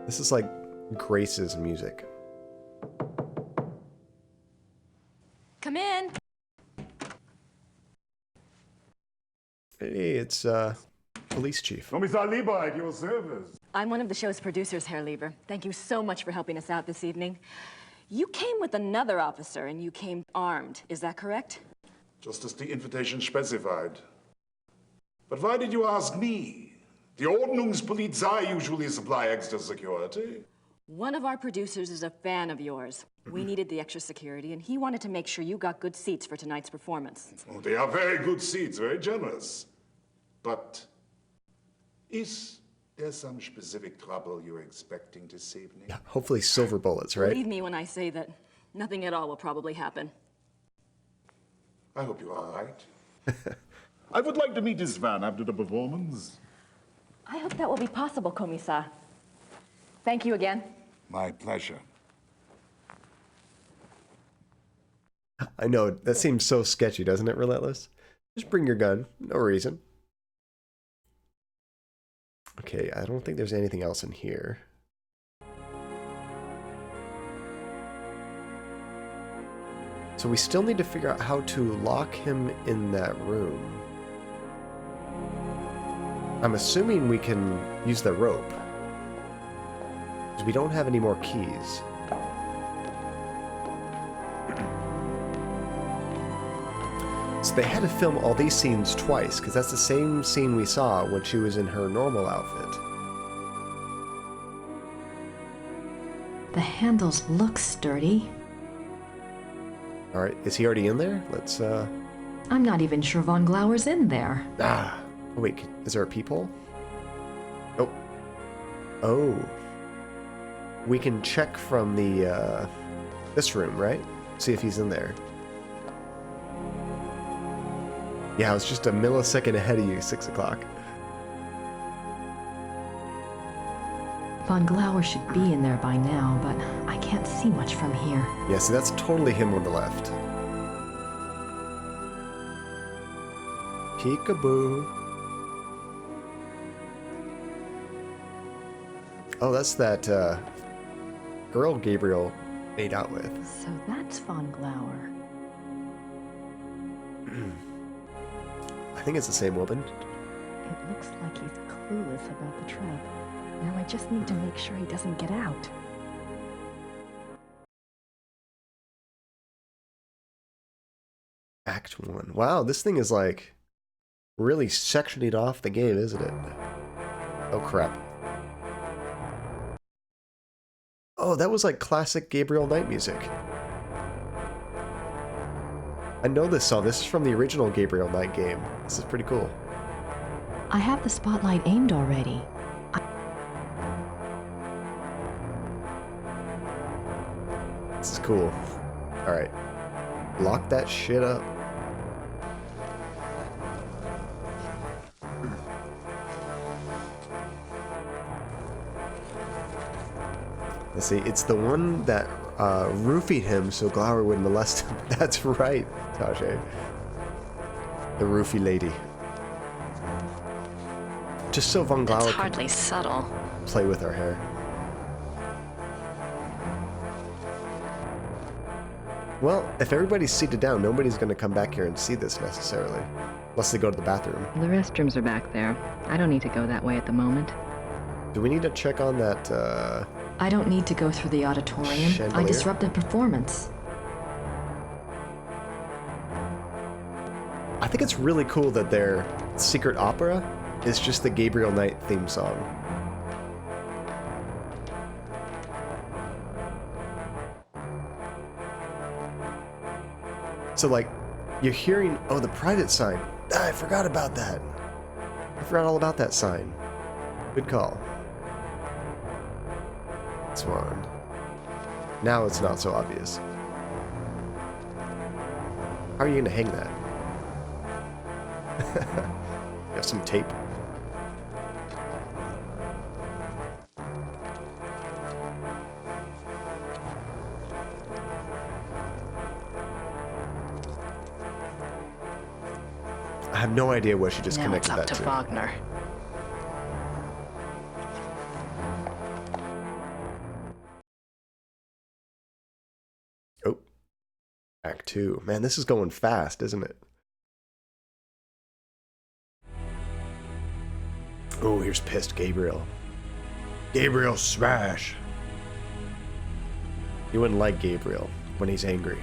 This is like Grace's music. Come in. Hey, it's police chief. Kommissar Lieber at your service. I'm one of the show's producers, Herr Lieber. Thank you so much for helping us out this evening. You came with another officer and you came armed. Is that correct? Just as the invitation specified. But why did you ask me? The Ordnungspolizei usually supply extra security. One of our producers is a fan of yours. We needed the extra security, and he wanted to make sure you got good seats for tonight's performance. Oh, they are very good seats, very generous. But is there some specific trouble you're expecting this evening? Yeah, hopefully silver bullets, right? Believe me when I say that nothing at all will probably happen. I hope you're all right. I would like to meet this van after the performance. I hope that will be possible, Kommissar. Thank you again. My pleasure. I know, that seems so sketchy, doesn't it, Relentless? Just bring your gun. No reason. Okay, I don't think there's anything else in here. So we still need to figure out how to lock him in that room. I'm assuming we can use the rope. Because we don't have any more keys. So they had to film all these scenes twice, because that's the same scene we saw when she was in her normal outfit. The handles look sturdy. Alright, is he already in there? Let's, I'm not even sure Von Glauer's in there. Ah, oh, wait, is there a peephole? Oh. Oh. We can check from the, this room, right? See if he's in there. Yeah, I was just a millisecond ahead of you, 6 o'clock. Von Glauer should be in there by now, but I can't see much from here. Yeah, see, that's totally him on the left. Peekaboo. Oh, that's that, girl Gabriel made out with. So that's Von Glauer. I think it's the same woman. It looks like he's clueless about the trap. Now I just need to make sure he doesn't get out. Act 1. Wow, this thing is like really sectioning off the game, isn't it? Oh crap. Oh, that was like classic Gabriel Knight music. I know this song. This is from the original Gabriel Knight game. This is pretty cool. I have the spotlight aimed already. This is cool. Alright. Lock that shit up. Let's see, it's the one that roofied him so Glauer would molest him. That's right, Tajay. The roofie lady. Just so Von Glauer That's can hardly subtle. play with her hair. Well, if everybody's seated down, nobody's going to come back here and see this necessarily. Unless they go to the bathroom. The restrooms are back there. I don't need to go that way at the moment. Do we need to check on that, I don't need to go through the auditorium. Chandelier? I disrupted performance. I think it's really cool that their secret opera is just the Gabriel Knight theme song. So, like, you're hearing, oh, the private sign. Ah, I forgot about that. I forgot all about that sign. Good call. Swan. Now it's not so obvious. How are you going to hang that? You have some tape. I have no idea what she just Now it's connected up that to to. Wagner. Oh. Act 2. Man, this is going fast, isn't it? Oh, here's pissed Gabriel. Gabriel smash! You wouldn't like Gabriel when he's angry.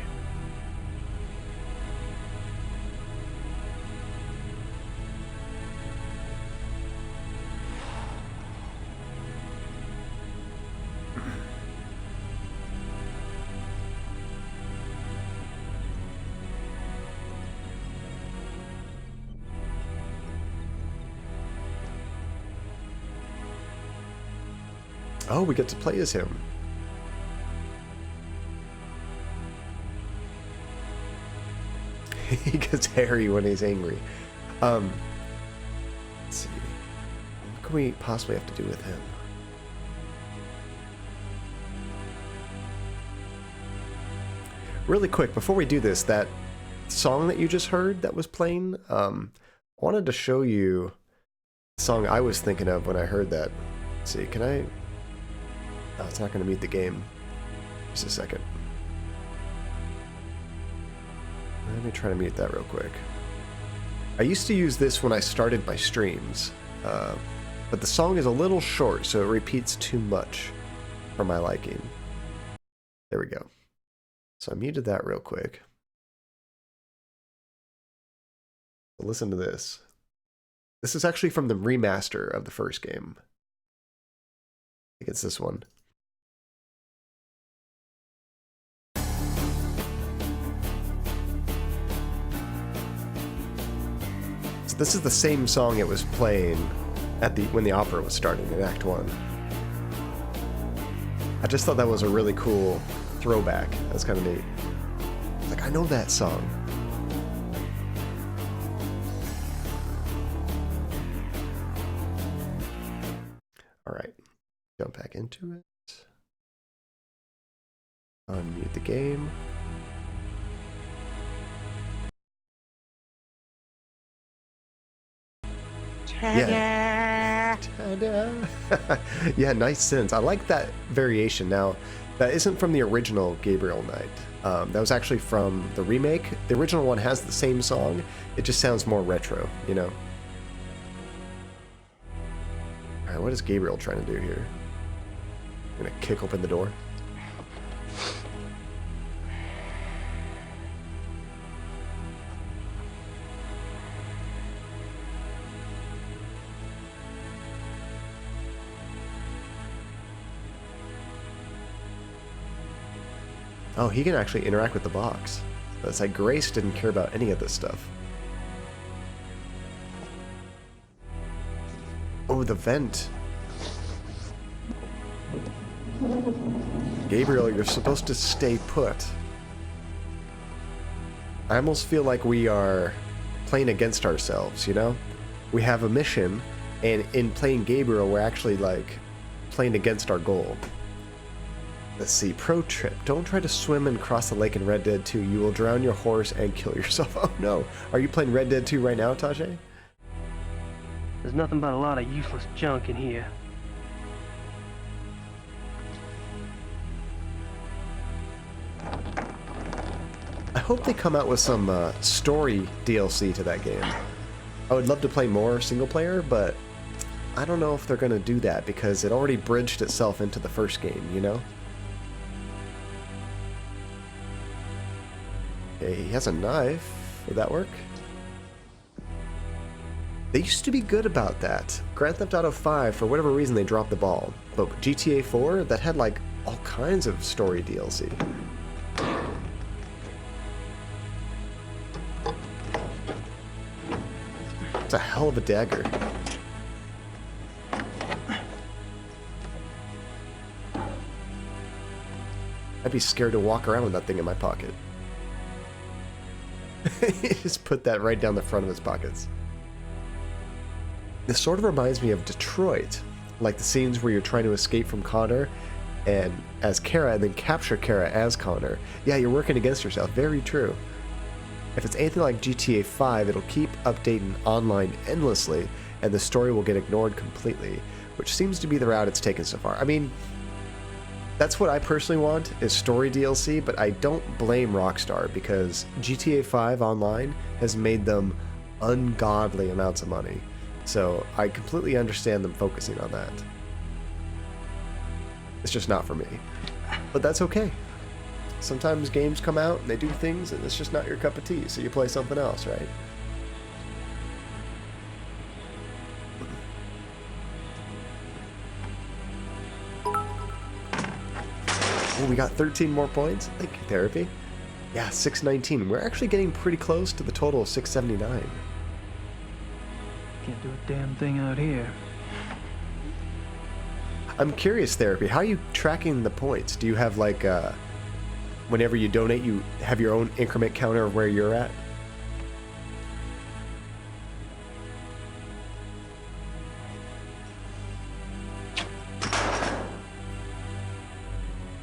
Oh, we get to play as him. He gets hairy when he's angry. Let's see. What can we possibly have to do with him? Really quick, before we do this, that song that you just heard that was playing, I wanted to show you the song I was thinking of when I heard that. Let's see, can I... Oh, it's not going to mute the game. Just a second. Let me try to mute that real quick. I used to use this when I started my streams, but the song is a little short, so it repeats too much for my liking. There we go. So I muted that real quick. Listen to this. This is actually from the remaster of the first game. I think it's this one. So this is the same song it was playing at when the opera was starting in Act 1. I just thought that was a really cool throwback. That's kind of neat. Like, I know that song. All right, jump back into it. Unmute the game. Yeah. Ta-da. Yeah, nice synths. I like that variation. Now, that isn't from the original Gabriel Knight. That was actually from the remake. The original one has the same song. It just sounds more retro, you know? Alright, what is Gabriel trying to do here? I'm gonna kick open the door. Oh, he can actually interact with the box. That's like Grace didn't care about any of this stuff. Oh, the vent. Gabriel, you're supposed to stay put. I almost feel like we are playing against ourselves, you know? We have a mission, and in playing Gabriel, we're actually like playing against our goal. Let's see, pro tip. Don't try to swim and cross the lake in Red Dead 2. You will drown your horse and kill yourself. Oh no. Are you playing Red Dead 2 right now, Tajay? There's nothing but a lot of useless junk in here. I hope they come out with some story DLC to that game. I would love to play more single player, but I don't know if they're going to do that because it already bridged itself into the first game, you know? Okay, he has a knife. Would that work? They used to be good about that. Grand Theft Auto 5, for whatever reason, they dropped the ball. But GTA 4, that had like all kinds of story DLC. It's a hell of a dagger. I'd be scared to walk around with that thing in my pocket. He just put that right down the front of his pockets. This sort of reminds me of Detroit, like the scenes where you're trying to escape from Connor and as Kara and then capture Kara as Connor. Yeah, you're working against yourself. Very true. If it's anything like GTA 5, it'll keep updating online endlessly and the story will get ignored completely, which seems to be the route it's taken so far. I mean, that's what I personally want, is story DLC, but I don't blame Rockstar because GTA 5 Online has made them ungodly amounts of money. So I completely understand them focusing on that. It's just not for me. But that's okay. Sometimes games come out and they do things and it's just not your cup of tea, so you play something else, right? Oh, we got 13 more points. Thank you, Therapy. Yeah, 619. We're actually getting pretty close to the total of 679. Can't do a damn thing out here. I'm curious, Therapy, how are you tracking the points? Do you have like, whenever you donate, you have your own increment counter of where you're at?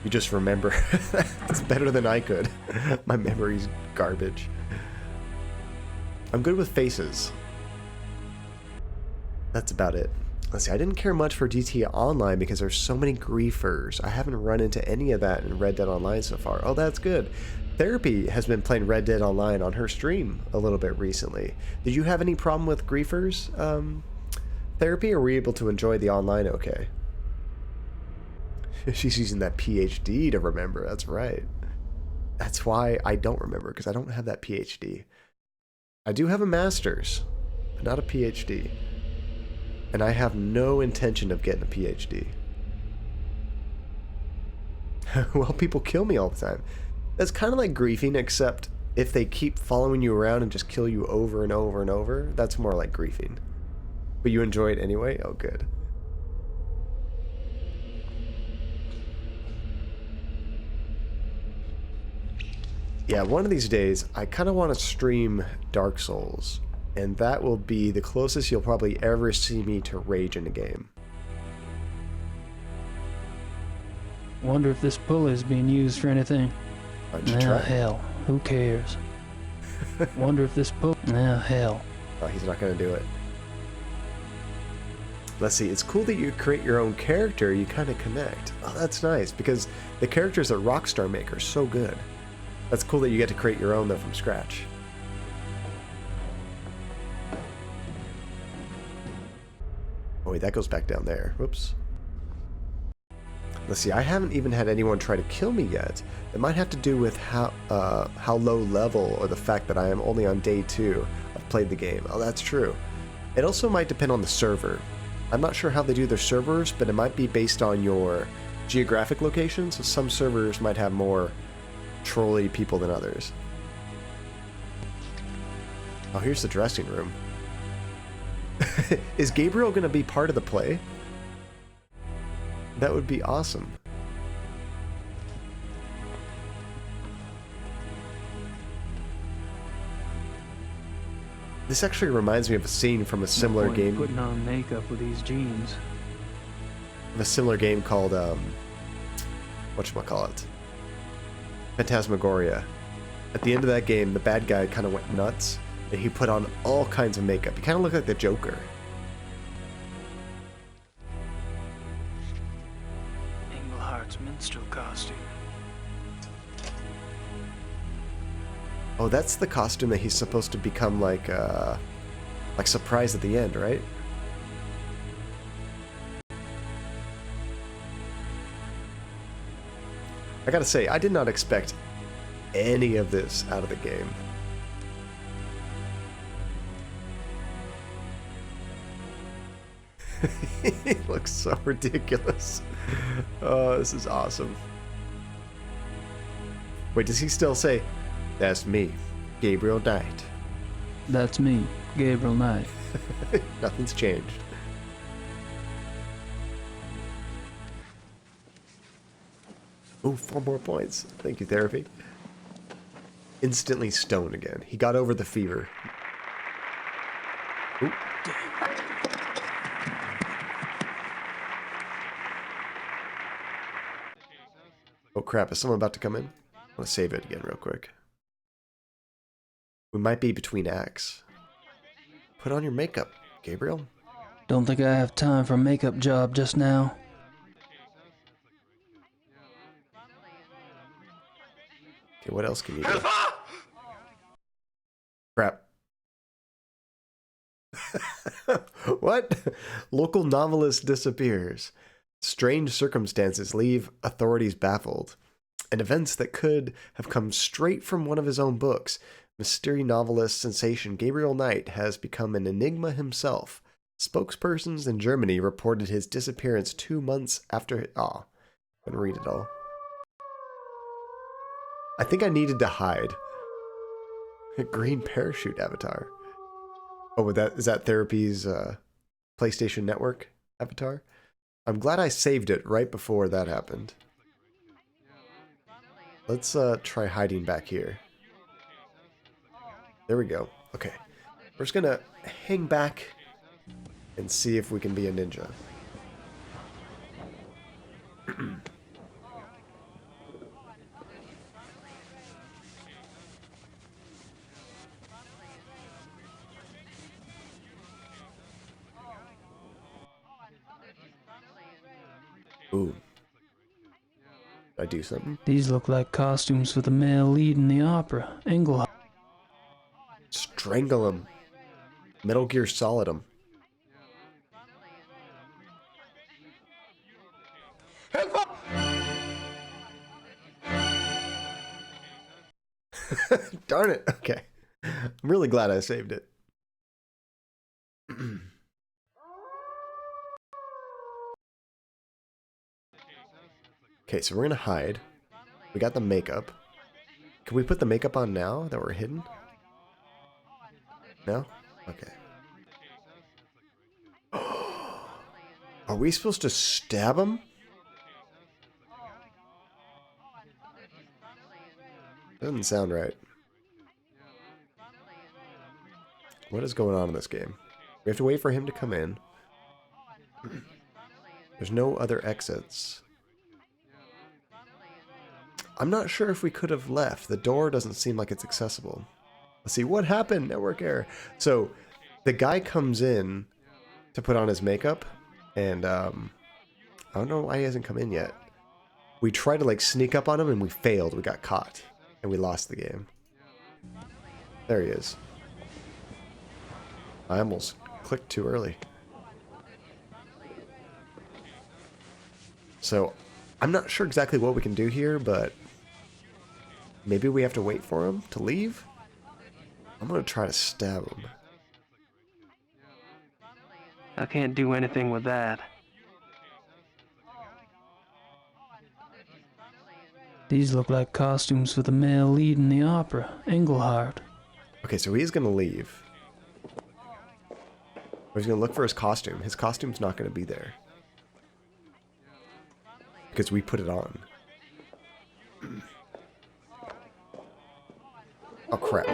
You just remember. It's better than I could. My memory's garbage. I'm good with faces. That's about it. Let's see, I didn't care much for GTA Online because there's so many griefers. I haven't run into any of that in Red Dead Online so far. Oh, that's good. Therapy has been playing Red Dead Online on her stream a little bit recently. Did you have any problem with griefers, Therapy, or were you able to enjoy the online okay? She's using that PhD to remember, that's right. That's why I don't remember, because I don't have that PhD. I do have a master's, but not a PhD. And I have no intention of getting a PhD. Well, people kill me all the time. That's kind of like griefing, except if they keep following you around and just kill you over and over and over, that's more like griefing. But you enjoy it anyway? Oh, good. Yeah, one of these days, I kind of want to stream Dark Souls. And that will be the closest you'll probably ever see me to rage in a game. Wonder if this pulley is being used for anything. Hell, who cares? Wonder if this pulley... hell. Oh, he's not going to do it. Let's see, it's cool that you create your own character, you kind of connect. Oh, that's nice, because the characters that Rockstar make are so good. That's cool that you get to create your own, though, from scratch. Oh wait, that goes back down there. Whoops. Let's see, I haven't even had anyone try to kill me yet. It might have to do with how low level, or the fact that I am only on day 2 of played the game. Oh, that's true. It also might depend on the server. I'm not sure how they do their servers, but it might be based on your geographic location, so some servers might have more trolly people than others. Oh, here's the dressing room. Is Gabriel going to be part of the play? That would be awesome. This actually reminds me of a scene from a similar game. Putting on makeup with these jeans. A similar game called whatchamacallit? Phantasmagoria. At the end of that game, the bad guy kind of went nuts, and he put on all kinds of makeup. He kind of looked like the Joker. Englehart's minstrel costume. Oh, that's the costume that he's supposed to become like surprised at the end, right? I gotta say, I did not expect any of this out of the game. He looks so ridiculous. Oh, this is awesome. Wait, does he still say, "That's me, Gabriel Knight"? That's me, Gabriel Knight. Nothing's changed. Ooh, 4 more points. Thank you, Therapy. Instantly stoned again. He got over the fever. Ooh. Oh crap, is someone about to come in? I want to save it again real quick. We might be between acts. Put on your makeup, Gabriel. Don't think I have time for a makeup job just now. Okay, what else can you do? Crap. What? Local novelist disappears. Strange circumstances leave authorities baffled. And events that could have come straight from one of his own books. Mystery novelist sensation Gabriel Knight has become an enigma himself. Spokespersons in Germany reported his disappearance 2 months after... Aw, couldn't read it all. I think I needed to hide. A green parachute avatar. Oh, is that Therapy's PlayStation Network avatar? I'm glad I saved it right before that happened. Let's try hiding back here. There we go. Okay. We're just gonna hang back and see if we can be a ninja. Ooh. Did I do something? These look like costumes for the male lead in the opera, Engelhardt. Strangle him. Metal Gear Solid him. Darn it. Okay. I'm really glad I saved it. Okay, so we're gonna hide. We got the makeup. Can we put the makeup on now that we're hidden? No? Okay. Are we supposed to stab him? Doesn't sound right. What is going on in this game? We have to wait for him to come in. There's no other exits. I'm not sure if we could have left. The door doesn't seem like it's accessible. Let's see, what happened? Network error. So, the guy comes in to put on his makeup, and I don't know why he hasn't come in yet. We tried to like sneak up on him and we failed. We got caught. And we lost the game. There he is. I almost clicked too early. So, I'm not sure exactly what we can do here, but maybe we have to wait for him to leave? I'm gonna try to stab him. I can't do anything with that. These look like costumes for the male lead in the opera, Engelhardt. Okay, so he's gonna leave. Or he's gonna look for his costume. His costume's not gonna be there. Because we put it on. Oh crap.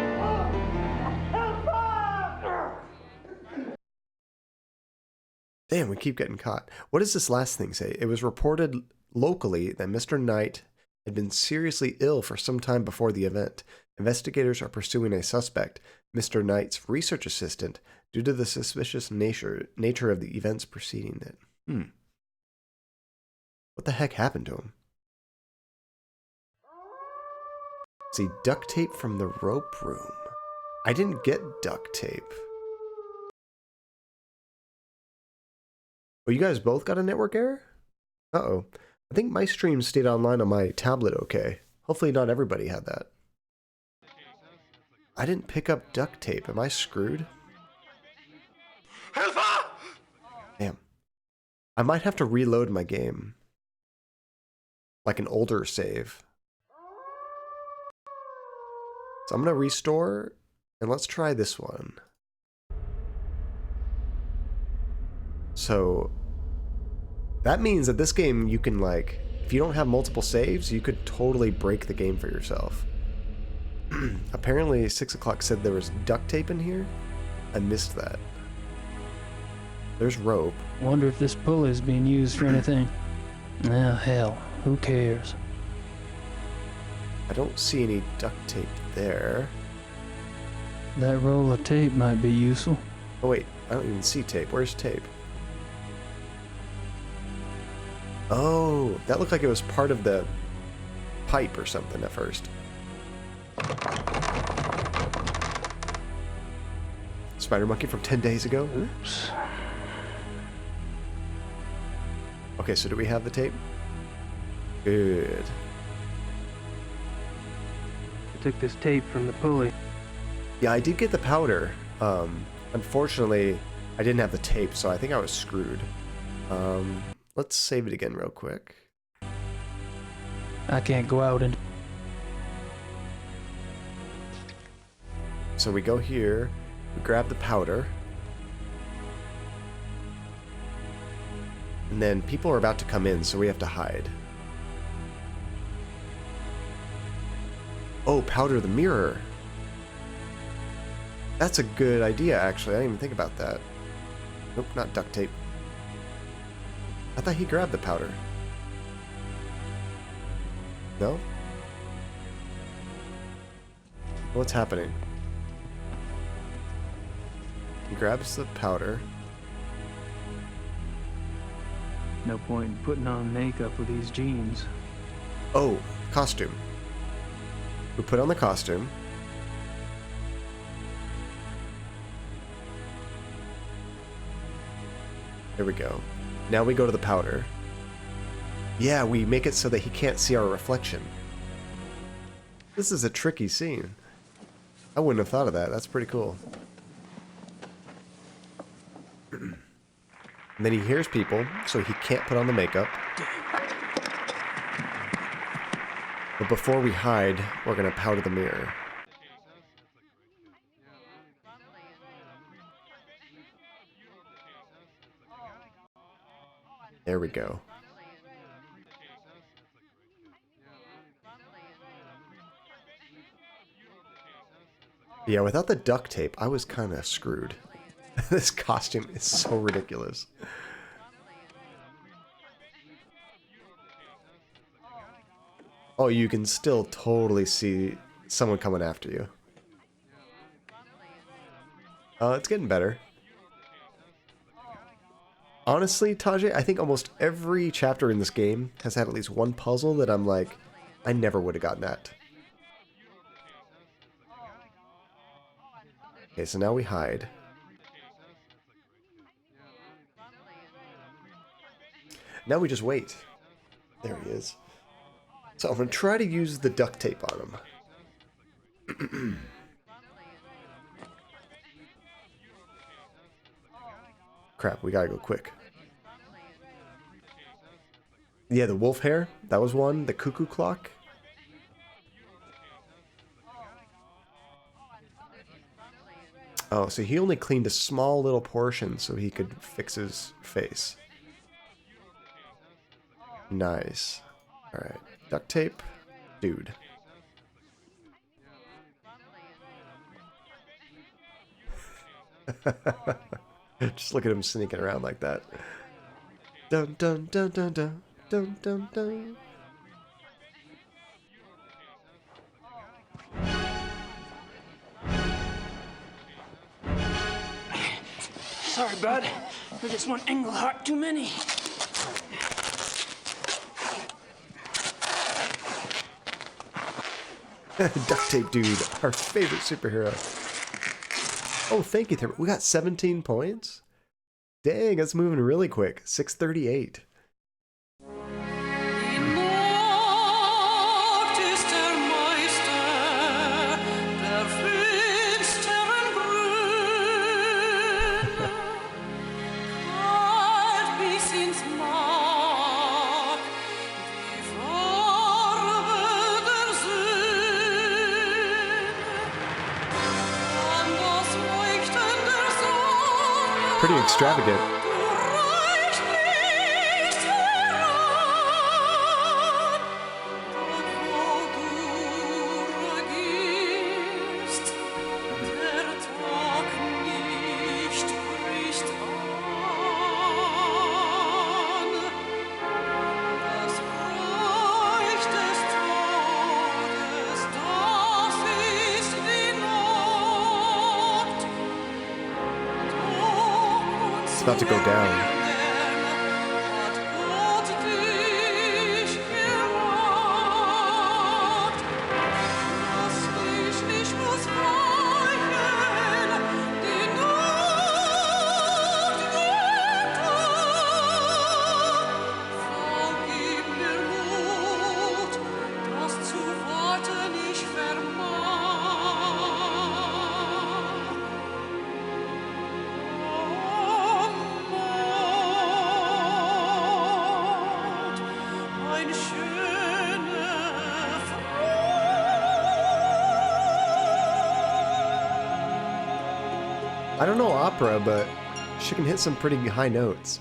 Damn, we keep getting caught. What does this last thing say? It was reported locally that Mr. Knight had been seriously ill for some time before the event. Investigators are pursuing a suspect, Mr. Knight's research assistant, due to the suspicious nature of the events preceding it. What the heck happened to him? See, duct tape from the rope room. I didn't get duct tape. Oh, you guys both got a network error? Uh-oh. I think my stream stayed online on my tablet okay. Hopefully not everybody had that. I didn't pick up duct tape. Am I screwed? Damn. I might have to reload my game. Like an older save. So I'm going to restore, and let's try this one. So, that means that this game you can like, if you don't have multiple saves, you could totally break the game for yourself. Apparently 6 o'clock said there was duct tape in here. I missed that. There's rope. Wonder if this pulley is being used for anything. Ah, hell, who cares? I don't see any duct tape there. That roll of tape might be useful. Oh wait, I don't even see tape. Where's tape? Oh, that looked like it was part of the pipe or something at first. Spider monkey from 10 days ago? Oops. Okay, so do we have the tape? Good. I took this tape from the pulley. Yeah, I did get the powder. Unfortunately, I didn't have the tape, so I think I was screwed. Let's save it again real quick. I can't go out and... So we go here, we grab the powder. And then people are about to come in, so we have to hide. Oh, powder the mirror. That's a good idea, actually. I didn't even think about that. Nope, not duct tape. I thought he grabbed the powder. No? What's happening? He grabs the powder. No point in putting on makeup with these jeans. Oh, costume. We put on the costume. There we go. Now we go to the powder. Yeah, we make it so that he can't see our reflection. This is a tricky scene. I wouldn't have thought of that. That's pretty cool. And then he hears people, so he can't put on the makeup. But before we hide, we're going to powder the mirror. There we go. Yeah, without the duct tape, I was kind of screwed. This costume is so ridiculous. Oh, you can still totally see someone coming after you. It's getting better. Honestly, Tajay, I think almost every chapter in this game has had at least one puzzle that I'm like, I never would have gotten that. Okay, so now we hide. Now we just wait. There he is. So I'm going to try to use the duct tape on him. Crap, we gotta go quick. Yeah, the wolf hair, that was one. The cuckoo clock. Oh, so he only cleaned a small little portion so he could fix his face. Nice. Alright. Duct tape. Dude. Just look at him sneaking around like that. Dun dun dun dun dun dun dun dun. Sorry, bud. There's just one Englehart too many. Duct tape dude, our favorite superhero. Oh, thank you, we got 17 points? Dang, that's moving really quick. 638. Pretty extravagant. About to go down. I don't know opera, but she can hit some pretty high notes.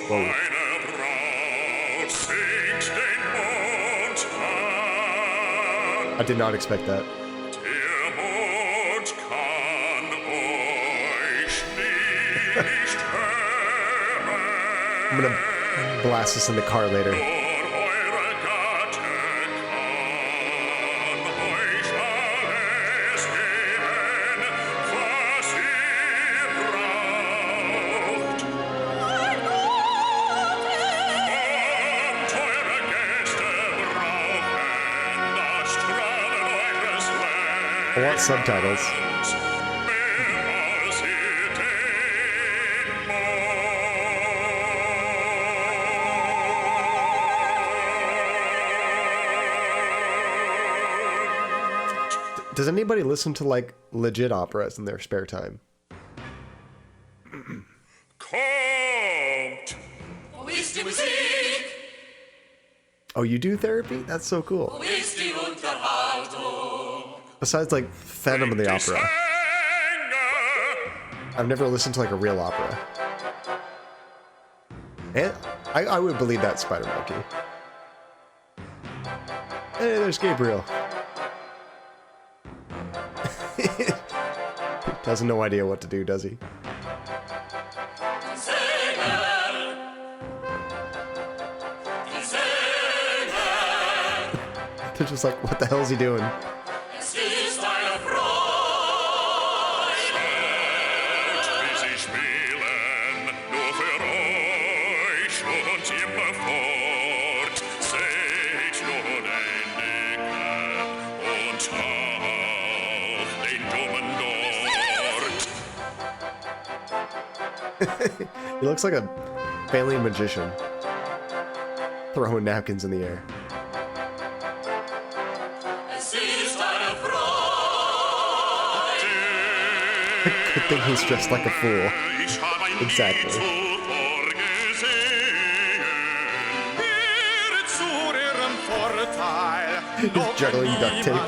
Whoa. I did not expect that. I'm gonna blast this in the car later. I want subtitles. Does anybody listen to like legit operas in their spare time? Oh, you do therapy? That's so cool. Besides like Phantom of the Opera. I've never listened to like a real opera. And I would believe that, Spider Monkey. Hey, there's Gabriel. Has no idea what to do, does he? They're just like, what the hell is he doing? He looks like a failing magician. Throwing napkins in the air. Good thing he's dressed like a fool. Exactly. He's juggling duct tape.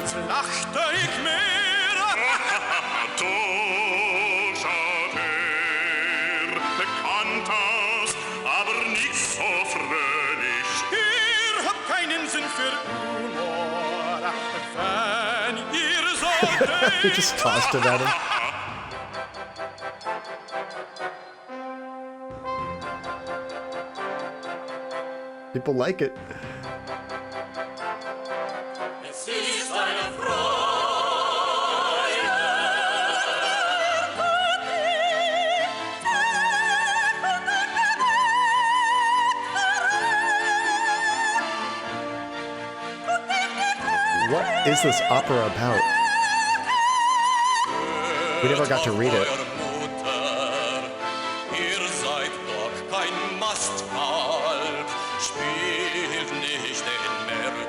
He just tossed it at him. People like it. What is this opera about? We never got to read it.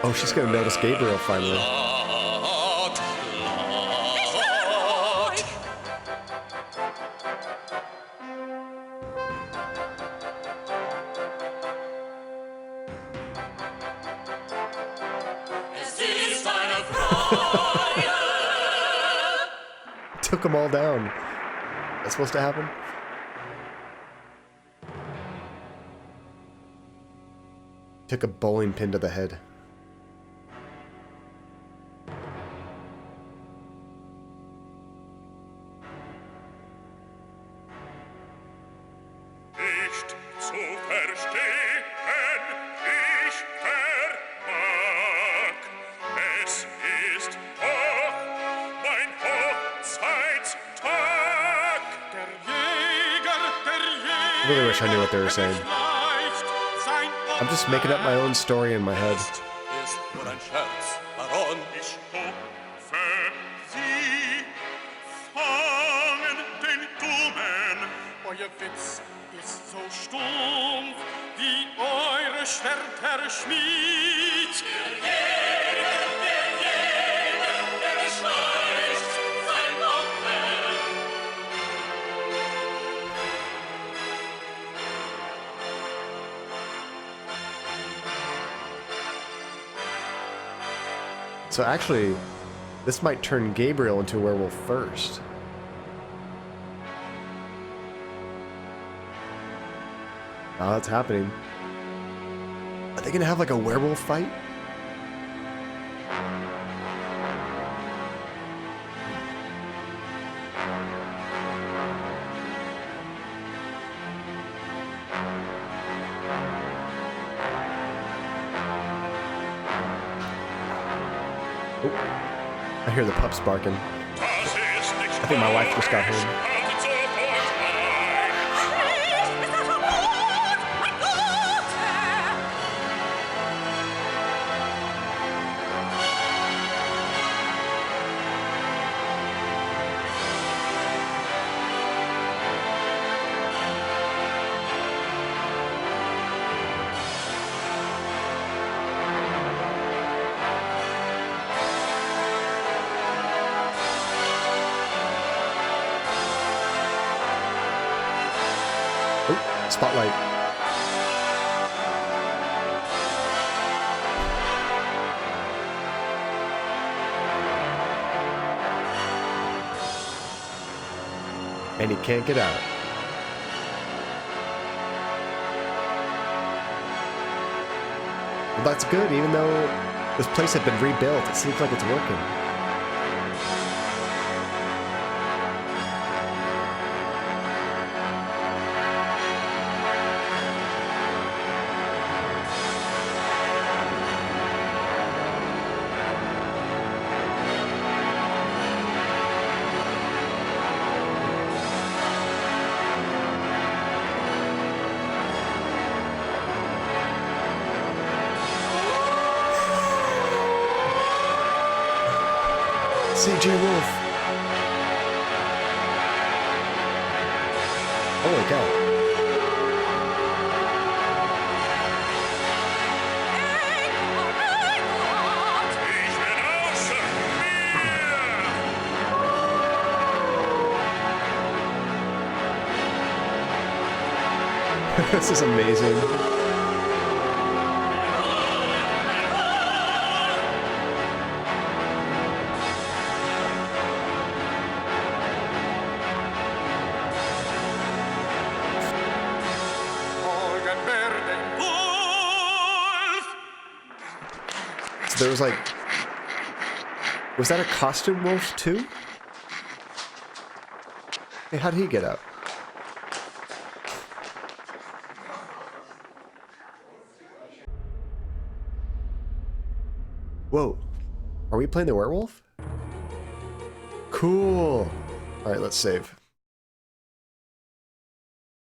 Oh, she's gonna notice Gabriel finally. Took them all down. That's supposed to happen? Took a bowling pin to the head. I really wish I knew what they were saying. I'm just making up my own story in my head. Euer Witz ist so stumpf, wie eure Schwerter Schmied. Der beschleicht sein Opfer. So actually, this might turn Gabriel into a werewolf first. Oh, that's happening. Are they gonna have like a werewolf fight? Oh, I hear the pups barking. I think my wife just got home. Spotlight. And he can't get out. Well, that's good, even though this place had been rebuilt. It seems like it's working. CG Wolf. Holy cow. This is amazing. So there was like... Was that a costume wolf too? Hey, how did he get out? Whoa. Are we playing the werewolf? Cool. Alright, let's save.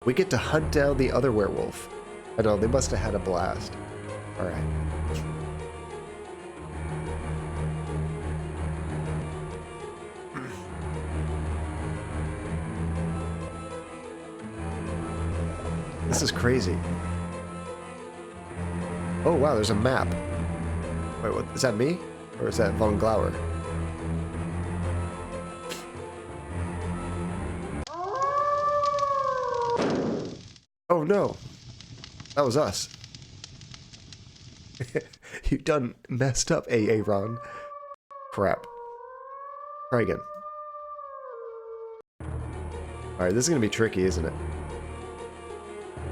We get to hunt down the other werewolf. I know, they must have had a blast. Alright. This is crazy. Oh wow, there's a map. Wait, what? Is that me? Or is that Von Glauer? Oh no! That was us. You done messed up, Aaron. Crap. Try again. Alright, this is gonna be tricky, isn't it?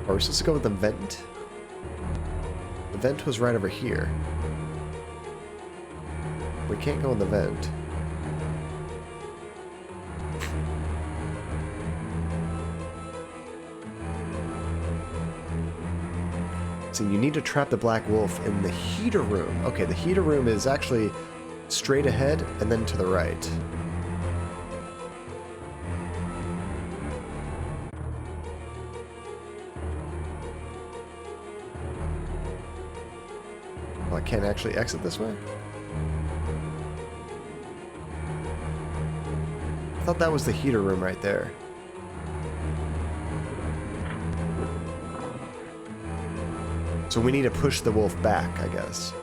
Are we supposed to go with the vent? The vent was right over here. We can't go in the vent. So you need to trap the black wolf in the heater room. Okay, the heater room is actually straight ahead and then to the right. Oh, I can't actually exit this way? I thought that was the heater room right there. So we need to push the wolf back, I guess.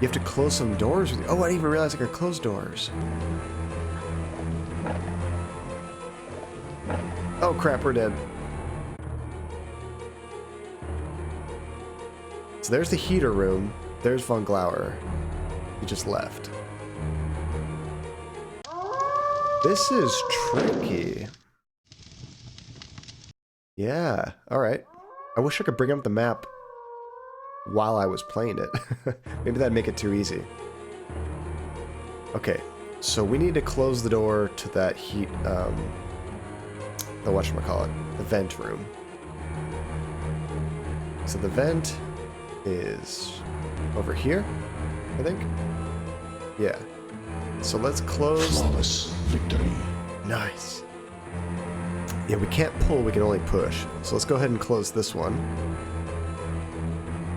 You have to close some doors. Oh, I didn't even realize I could close doors. Oh crap, we're dead. So there's the heater room. There's Von Glauer. He just left. This is tricky. Yeah, alright. I wish I could bring up the map while I was playing it. Maybe that'd make it too easy. Okay, so we need to close the door to that heat, the whatchamacallit, the vent room. So the vent is over here, I think? Yeah. So let's close... Flawless victory. Nice. Yeah, we can't pull, we can only push. So let's go ahead and close this one.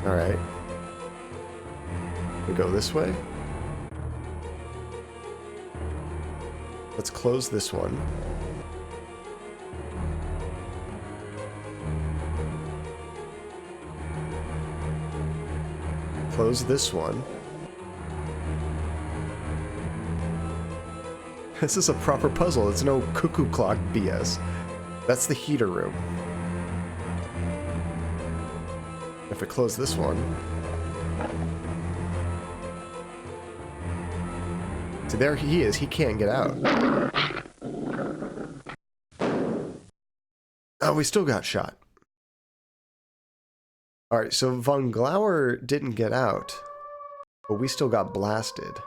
Alright. We go this way. Let's close this one. Close this one. This is a proper puzzle. It's no cuckoo clock BS. That's the heater room. If we close this one. So there he is. He can't get out. Oh, we still got shot. Alright, so Von Glauer didn't get out, but we still got blasted.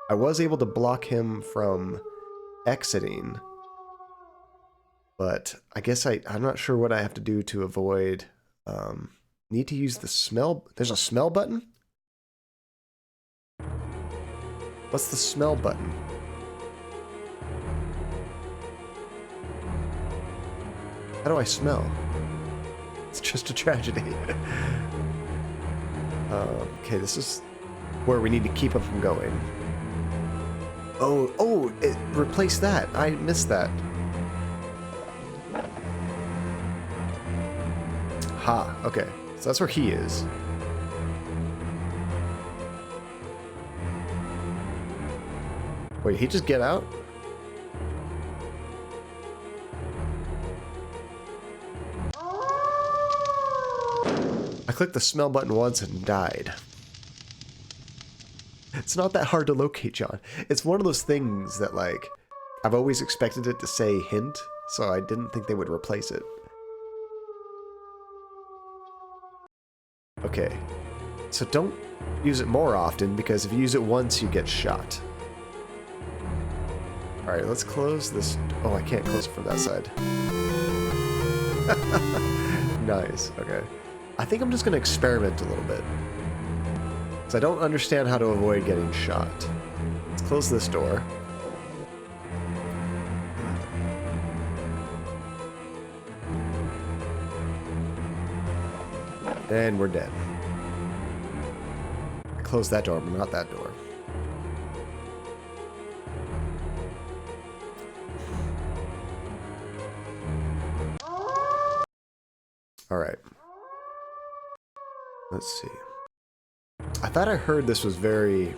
I was able to block him from exiting, but I guess I'm not sure what I have to do to avoid... need to use the smell... There's a smell button? What's the smell button? How do I smell? It's just a tragedy. Okay, this is where we need to keep him from going. Oh, it replaced that. I missed that. Ha, okay. So that's where he is. Wait, he just get out? I clicked the smell button once and died. It's not that hard to locate, John. It's one of those things that, like, I've always expected it to say hint, so I didn't think they would replace it. Okay. So don't use it more often, because if you use it once, you get shot. Alright, let's close this... Oh, I can't close it from that side. Nice, okay. I think I'm just going to experiment a little bit. Because I don't understand how to avoid getting shot. Let's close this door. And we're dead. I closed that door, but not that door. Alright. Let's see. I thought I heard this was very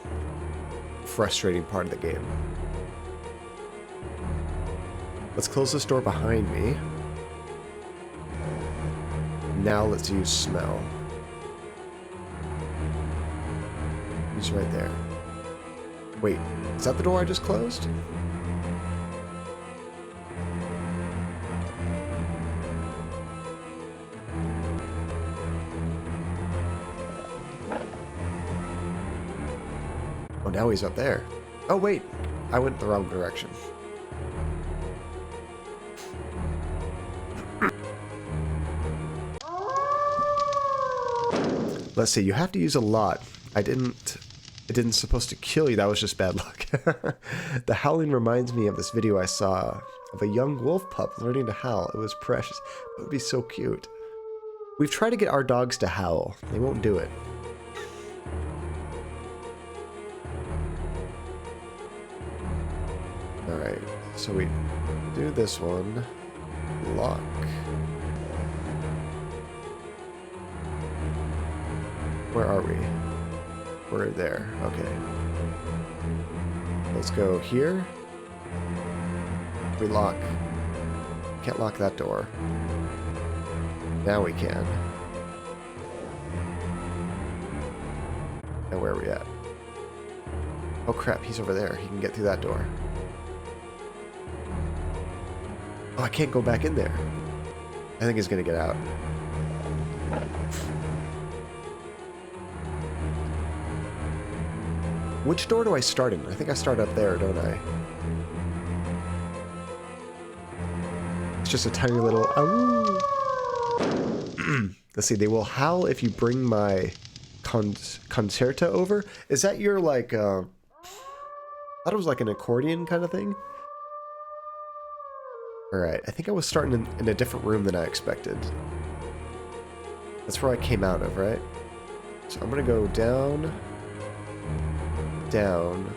frustrating part of the game. Let's close this door behind me. Now let's use smell. He's right there. Wait, is that the door I just closed? Oh, now he's up there. Oh, wait. I went the wrong direction. Let's see. You have to use a lot. It didn't supposed to kill you. That was just bad luck. The howling reminds me of this video I saw of a young wolf pup learning to howl. It was precious. It would be so cute. We've tried to get our dogs to howl. They won't do it. Alright, so we do this one. Lock. Where are we? We're there. Okay. Let's go here. We lock. Can't lock that door. Now we can. And where are we at? Oh crap, he's over there. He can get through that door. Oh, I can't go back in there. I think he's gonna get out. Which door do I start in? I think I start up there, don't I? It's just a tiny little... Let's see, they will howl if you bring my concerta over. Is that your, like, I thought it was like an accordion kind of thing? Alright, I think I was starting in a different room than I expected. That's where I came out of, right? So I'm gonna go down... down.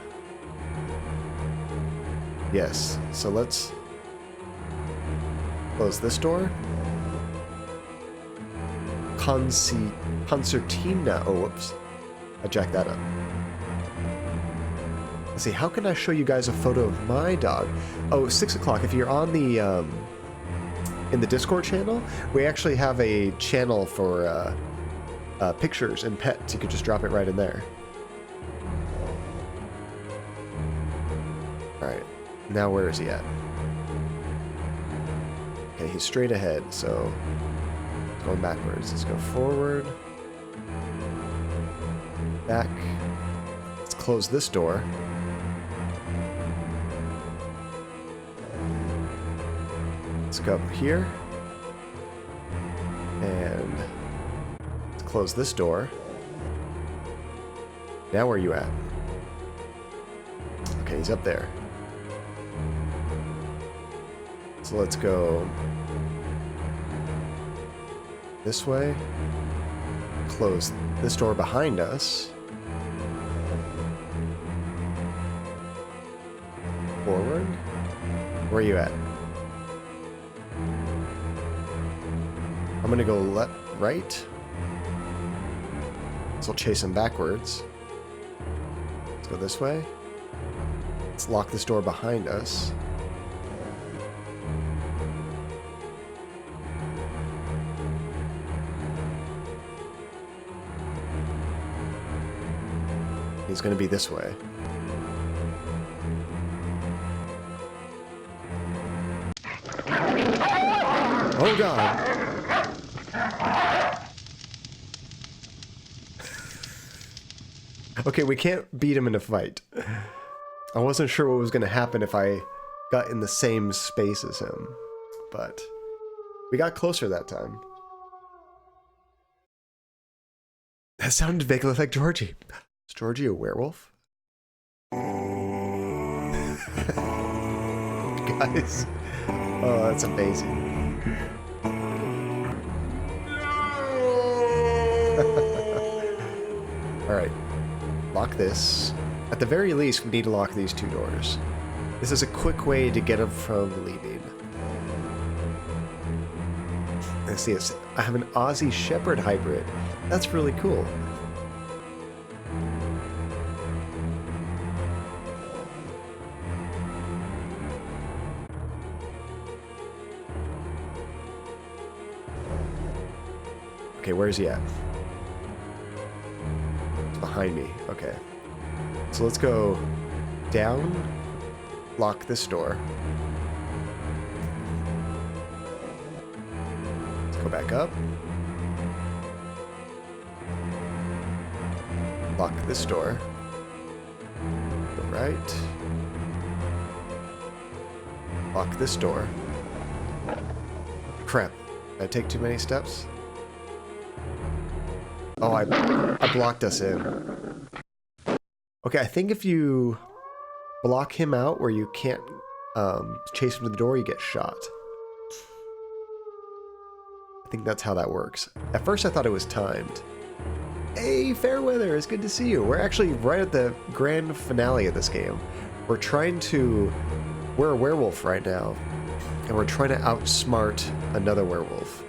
Yes, so let's close this door. Concertina. Oh, whoops. I jacked that up. Let's see, how can I show you guys a photo of my dog? Oh, 6 o'clock. If you're on the in the Discord channel, we actually have a channel for pictures and pets. You could just drop it right in there. Alright, now where is he at? Okay, he's straight ahead, so going backwards. Let's go forward. Back. Let's close this door. Let's go up here. And let's close this door. Now where are you at? Okay, he's up there. So let's go this way. Close this door behind us. Forward. Where are you at? I'm gonna go left, right. So I'll chase him backwards. Let's go this way. Let's lock this door behind us. He's going to be this way. Oh god. Okay, we can't beat him in a fight. I wasn't sure what was going to happen if I got in the same space as him, but we got closer that time. That sounded vaguely like Georgie. Is Georgie a werewolf? Guys. Oh, that's amazing. Alright. Lock this. At the very least, we need to lock these two doors. This is a quick way to get him from leaving. Let's see, I have an Aussie Shepherd hybrid. That's really cool. Okay, where is he at? It's behind me. Okay. So let's go down, lock this door. Let's go back up. Lock this door. Go right. Lock this door. Crap. Did I take too many steps? Oh, I blocked us in. Okay, I think if you block him out where you can't chase him to the door, you get shot. I think that's how that works. At first I thought it was timed. Hey, Fairweather, it's good to see you. We're actually right at the grand finale of this game. We're a werewolf right now, and we're trying to outsmart another werewolf.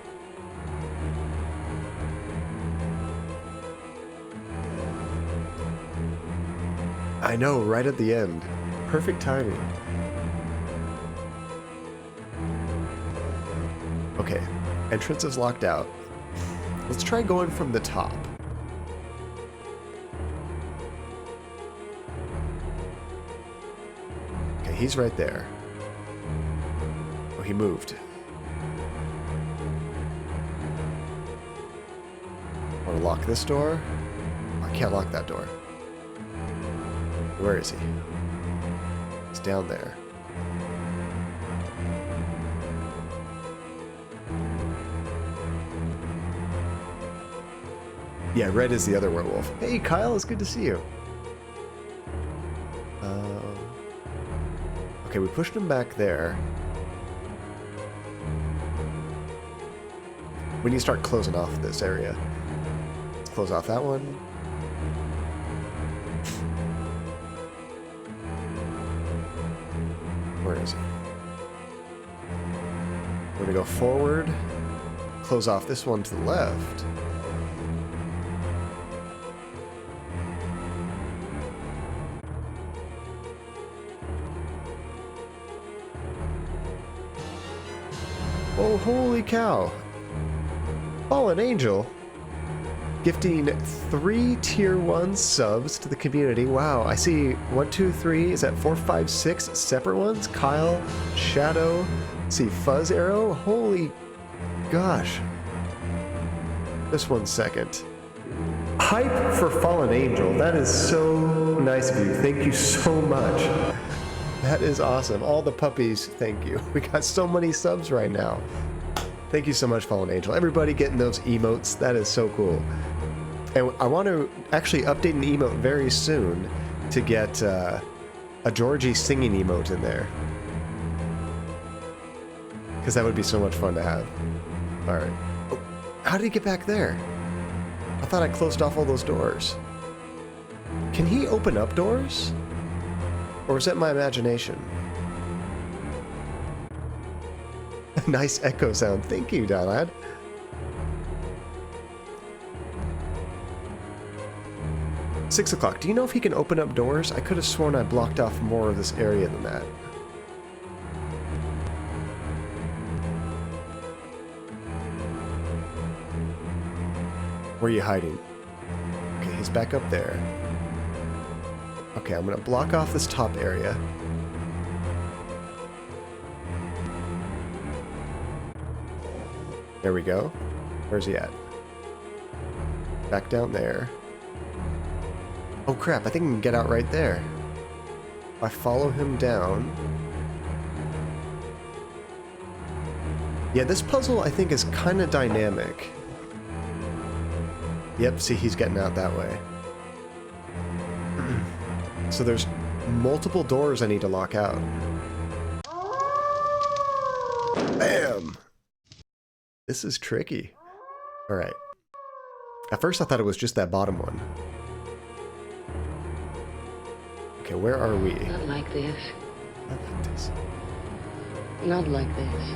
I know, right at the end. Perfect timing. Okay, entrance is locked out. Let's try going from the top. Okay, he's right there. Oh, he moved. Want to lock this door? I can't lock that door. Where is he? He's down there. Yeah, red is the other werewolf. Hey, Kyle, it's good to see you. Okay, we pushed him back there. We need to start closing off this area. Let's close off that one. Where is he? We're gonna go forward, close off this one to the left. Oh, holy cow. Fallen Angel. Gifting 3 tier 1 subs to the community. Wow, I see 1, 2, 3. Is that 4, 5, 6 separate ones? Kyle, Shadow, see Fuzz Arrow. Holy gosh. Just 1 second. Hype for Fallen Angel. That is so nice of you. Thank you so much. That is awesome. All the puppies, thank you. We got so many subs right now. Thank you so much, Fallen Angel. Everybody getting those emotes. That is so cool. And I want to actually update an emote very soon to get a Georgie singing emote in there. Because that would be so much fun to have. Alright. Oh, how did he get back there? I thought I closed off all those doors. Can he open up doors? Or is that my imagination? Nice echo sound. Thank you, Dylad. Six o'clock. Do you know if he can open up doors? I could have sworn I blocked off more of this area than that. Where are you hiding? Okay, he's back up there. Okay, I'm gonna block off this top area. There we go. Where's he at? Back down there. Oh crap, I think I can get out right there. If I follow him down... Yeah, this puzzle I think is kind of dynamic. Yep, see, he's getting out that way. So there's multiple doors I need to lock out. Bam! This is tricky. Alright. At first I thought it was just that bottom one. Okay, where are we? Not like this. Not like this. Not like this.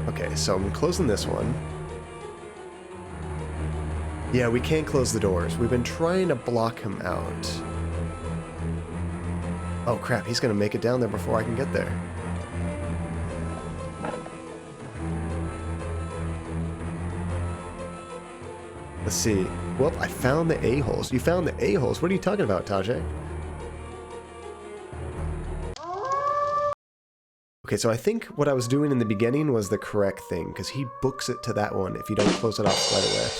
Okay, so I'm closing this one. Yeah, we can't close the doors. We've been trying to block him out. Oh crap, he's gonna make it down there before I can get there. Let's see. Well, I found the a-holes. You found the a-holes? What are you talking about, Tajay? Okay, so I think what I was doing in the beginning was the correct thing, because he books it to that one if you don't close it off right away.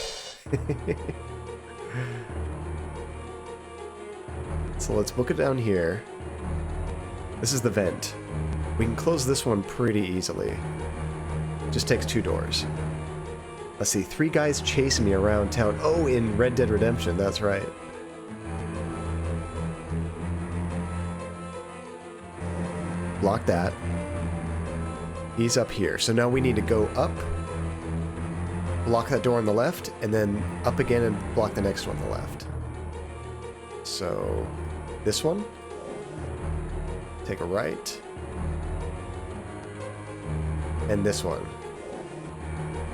So let's book it down here. This is the vent. We can close this one pretty easily. Just takes 2 doors. Let's see, 3 guys chasing me around town. Oh, in Red Dead Redemption, that's right. Block that. He's up here. So now we need to go up, block that door on the left, and then up again and block the next one on the left. So, this one. Take a right. And this one.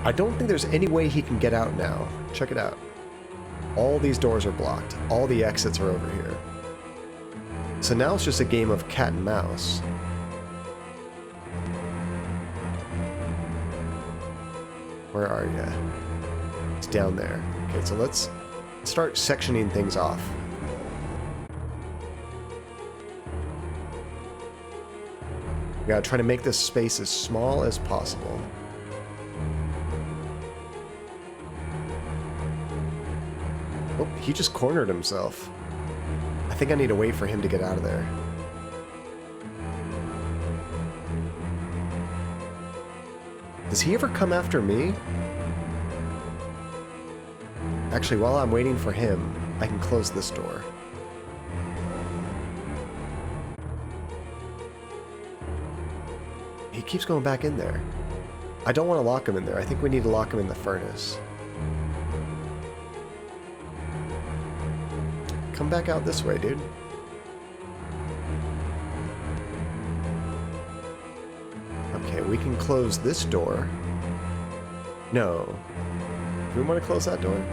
I don't think there's any way he can get out now. Check it out. All these doors are blocked. All the exits are over here. So now it's just a game of cat and mouse. Where are you? It's down there. Okay, so let's start sectioning things off. We gotta try to make this space as small as possible. Oh, he just cornered himself. I think I need to wait for him to get out of there. Does he ever come after me? Actually, while I'm waiting for him, I can close this door. He keeps going back in there. I don't want to lock him in there. I think we need to lock him in the furnace. Come back out this way, dude. Okay, we can close this door. No. Do we want to close that door?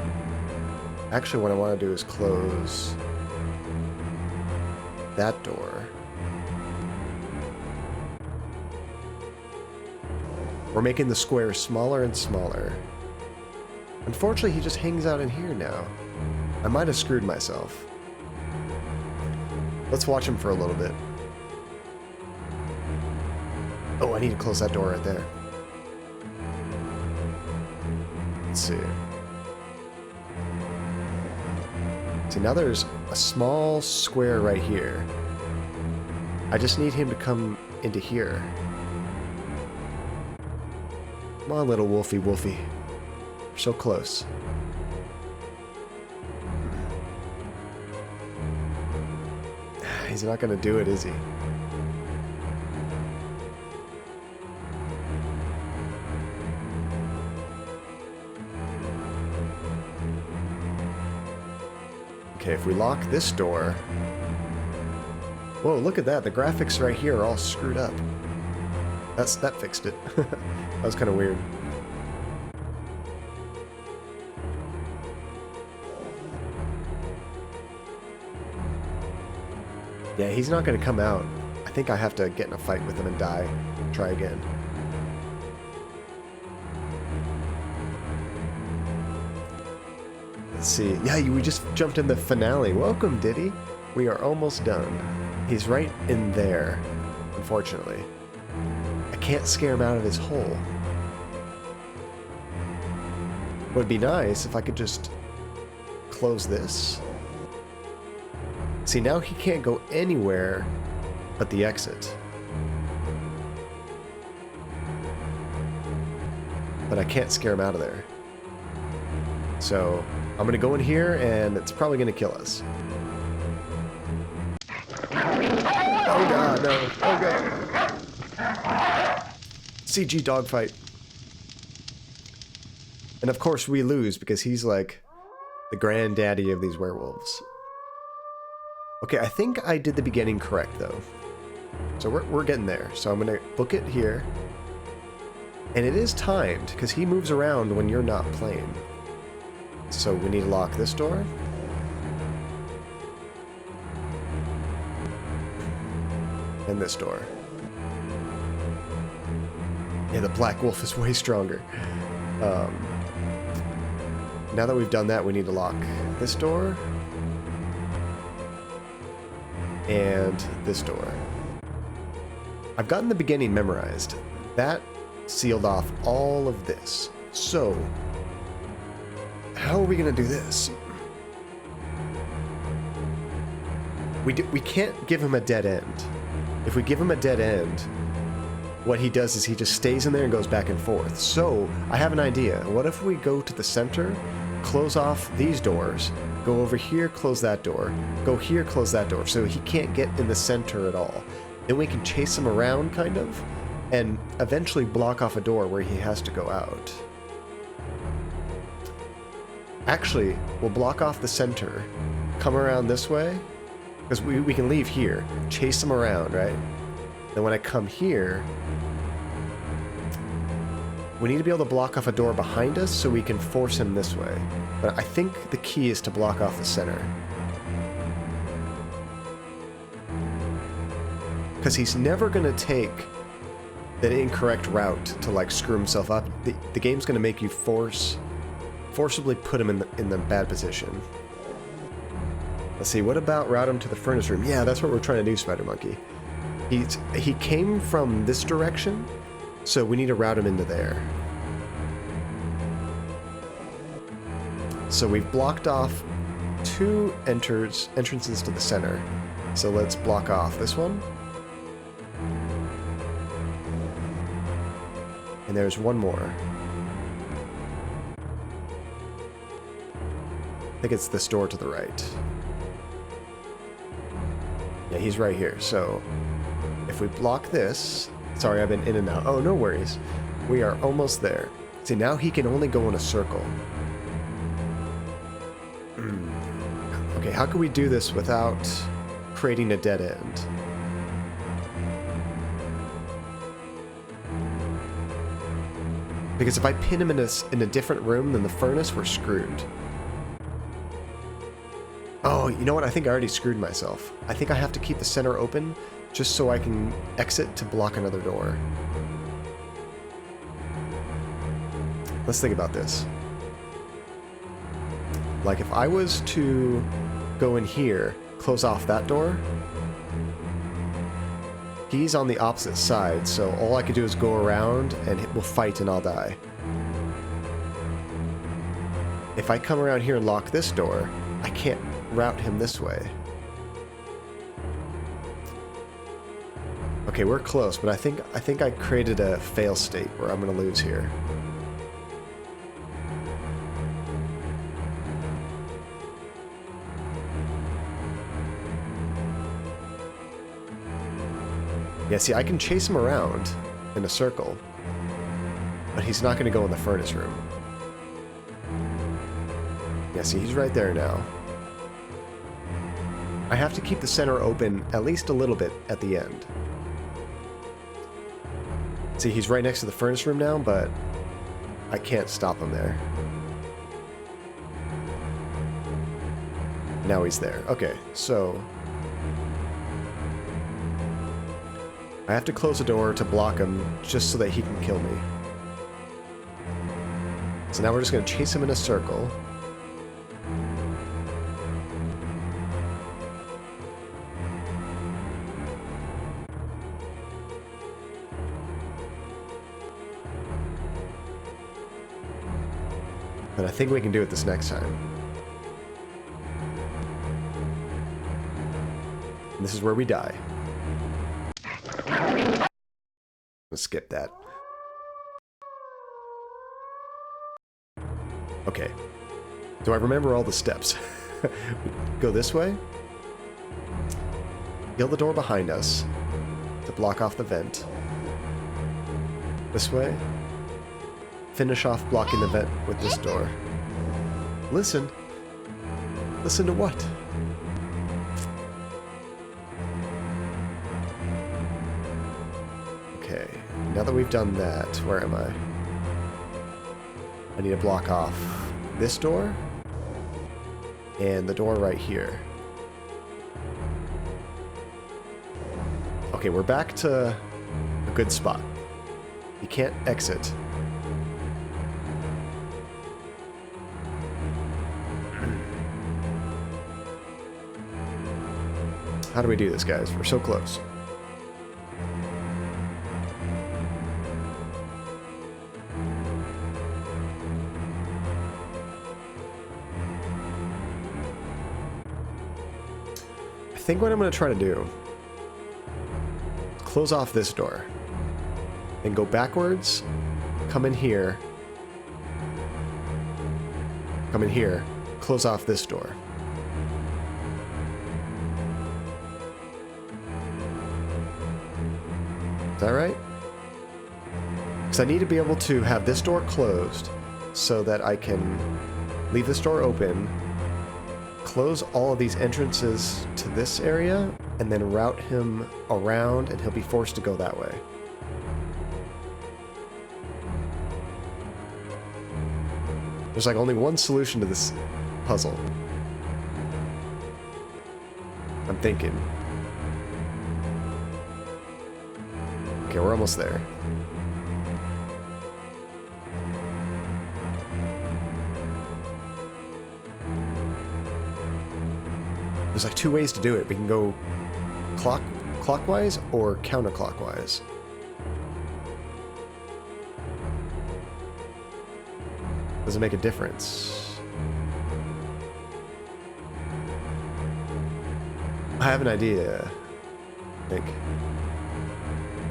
Actually, what I want to do is close that door. We're making the square smaller and smaller. Unfortunately, he just hangs out in here now. I might have screwed myself. Let's watch him for a little bit. Oh, I need to close that door right there. Let's see. See, now there's a small square right here. I just need him to come into here. Come on, little Wolfie Wolfie. We're so close. He's not gonna do it, is he? Okay, if we lock this door... Whoa, look at that. The graphics right here are all screwed up. That fixed it. That was kind of weird. Yeah, he's not going to come out. I think I have to get in a fight with him and die. Try again. Let's see. Yeah, we just jumped in the finale. Welcome, Diddy. We are almost done. He's right in there, unfortunately. I can't scare him out of his hole. Would be nice if I could just close this. See, now he can't go anywhere but the exit. But I can't scare him out of there. So, I'm gonna go in here and it's probably gonna kill us. Oh god, no. Oh god. CG dogfight. And of course we lose because he's like the granddaddy of these werewolves. Okay, I think I did the beginning correct though. So we're getting there. So I'm gonna book it here. And it is timed because he moves around when you're not playing. So we need to lock this door. And this door. Yeah, the Black Wolf is way stronger. Now that we've done that, we need to lock this door. And this door. I've gotten the beginning memorized. That sealed off all of this. So, how are we going to do this? We can't give him a dead end. If we give him a dead end, what he does is he just stays in there and goes back and forth. So, I have an idea. What if we go to the center, close off these doors, go over here, close that door, go here, close that door, so he can't get in the center at all. Then we can chase him around, kind of, and eventually block off a door where he has to go out. Actually, we'll block off the center, come around this way, because we can leave here, chase him around, right? Then when I come here, we need to be able to block off a door behind us so we can force him this way. But I think the key is to block off the center. Because he's never going to take the incorrect route to like screw himself up. The game's going to make you forcibly put him in the bad position. Let's see, what about route him to the furnace room? Yeah, that's what we're trying to do, Spider Monkey. He came from this direction, so we need to route him into there. So we've blocked off two entrances to the center. So let's block off this one. And there's one more. I think it's this door to the right. Yeah, he's right here. So if we block this... Sorry, I've been in and out. Oh, no worries. We are almost there. See, now he can only go in a circle. Okay, how can we do this without creating a dead end? Because if I pin him in a different room than the furnace, we're screwed. Oh, you know what? I think I already screwed myself. I think I have to keep the center open just so I can exit to block another door. let's think about this. Like if I was to go in here, close off that door, he's on the opposite side, so all I could do is go around and we'll fight and I'll die. If I come around here and lock this door, I can't route him this way. Okay, we're close, but I think I created a fail state where I'm gonna lose here. Yeah, see, I can chase him around in a circle, but he's not going to go in the furnace room. Yeah, see, he's right there now. I have to keep the center open at least a little bit at the end. See, he's right next to the furnace room now, but I can't stop him there. Now he's there. Okay, so I have to close the door to block him just so that he can kill me. So now we're just going to chase him in a circle. But I think we can do it this next time. And this is where we die. Let's skip that. Okay. Do I remember all the steps? We go this way. Kill the door behind us to block off the vent. This way. Finish off blocking the vent with this door. Listen. Listen to what? Okay, now that we've done that, where am I? I need to block off this door and the door right here. Okay, we're back to a good spot. You can't exit. How do we do this, guys? We're so close. I think what I'm going to try to do is close off this door and go backwards, come in here, close off this door. Is that right? Because I need to be able to have this door closed so that I can leave this door open, close all of these entrances to this area, and then route him around, and he'll be forced to go that way. There's like only one solution to this puzzle. I'm thinking. Okay, we're almost there. There's like two ways to do it. We can go clockwise or counterclockwise. Does it make a difference? I have an idea, I think.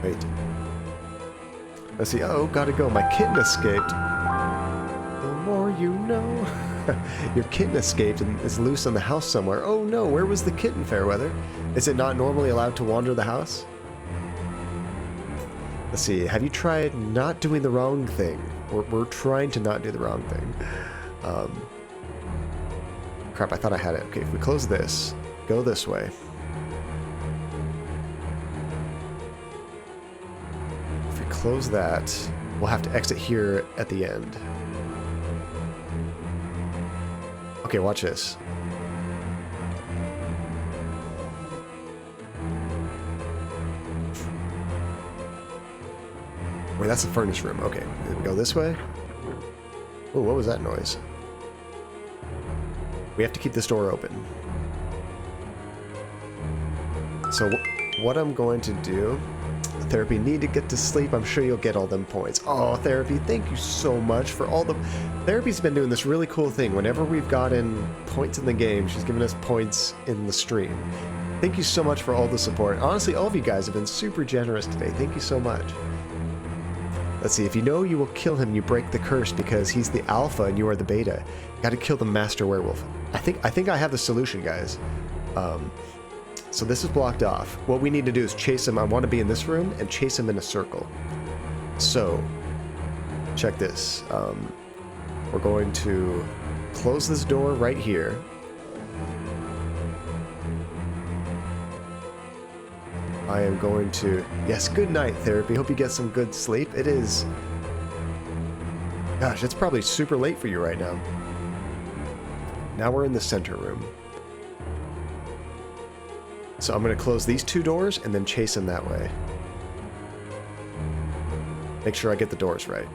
Wait. Let's see. Oh, gotta go. My kitten escaped. The more you know. Your kitten escaped and is loose on the house somewhere. Oh no, where was the kitten, Fairweather? Is it not normally allowed to wander the house? Let's see. Have you tried not doing the wrong thing? We're trying to not do the wrong thing. Crap, I thought I had it. Okay, if we close this, go this way. If we close that, we'll have to exit here at the end. Okay, watch this. Wait, that's the furnace room. Okay, we go this way. Oh, what was that noise? We have to keep this door open. So what I'm going to do... Therapy, need to get to sleep. I'm sure you'll get all them points. Oh, Therapy, thank you so much for all the... Therapy's been doing this really cool thing. Whenever we've gotten points in the game, she's given us points in the stream. Thank you so much for all the support. Honestly, all of you guys have been super generous today. Thank you so much. Let's see. If you know you will kill him, you break the curse because he's the alpha and you are the beta. You gotta kill the master werewolf. I think I have the solution, guys. So this is blocked off. What we need to do is chase him. I want to be in this room and chase him in a circle. So, check this. We're going to close this door right here. I am going to... Yes, good night, Therapy. Hope you get some good sleep. It is... Gosh, it's probably super late for you right now. Now we're in the center room. So I'm going to close these two doors and then chase him that way. Make sure I get the doors right.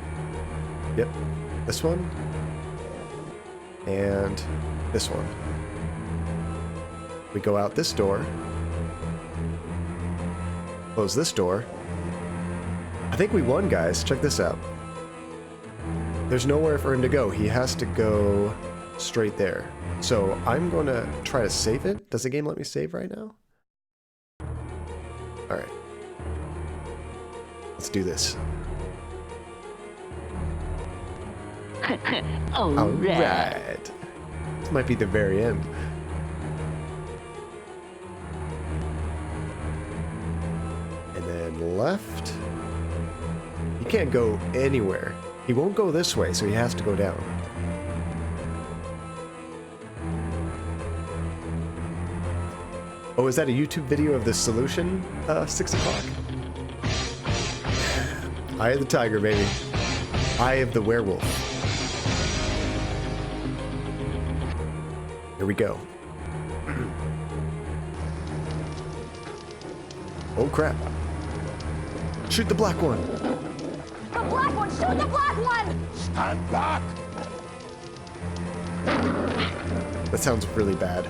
Yep. This one. And this one. We go out this door. Close this door. I think we won, guys. Check this out. There's nowhere for him to go. He has to go straight there. So I'm going to try to save it. Does the game let me save right now? Alright. Let's do this. Alright. This might be the very end. And then left. He can't go anywhere. He won't go this way, so he has to go down. Oh, is that a YouTube video of the solution? 6 o'clock. Eye of the tiger, baby. Eye of the werewolf. Here we go. Oh, crap. Shoot the black one. The black one! Shoot the black one! Stand back! That sounds really bad.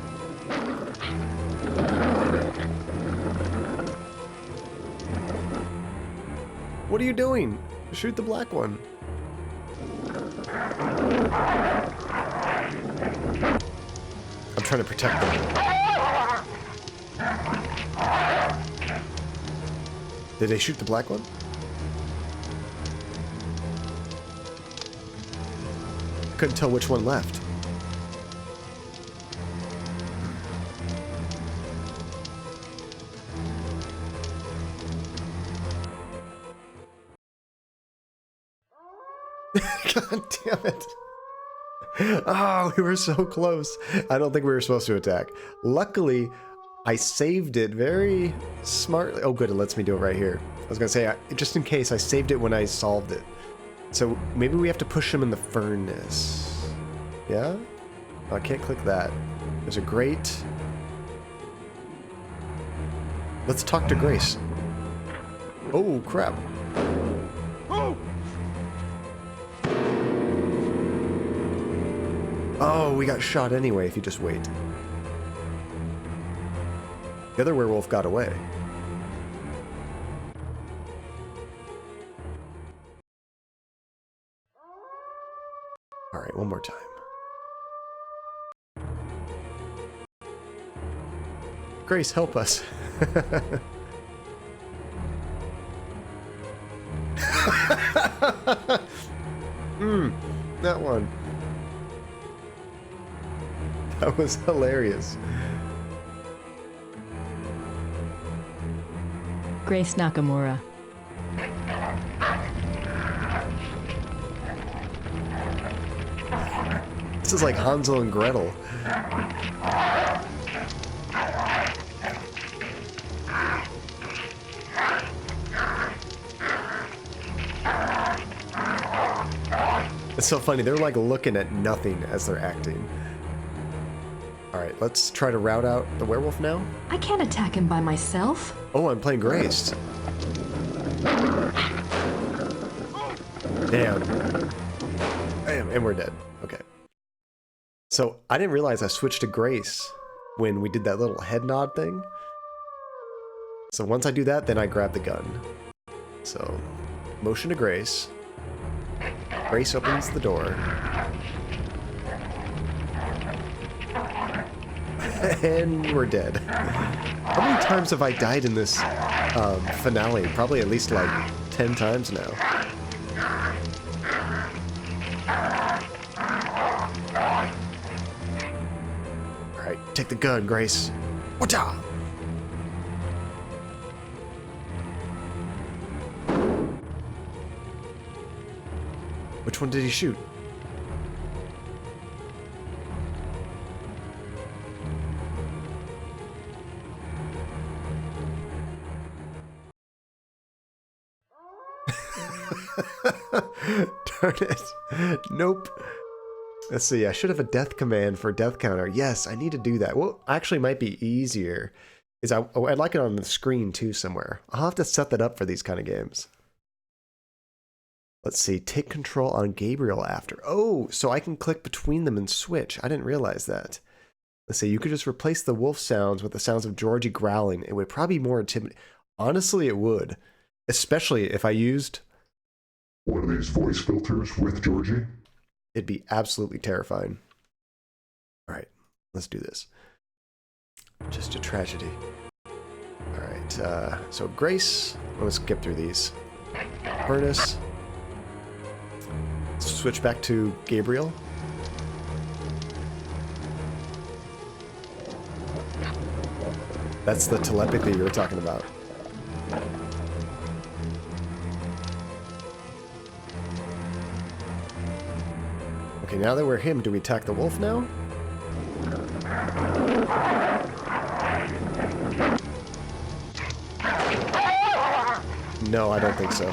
What are you doing? Shoot the black one. I'm trying to protect them. Did they shoot the black one? I couldn't tell which one left. God damn it. Oh, we were so close. I don't think we were supposed to attack. Luckily, I saved it very smartly. Oh, good. It lets me do it right here. I was going to say, just in case, I saved it when I solved it. So maybe we have to push him in the furnace. Yeah? Oh, I can't click that. There's a grate. Let's talk to Grace. Oh, crap. Oh, we got shot anyway if you just wait. The other werewolf got away. Alright, one more time. Grace, help us. That one. That was hilarious. Grace Nakamura. This is like Hansel and Gretel. It's so funny, they're like looking at nothing as they're acting. Alright, let's try to rout out the werewolf now. I can't attack him by myself. Oh, I'm playing Grace. Damn. Damn and we're dead. Okay. So I didn't realize I switched to Grace when we did that little head nod thing. So once I do that, then I grab the gun. So, motion to Grace. Grace opens the door. And we're dead. How many times have I died in this finale? Probably at least like 10 times now. Alright, take the gun, Grace. Whatcha? Which one did he shoot? Darn it. Nope. Let's see. I should have a death command for death counter. Yes, I need to do that. Well, actually might be easier. I'd like it on the screen too somewhere. I'll have to set that up for these kind of games. Let's see. Take control on Gabriel after. Oh, so I can click between them and switch. I didn't realize that. Let's see. You could just replace the wolf sounds with the sounds of Georgie growling. It would probably be more intimidating. Honestly, it would. Especially if I used one of these voice filters with Georgie. It'd be absolutely terrifying. All right, let's do this. Just a tragedy. All right, so Grace, let's skip through these. Furnace. Switch back to Gabriel. That's the telepathy you were talking about. Okay, now that we're him, do we attack the wolf now? No, I don't think so.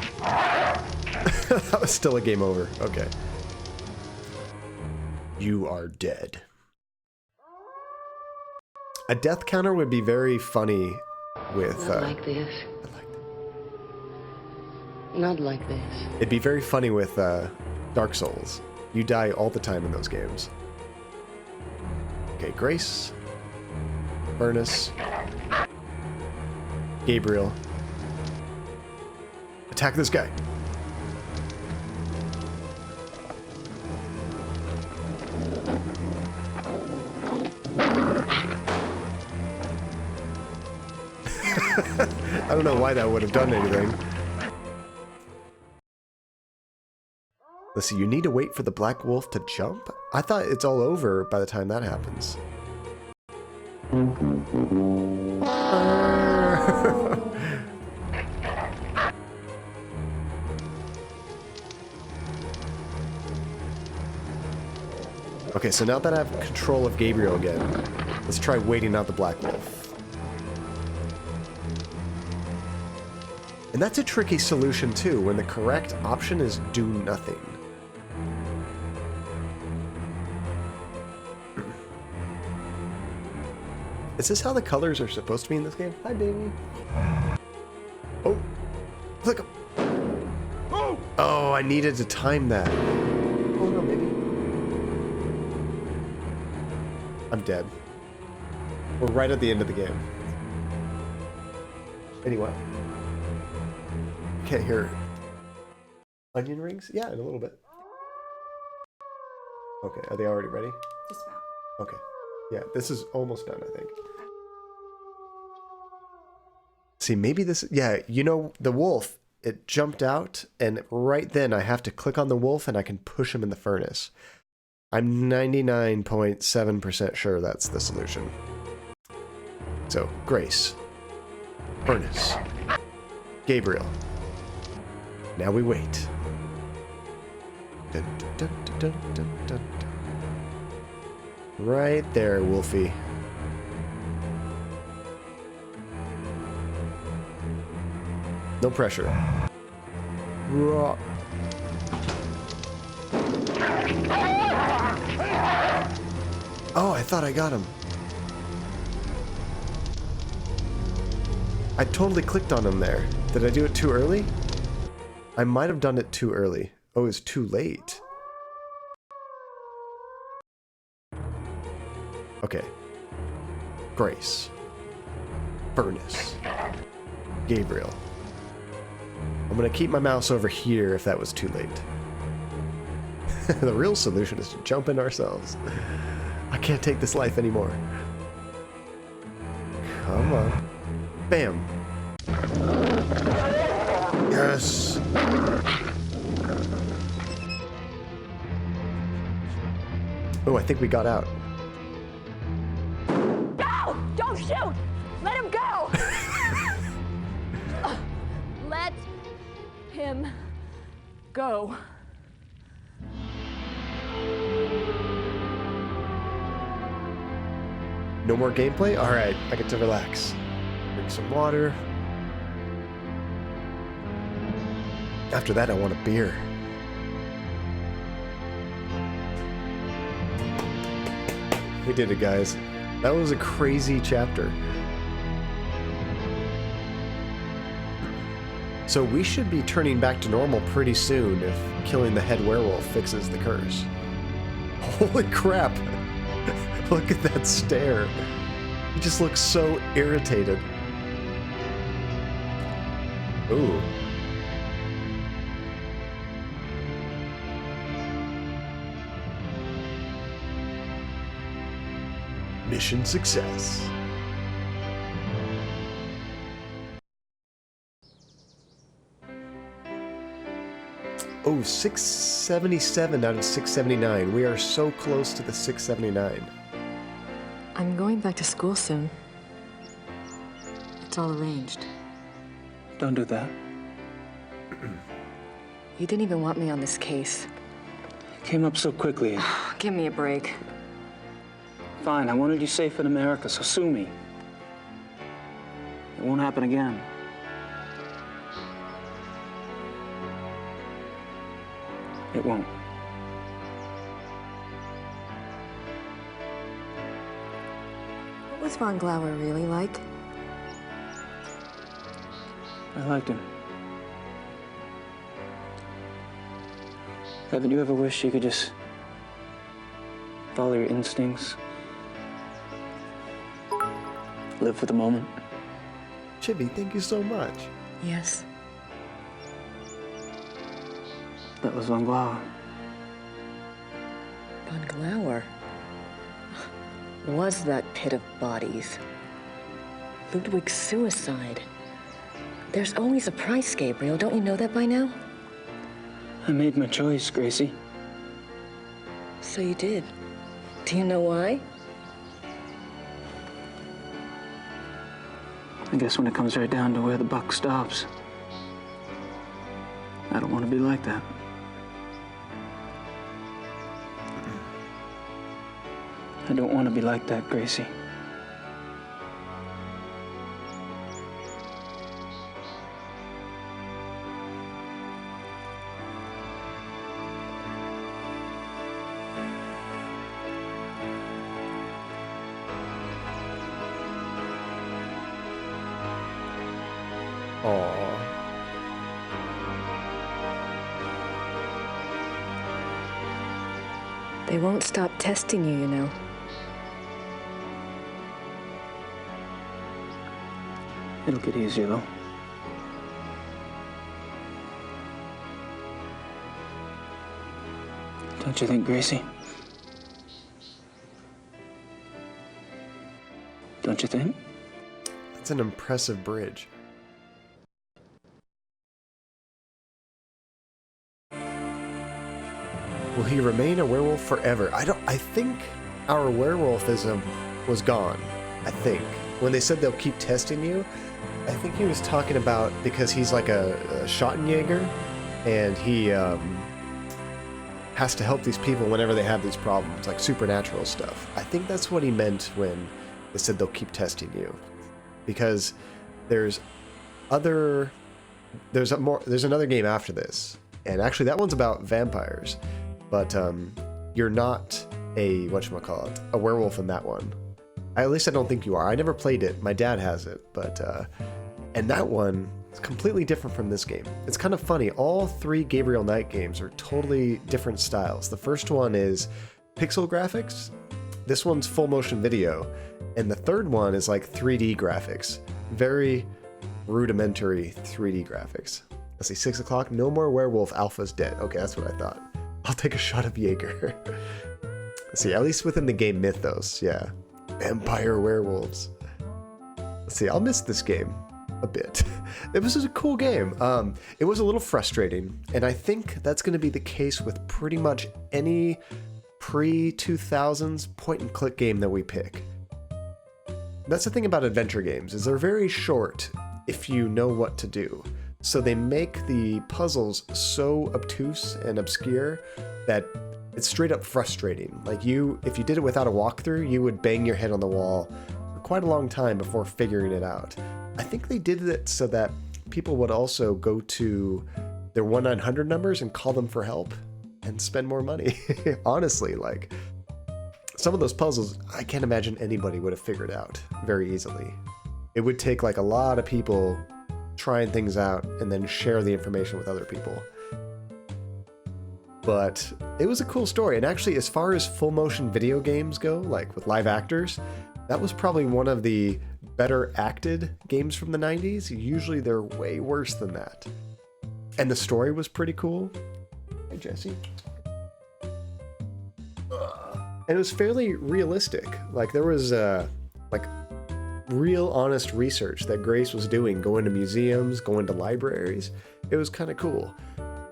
That was still a game over. Okay. You are dead. A death counter would be very funny with... Not like this. Not like this. It'd be very funny with Dark Souls. You die all the time in those games. Okay, Grace. Furnace. Gabriel. Attack this guy. I don't know why that would have done anything. Let's see, you need to wait for the black wolf to jump? I thought it's all over by the time that happens. Okay, so now that I have control of Gabriel again, let's try waiting out the black wolf. And that's a tricky solution too, when the correct option is do nothing. Is this how the colors are supposed to be in this game? Hi, baby. Oh, click him. Oh, I needed to time that. Oh no, baby. I'm dead. We're right at the end of the game. Anyway. Can't hear onion rings? Yeah, in a little bit. Okay, are they already ready? Just about. Okay. Yeah, this is almost done, I think. See, maybe this... Yeah, you know, the wolf, it jumped out, and right then I have to click on the wolf and I can push him in the furnace. I'm 99.7% sure that's the solution. So, Grace. Furnace. Gabriel. Now we wait. Dun, dun, dun, dun, dun, dun, dun. Right there, Wolfie. No pressure. Raw. Oh, I thought I got him. I totally clicked on him there. Did I do it too early? I might have done it too early. Oh, it's too late. Okay. Grace. Furnace. Gabriel. I'm gonna keep my mouse over here if that was too late. The real solution is to jump in ourselves. I can't take this life anymore. Come on. Bam. Yes. Oh, I think we got out. Go! Don't shoot! Let him go! Let him go. No more gameplay? Alright, I get to relax. Drink some water. After that, I want a beer. We did it, guys. That was a crazy chapter. So we should be turning back to normal pretty soon if killing the head werewolf fixes the curse. Holy crap! Look at that stare. He just looks so irritated. Ooh. Mission success. Oh, 677 out of 679. We are so close to the 679. I'm going back to school soon. It's all arranged. Don't do that. You didn't even want me on this case. It came up so quickly. Give me a break. Fine, I wanted you safe in America, so sue me. It won't happen again. It won't. What was Von Glauer really like? I liked him. Haven't you ever wished you could just follow your instincts? Live for the moment? Chibi, thank you so much. Yes. That was Von Glauer. Von Glauer? Was that pit of bodies? Ludwig's suicide. There's always a price, Gabriel. Don't you know that by now? I made my choice, Gracie. So you did. Do you know why? I guess when it comes right down to where the buck stops, I don't want to be like that. I don't want to be like that, Gracie. Aww. They won't stop testing you, you know. It'll get easier, though. Don't you think, Gracie? Don't you think? That's an impressive bridge. Will he remain a werewolf forever? I think our werewolfism was gone. I think. When they said they'll keep testing you, I think he was talking about because he's like a Schottenjäger, and he has to help these people whenever they have these problems, like supernatural stuff. I think that's what he meant when they said they'll keep testing you. Because there's another game after this, and actually that one's about vampires, but you're not a a werewolf in that one. At least I don't think you are. I never played it. My dad has it, but and that one is completely different from this game. It's kind of funny. All three Gabriel Knight games are totally different styles. The first one is pixel graphics, This one's full motion video, and the third one is like 3D graphics. Very rudimentary 3D graphics. Let's see, 6 o'clock. No more werewolf. Alpha's dead. Okay, that's what I thought. I'll take a shot of Jaeger. Let's see, at least within the game mythos, yeah. Vampire werewolves. Let's see, I'll miss this game a bit. It was a cool game. It was a little frustrating, and I think that's going to be the case with pretty much any pre-2000s point-and-click game that we pick. That's the thing about adventure games, is they're very short if you know what to do. So they make the puzzles so obtuse and obscure that it's straight up frustrating. Like if you did it without a walkthrough, you would bang your head on the wall for quite a long time before figuring it out. I think they did it so that people would also go to their 1-900 numbers and call them for help and spend more money. Honestly, like some of those puzzles, I can't imagine anybody would have figured out very easily. It would take like a lot of people trying things out and then share the information with other people. But it was a cool story. And actually, as far as full motion video games go, like with live actors, that was probably one of the better acted games from the 90s. Usually they're way worse than that. And the story was pretty cool. Hey, Jesse. And it was fairly realistic. Like there was like real honest research that Grace was doing, going to museums, going to libraries. It was kind of cool.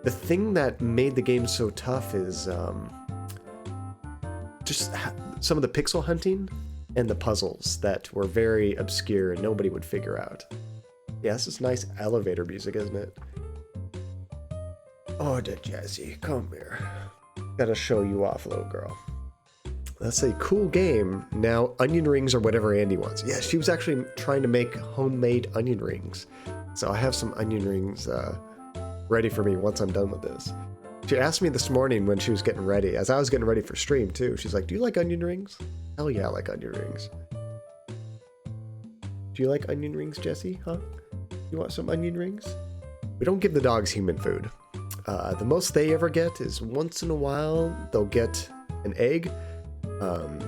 The thing that made the game so tough is just some of the pixel hunting and the puzzles that were very obscure and nobody would figure out. Yeah, this is nice elevator music, isn't it? Oh, Jesse, come here. Gotta show you off, little girl. That's a cool game. Now, onion rings or whatever Andy wants. Yeah, she was actually trying to make homemade onion rings. So I have some onion rings ready for me once I'm done with this. She asked me this morning when she was getting ready, as I was getting ready for stream too. She's like, do you like onion rings? Hell yeah, I like onion rings. Do you like onion rings, Jesse? Huh? You want some onion rings? We don't give the dogs human food. The most they ever get is once in a while they'll get an egg.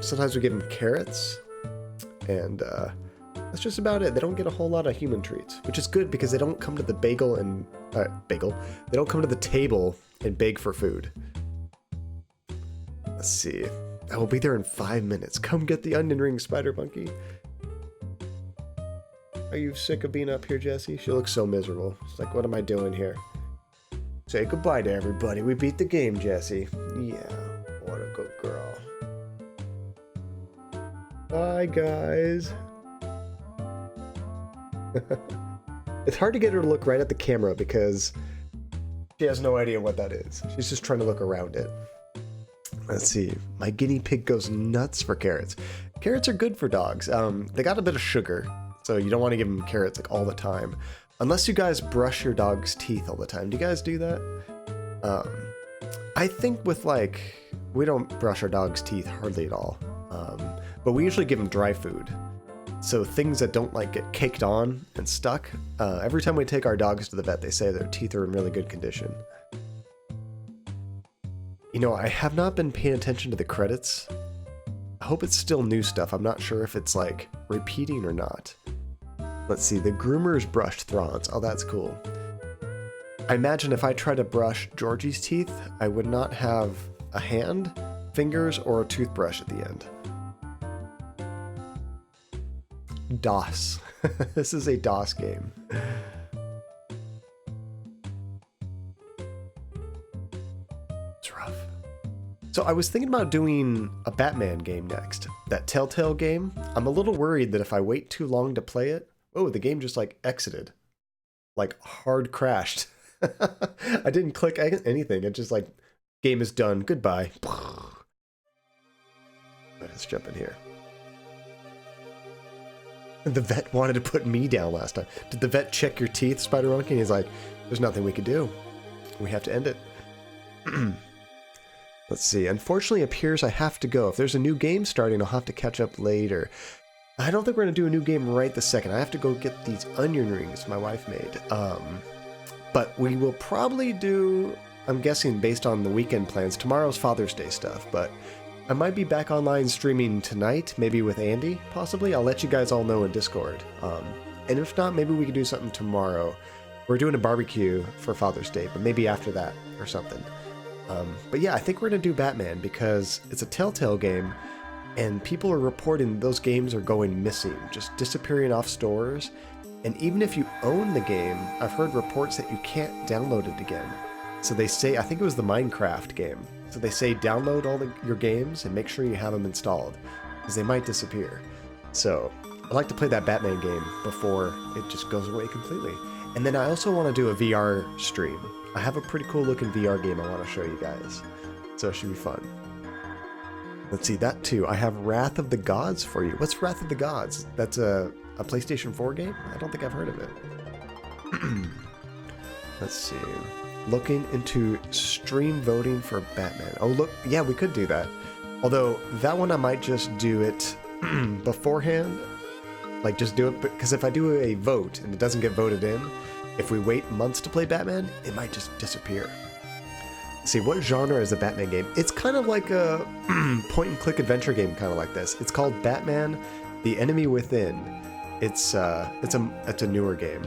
Sometimes we give them carrots, and that's just about it. They don't get a whole lot of human treats, which is good because they don't come to the They don't come to the table and beg for food. Let's see. I will be there in 5 minutes. Come get the onion ring, Spider Monkey. Are you sick of being up here, Jesse? She looks so miserable. She's like, what am I doing here? Say goodbye to everybody. We beat the game, Jesse. Yeah, what a good girl. Bye, guys. It's hard to get her to look right at the camera because she has no idea what that is. She's just trying to look around it. Let's see. My guinea pig goes nuts for carrots. Carrots are good for dogs. They got a bit of sugar, so you don't want to give them carrots like all the time. Unless you guys brush your dog's teeth all the time. Do you guys do that? I think with we don't brush our dog's teeth hardly at all. But we usually give them dry food. So things that don't get caked on and stuck. Every time we take our dogs to the vet, they say their teeth are in really good condition. You know, I have not been paying attention to the credits. I hope it's still new stuff. I'm not sure if it's repeating or not. Let's see, the groomer's brushed Thrawn's. Oh, that's cool. I imagine if I try to brush Georgie's teeth, I would not have a hand, fingers, or a toothbrush at the end. DOS. This is a DOS game. It's rough. So I was thinking about doing a Batman game next. That Telltale game. I'm a little worried that if I wait too long to play it, oh, the game just exited. Hard crashed. I didn't click anything. It just game is done. Goodbye. Let's jump in here. The vet wanted to put me down last time. Did the vet check your teeth, Spider Monkey? And he's like, there's nothing we could do. We have to end it. Let's see. Unfortunately, it appears I have to go. If there's a new game starting, I'll have to catch up later. I don't think we're going to do a new game right this second. I have to go get these onion rings my wife made. But we will probably do, I'm guessing based on the weekend plans, tomorrow's Father's Day stuff, but I might be back online streaming tonight, maybe with Andy, possibly. I'll let you guys all know in Discord. And if not, maybe we could do something tomorrow. We're doing a barbecue for Father's Day, but maybe after that or something. But yeah, I think we're going to do Batman because it's a Telltale game, and people are reporting those games are going missing, just disappearing off stores. And even if you own the game, I've heard reports that you can't download it again. So they say, I think it was the Minecraft game. So they say download all your games and make sure you have them installed, because they might disappear. So I'd like to play that Batman game before it just goes away completely. And then I also want to do a VR stream. I have a pretty cool looking VR game I want to show you guys. So it should be fun. Let's see, that too. I have Wrath of the Gods for you. What's Wrath of the Gods? That's a PlayStation 4 game? I don't think I've heard of it. Let's see. Looking into stream voting for Batman. Oh, look. Yeah, we could do that. Although, that one I might just do it beforehand. Like, just do it. Because if I do a vote and it doesn't get voted in, if we wait months to play Batman, it might just disappear. Let's see, what genre is a Batman game? It's kind of like a point-and-click adventure game, kind of like this. It's called Batman: The Enemy Within. It's a newer game,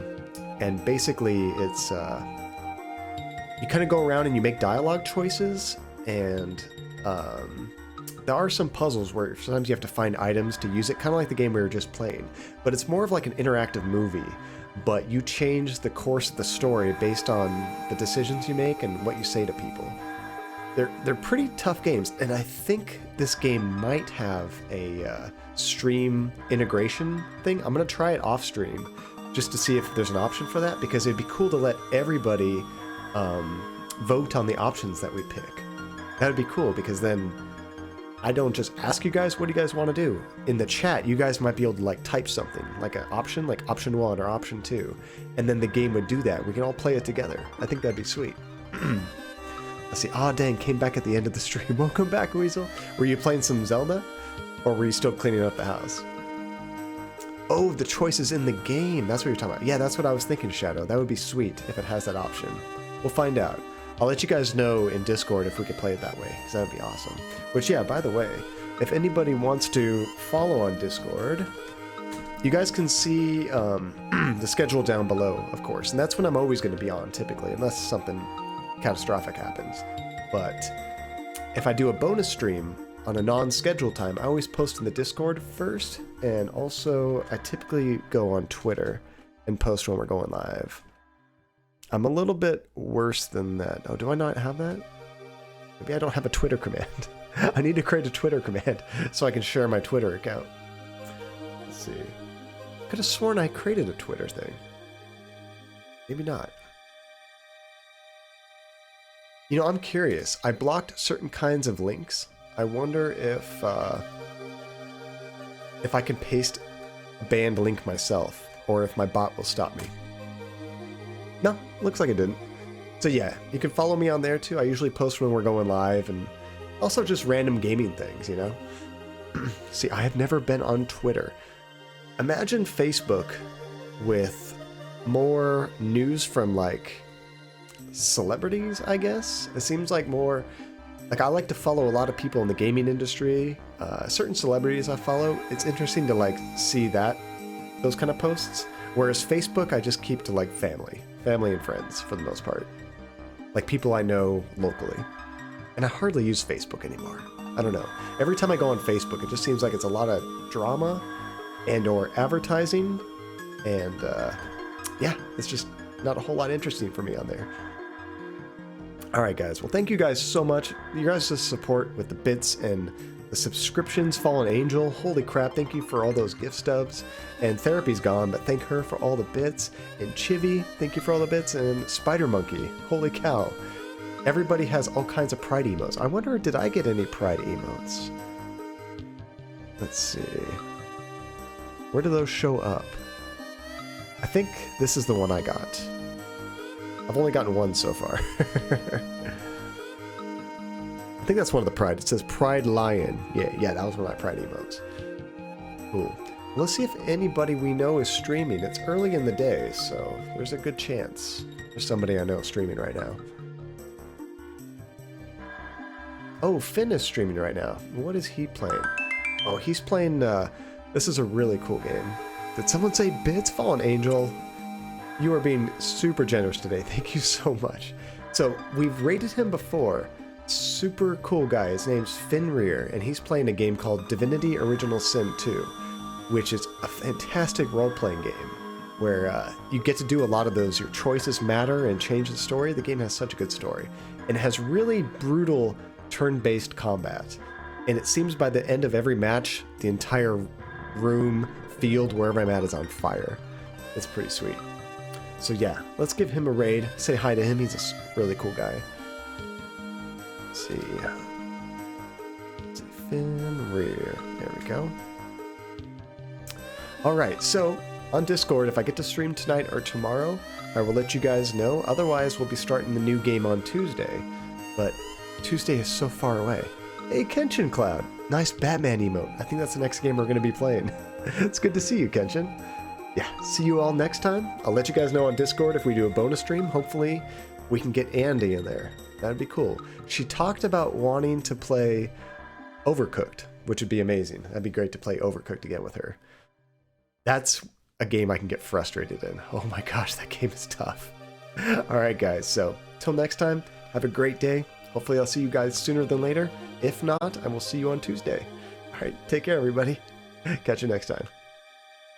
and basically it's you kind of go around and you make dialogue choices, and there are some puzzles where sometimes you have to find items to use it, kind of like the game we were just playing. But it's more of like an interactive movie, but you change the course of the story based on the decisions you make and what you say to people. They're pretty tough games, and I think this game might have a stream integration thing. I'm going to try it off stream just to see if there's an option for that, because it'd be cool to let everybody vote on the options that we pick. That would be cool, because then I don't just ask you guys, what do you guys want to do? In the chat, you guys might be able to like type something, like an option, like option 1 or option 2, and then the game would do that. We can all play it together. I think that'd be sweet. Let's see. Ah, dang, came back at the end of the stream. Welcome back, Weasel. Were you playing some Zelda? Or were you still cleaning up the house? Oh, the choices in the game. That's what you're talking about. Yeah, that's what I was thinking, Shadow. That would be sweet if it has that option. We'll find out. I'll let you guys know in Discord if we could play it that way, because that would be awesome. Which, yeah, by the way, if anybody wants to follow on Discord, you guys can see the schedule down below, of course. And that's when I'm always going to be on, typically, unless something catastrophic happens. But if I do a bonus stream on a non-scheduled time, I always post in the Discord first, and also I typically go on Twitter and post when we're going live. I'm a little bit worse than that. Oh, do I not have that? Maybe I don't have a Twitter command. I need to create a Twitter command so I can share my Twitter account. Let's see. I could have sworn I created a Twitter thing. Maybe not. You know, I'm curious. I blocked certain kinds of links. I wonder if I can paste a banned link myself, or if my bot will stop me. No, looks like it didn't. So yeah, you can follow me on there too. I usually post when we're going live, and also just random gaming things, you know? See, I have never been on Twitter. Imagine Facebook with more news from like celebrities, I guess. It seems like more, like I like to follow a lot of people in the gaming industry, certain celebrities I follow. It's interesting to like see those kind of posts. Whereas Facebook, I just keep to like family and friends for the most part. Like people I know locally. And I hardly use Facebook anymore. I don't know. Every time I go on Facebook, it just seems like it's a lot of drama and or advertising. And yeah, it's just not a whole lot interesting for me on there. All right, guys. Well, thank you guys so much. You guys' support with the bits and the subscriptions. Fallen Angel, holy crap, thank you for all those gift stubs. And Therapy's gone, but thank her for all the bits. And Chivy, thank you for all the bits. And Spider Monkey, holy cow. Everybody has all kinds of Pride emotes. I wonder, did I get any Pride emotes? Let's see. Where do those show up? I think this is the one I got. I've only gotten one so far. I think that's one of the Pride. It says Pride Lion. Yeah, that was one of my Pride emotes. Cool. Let's see if anybody we know is streaming. It's early in the day, so there's a good chance there's somebody I know streaming right now. Oh, Finn is streaming right now. What is he playing? Oh, he's playing, this is a really cool game. Did someone say bits? Fallen Angel, you are being super generous today. Thank you so much. So, we've rated him before. Super cool guy. His name's Fenrir, and he's playing a game called Divinity Original Sin 2, which is a fantastic role-playing game where you get to do a lot of those. Your choices matter and change the story. The game has such a good story, and it has really brutal turn-based combat. And it seems by the end of every match, the entire room, field, wherever I'm at is on fire. It's pretty sweet. So yeah, let's give him a raid. Say hi to him. He's a really cool guy. Let's see. Fenrir. There we go. Alright, so on Discord, if I get to stream tonight or tomorrow, I will let you guys know. Otherwise, we'll be starting the new game on Tuesday. But Tuesday is so far away. Hey, Kenshin Cloud. Nice Batman emote. I think that's the next game we're going to be playing. It's good to see you, Kenshin. Yeah, see you all next time. I'll let you guys know on Discord if we do a bonus stream. Hopefully, we can get Andy in there. That'd be cool. She talked about wanting to play Overcooked, which would be amazing. That'd be great to play Overcooked again with her. That's a game I can get frustrated in. Oh my gosh, that game is tough. Alright guys, so till next time, have a great day. Hopefully I'll see you guys sooner than later. If not, I will see you on Tuesday. Alright, take care everybody. Catch you next time.